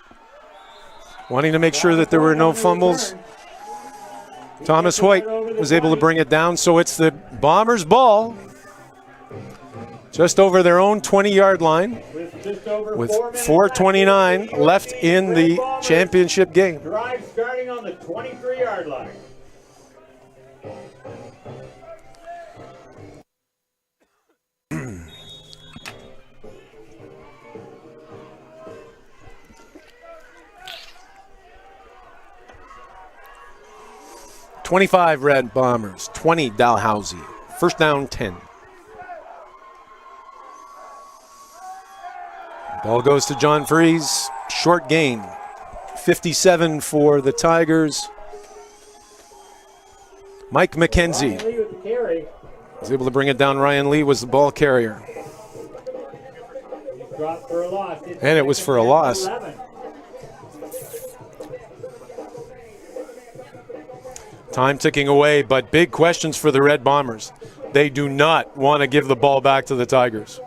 Wanting to make sure that there were no fumbles. Thomas Hoyt was able to bring it down, so it's the Bombers' ball. Just over their own 20-yard line with 4:29 left in the championship game. Drive starting on the 23-yard line. 25 Red Bombers, 20 Dalhousie. First down, 10. Ball goes to John Freeze. Short gain. 57 for the Tigers. Mike McKenzie was able to bring it down. Ryan Lee was the ball carrier. And it was for a loss. Time ticking away, but big questions for the Red Bombers. They do not want to give the ball back to the Tigers.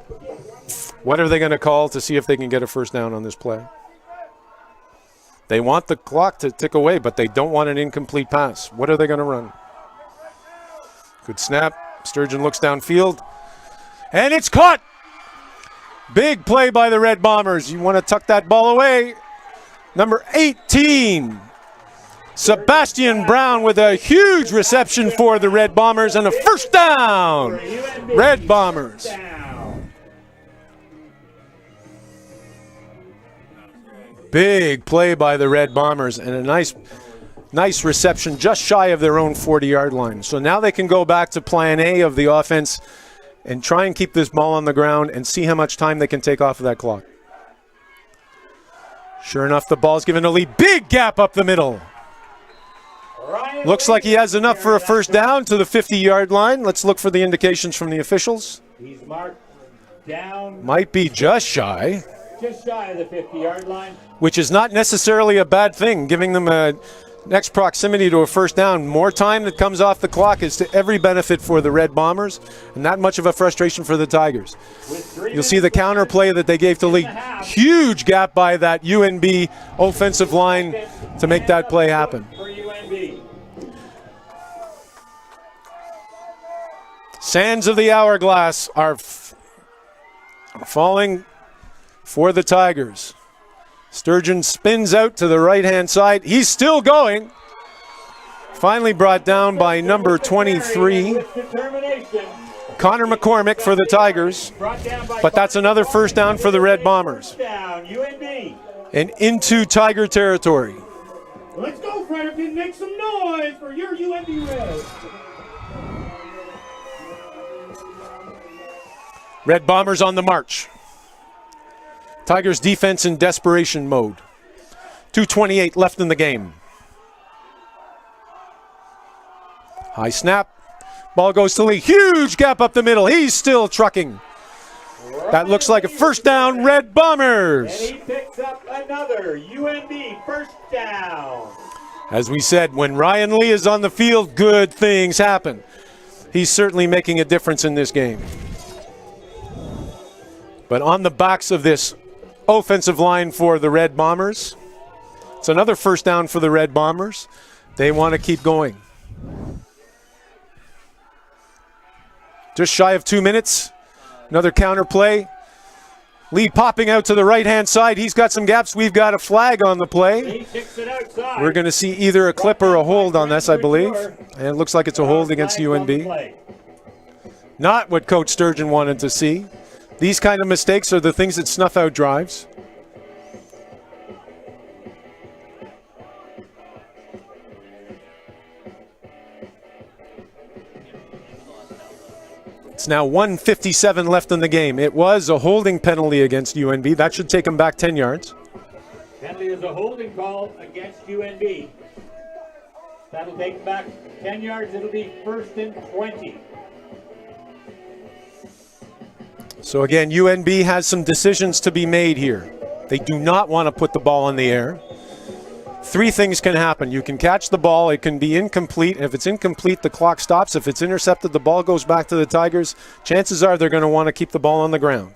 What are they going to call to see if they can get a first down on this play? They want the clock to tick away, but they don't want an incomplete pass. What are they going to run? Good snap. Sturgeon looks downfield. And it's caught! Big play by the Red Bombers. You want to tuck that ball away. Number 18. Sebastian Brown with a huge reception for the Red Bombers and a first down. Red Bombers. Big play by the Red Bombers and a nice reception just shy of their own 40-yard line. So now they can go back to plan A of the offense and try and keep this ball on the ground and see how much time they can take off of that clock. Sure enough, the ball's given to Lee. Big gap up the middle. Looks like he has enough for a first down to the 50-yard line. Let's look for the indications from the officials. He's marked down. Might be just shy. Just shy of the 50-yard line. Which is not necessarily a bad thing, giving them a next proximity to a first down. More time that comes off the clock is to every benefit for the Red Bombers, and not much of a frustration for the Tigers. You'll see the counter play that they gave to Lee. Huge gap by that UNB offensive line to make that play happen. Sands of the hourglass are falling for the Tigers. Sturgeon spins out to the right-hand side. He's still going. Finally brought down by number 23, Connor McCormick for the Tigers. But that's another first down for the Red Bombers. And into Tiger territory. Let's go, Fredericton. Make some noise for your UNB Reds. Red Bombers on the march. Tigers defense in desperation mode. 2:28 left in the game. High snap. Ball goes to Lee. Huge gap up the middle. He's still trucking. That looks like a first down, Red Bombers. And he picks up another UNB first down. As we said, when Ryan Lee is on the field, good things happen. He's certainly making a difference in this game. But on the backs of this offensive line for the Red Bombers, it's another first down for the Red Bombers. They want to keep going. Just shy of 2 minutes. Another counter play. Lee popping out to the right-hand side. He's got some gaps. We've got a flag on the play. We're going to see either a clip or a hold on this, I believe. And it looks like it's a hold against UNB. Not what Coach Sturgeon wanted to see. These kind of mistakes are the things that snuff out drives. It's now 1:57 left in the game. It was a holding penalty against UNB. That should take them back 10 yards. Penalty is a holding call against UNB. That'll take them back 10 yards. It'll be 1st and 20. So again, UNB has some decisions to be made here. They do not want to put the ball in the air. Three things can happen. You can catch the ball. It can be incomplete. If it's incomplete, the clock stops. If it's intercepted, the ball goes back to the Tigers. Chances are they're going to want to keep the ball on the ground.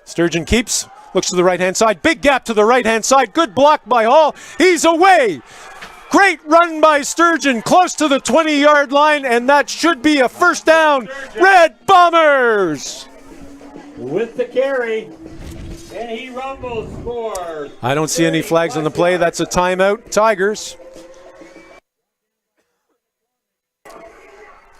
Sturgeon keeps, looks to the right-hand side. Big gap to the right-hand side. Good block by Hall. He's away. Great run by Sturgeon, close to the 20-yard line, and that should be a first down. Red Bombers! With the carry, and he rumbles, scores. I don't see any flags on the play. That's a timeout. Tigers.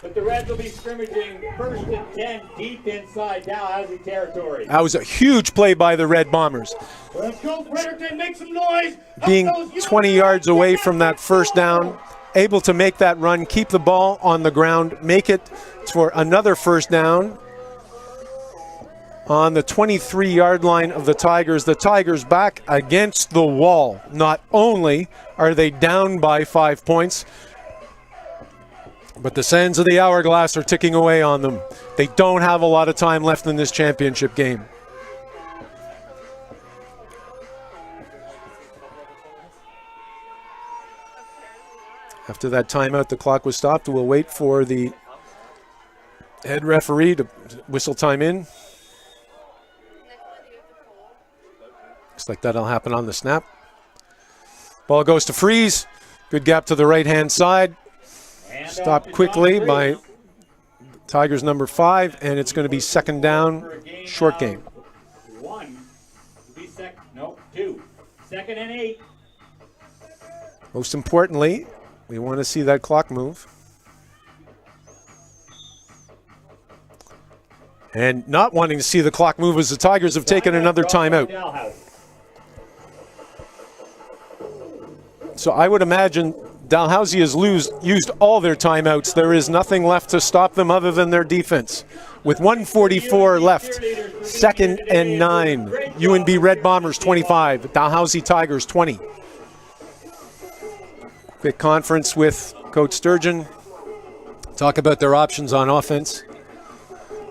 But the Reds will be scrimmaging 1st and 10 deep inside Dalhousie territory. That was a huge play by the Red Bombers. Let's go, Fredericton, make some noise. Being 20 yards away from that first down, able to make that run, keep the ball on the ground, make it for another first down on the 23-yard line of the Tigers. The Tigers back against the wall. Not only are they down by 5 points, but the sands of the hourglass are ticking away on them. They don't have a lot of time left in this championship game. After that timeout, the clock was stopped. We'll wait for the head referee to whistle time in. Looks like that'll happen on the snap. Ball goes to Freeze. Good gap to the right-hand side. Stopped quickly by Tigers number 5, and it's going to be second down, short game. 2. 2nd and 8. Most importantly, we want to see that clock move. And not wanting to see the clock move as the Tigers have taken another timeout. So I would imagine Dalhousie has used all their timeouts. There is nothing left to stop them other than their defense. With 1:44 left, 2nd and 9. UNB Red Bombers 25, Dalhousie Tigers 20. Quick conference with Coach Sturgeon. Talk about their options on offense.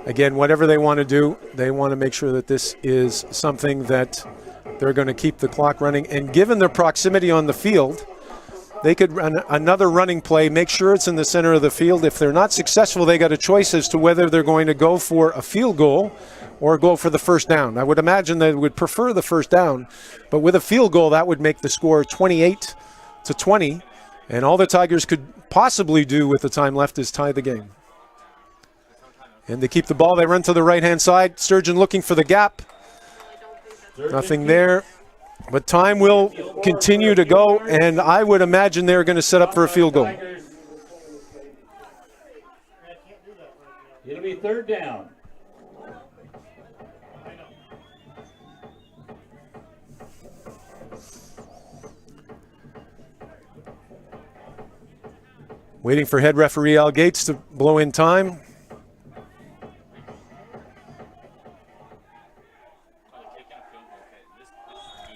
Again, whatever they want to do, they want to make sure that this is something that they're going to keep the clock running. And given their proximity on the field, they could run another running play, make sure it's in the center of the field. If they're not successful, they got a choice as to whether they're going to go for a field goal or go for the first down. I would imagine they would prefer the first down, but with a field goal, that would make the score 28-20, and all the Tigers could possibly do with the time left is tie the game. And they keep the ball. They run to the right-hand side. Sturgeon looking for the gap. Nothing there. But time will continue to go, and I would imagine they're going to set up for a field goal. It'll be third down. Waiting for head referee Al Gates to blow in time.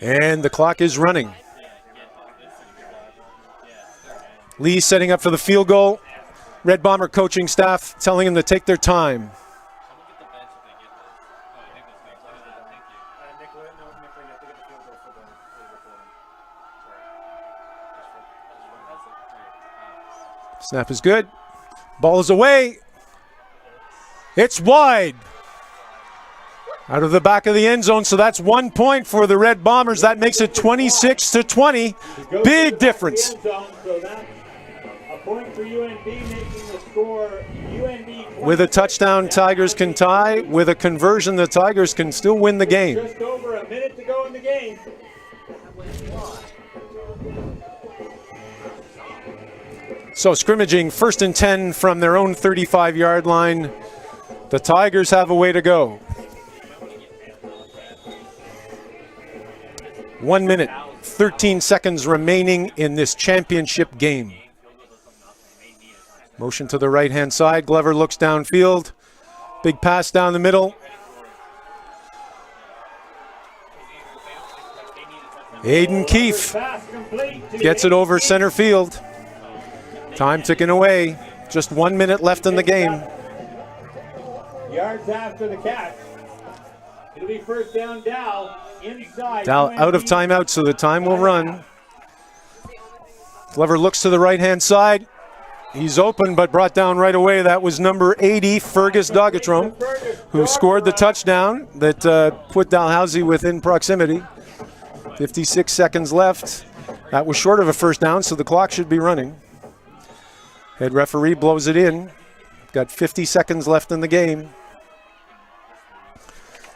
And the clock is running. Lee setting up for the field goal. Red Bomber coaching staff telling him to take their time. Snap is good. Ball is away. It's wide. Out of the back of the end zone, so that's 1 point for the Red Bombers. That makes it 26-20. Big difference. With a touchdown, Tigers can tie. With a conversion, the Tigers can still win the game. Just over a minute to go in the game. So scrimmaging 1st and 10 from their own 35-yard line. The Tigers have a way to go. 1 minute, 13 seconds remaining in this championship game. Motion to the right-hand side. Glover looks downfield. Big pass down the middle. Aiden Keefe gets it over center field. Time ticking away. Just 1 minute left in the game. Yards after the catch. It'll be first down, Dow. Inside. Dow out of timeout, so the time will run. Glover looks to the right-hand side. He's open, but brought down right away. That was number 80, Fergus Dogatrom, who scored the touchdown that put Dalhousie within proximity. 56 seconds left. That was short of a first down, so the clock should be running. Head referee blows it in. Got 50 seconds left in the game.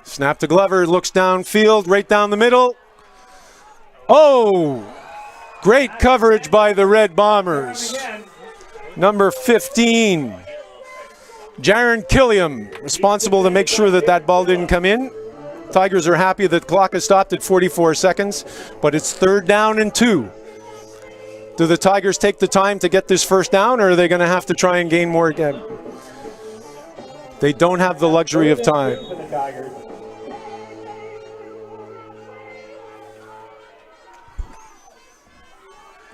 Snap to Glover, looks downfield, right down the middle. Oh! Great coverage by the Red Bombers. Number 15, Jaron Killiam, responsible to make sure that that ball didn't come in. Tigers are happy that the clock has stopped at 44 seconds, but it's 3rd down and 2. Do the Tigers take the time to get this first down, or are they going to have to try and gain more again? They don't have the luxury of time.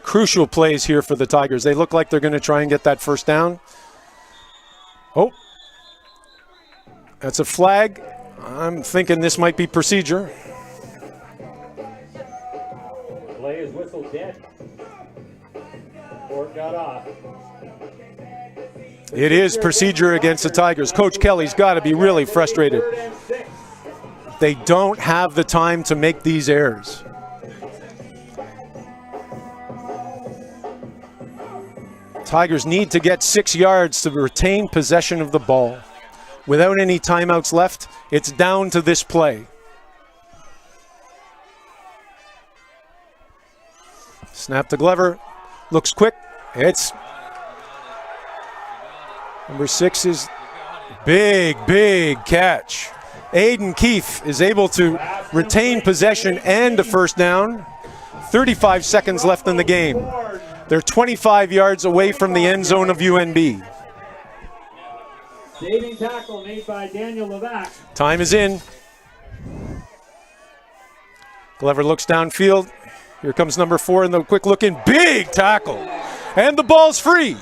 Crucial plays here for the Tigers. They look like they're going to try and get that first down. Oh, that's a flag. I'm thinking this might be procedure. Play is whistled dead. Or got off. It is procedure against the Tigers. Coach Kelly's got to be really frustrated. They don't have the time to make these errors. Tigers need to get 6 yards to retain possession of the ball. Without any timeouts left, it's down to this play. Snap to Glover. Looks quick. It's number 6 is big catch. Aiden Keefe is able to retain possession and a first down. 35 seconds left in the game. They're 25 yards away from the end zone of UNB. Saving tackle made by Daniel Levac. Time is in. Glover looks downfield. Here comes number 4 in the quick look in. Big tackle. And the ball's free.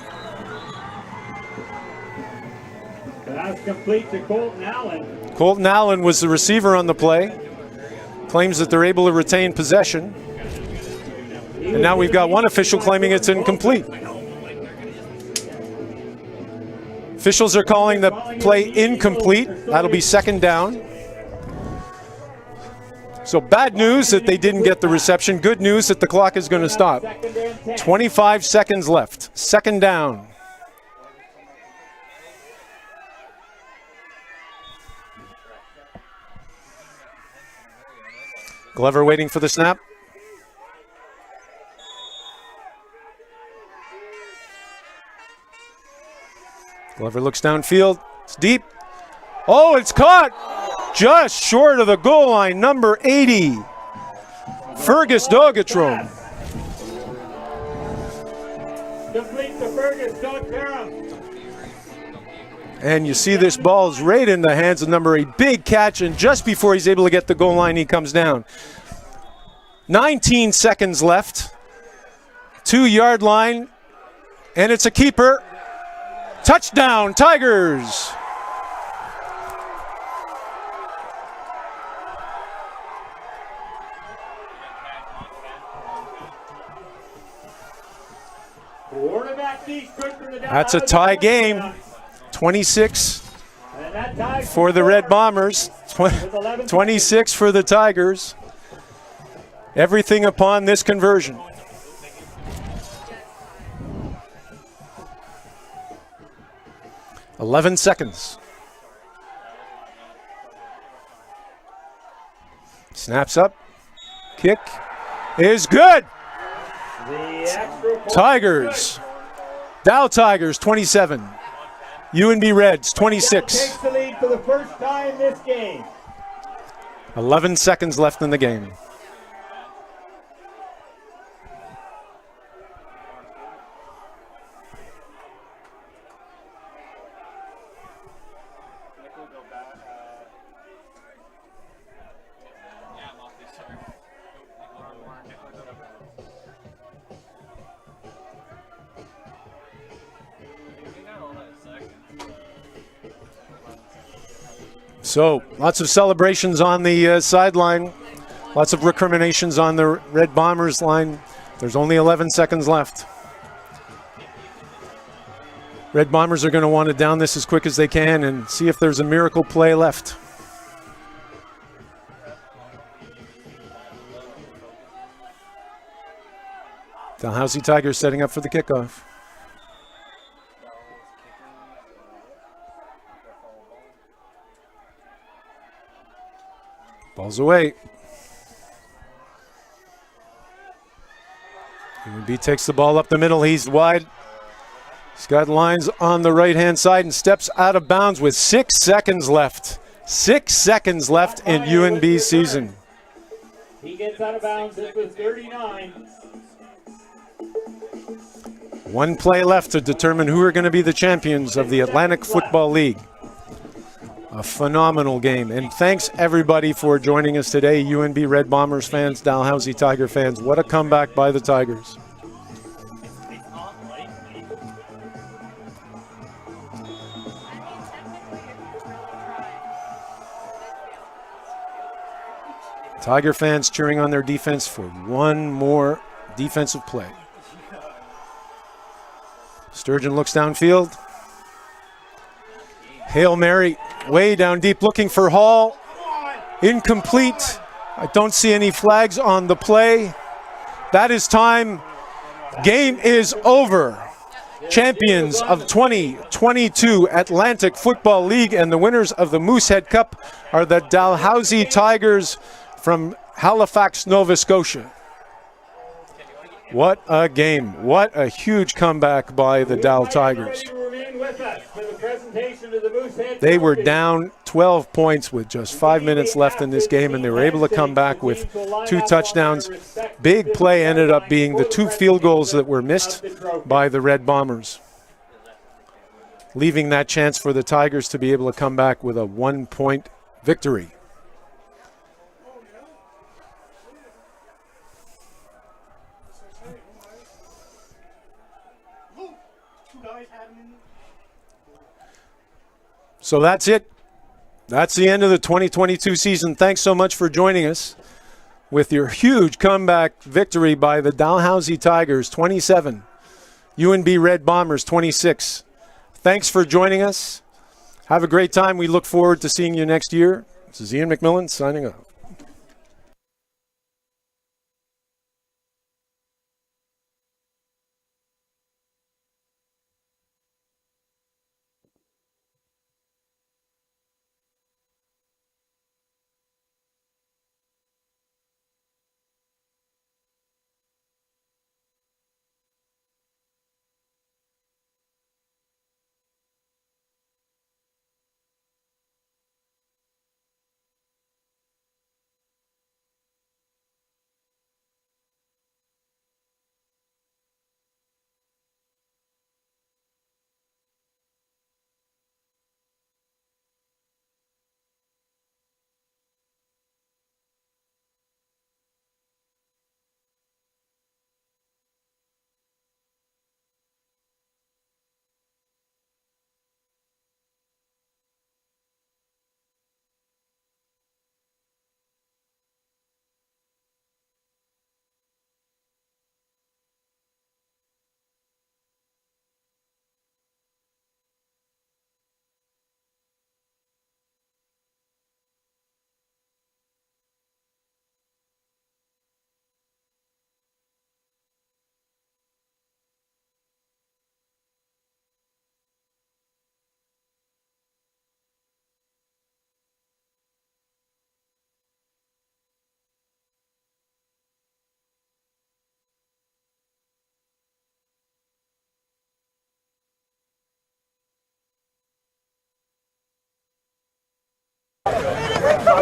That's complete to Colton Allen. Colton Allen was the receiver on the play. Claims that they're able to retain possession. And now we've got one official claiming it's incomplete. Officials are calling the play incomplete. That'll be 2nd down. So bad news that they didn't get the reception. Good news that the clock is going to stop. 25 seconds left. 2nd down. Glover waiting for the snap. Glover looks downfield. It's deep. Oh, it's caught! Just short of the goal line, number 80. Fergus Dogatron. Complete to Fergus Dogatron. And you see this ball is right in the hands of number 8. Big catch, and just before he's able to get the goal line, he comes down. 19 seconds left. 2-yard line, and it's a keeper. Touchdown, Tigers! That's a tie game. 26 for the Red Bombers, 26 for the Tigers. Everything upon this conversion. "11 seconds. Snaps up. Kick is good. Tigers. Dow Tigers 27. UNB Reds 26. Takes the lead for the first time this game. 11 seconds left in the game. So, lots of celebrations on the sideline. Lots of recriminations on the Red Bombers line. There's only 11 seconds left. Red Bombers are going to want to down this as quick as they can and see if there's a miracle play left. Dalhousie Tigers setting up for the kickoff. Ball's away. UNB takes the ball up the middle. He's wide. He's got lines on the right-hand side and steps out of bounds with 6 seconds left. 6 seconds left in UNB's season. He gets out of bounds at the 39. One play left to determine who are going to be the champions of the Atlantic Football League. A phenomenal game. And thanks everybody for joining us today. UNB Red Bombers fans, Dalhousie Tiger fans. What a comeback by the Tigers. Tiger fans cheering on their defense for one more defensive play. Sturgeon looks downfield. Hail Mary, way down deep, looking for Hall. Incomplete. I don't see any flags on the play. That is time. Game is over. Champions of 2022 Atlantic Football League and the winners of the Moosehead Cup are the Dalhousie Tigers from Halifax, Nova Scotia. What a game. What a huge comeback by the Dal Tigers. They were down 12 points with just 5 minutes left in this game, and they were able to come back with 2 touchdowns. Big play ended up being the 2 field goals that were missed by the Red Bombers, leaving that chance for the Tigers to be able to come back with a 1-point victory. So that's it. That's the end of the 2022 season. Thanks so much for joining us with your huge comeback victory by the Dalhousie Tigers, 27. UNB Red Bombers, 26. Thanks for joining us. Have a great time. We look forward to seeing you next year. This is Ian McMillan signing off.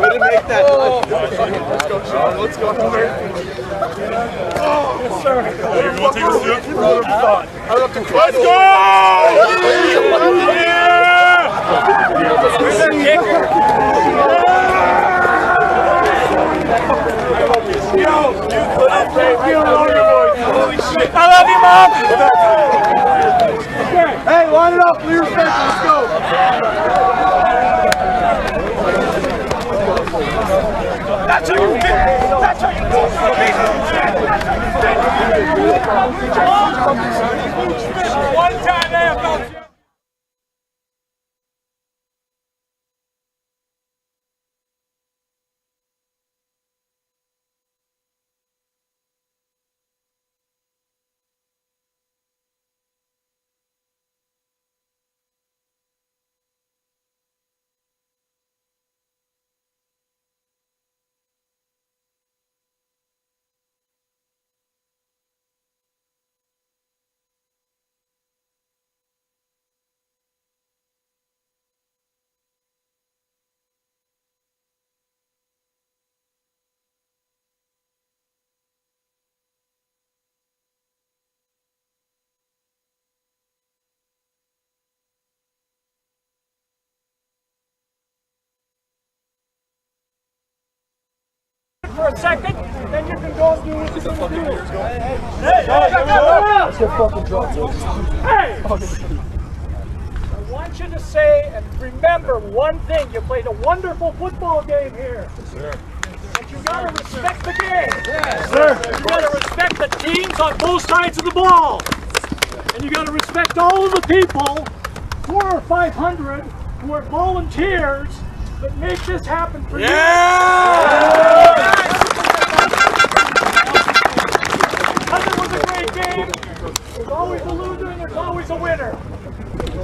Way to make that. Let's go, Sean. Let's go. Oh, yes, sir. You want to take a sip? Let's go! I love you, Mom! Hey, line it up. Leave respect. Let's go. That's how you get. That's how you get. One time AFL. for a second, then you can go and do what you're going to do. Hey! I want you to say and remember one thing. You played a wonderful football game here. But you got to respect the game. You got to respect the teams on both sides of the ball. And you got to respect all of the people, 400 or 500, who are volunteers that make this happen for you. Because it was a great game, there's always a loser and there's always a winner.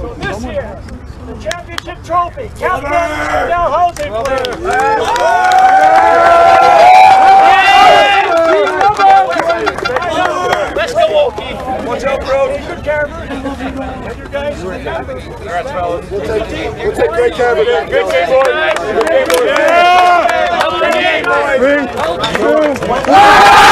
So this year, the championship trophy, Captain Dalhousie plays. Let's go, Wokey. Watch out, bro. Good care of her. And your guys. Congrats, fellas. We'll take great care of it. Good game, boys. Good game, boys. Yeah!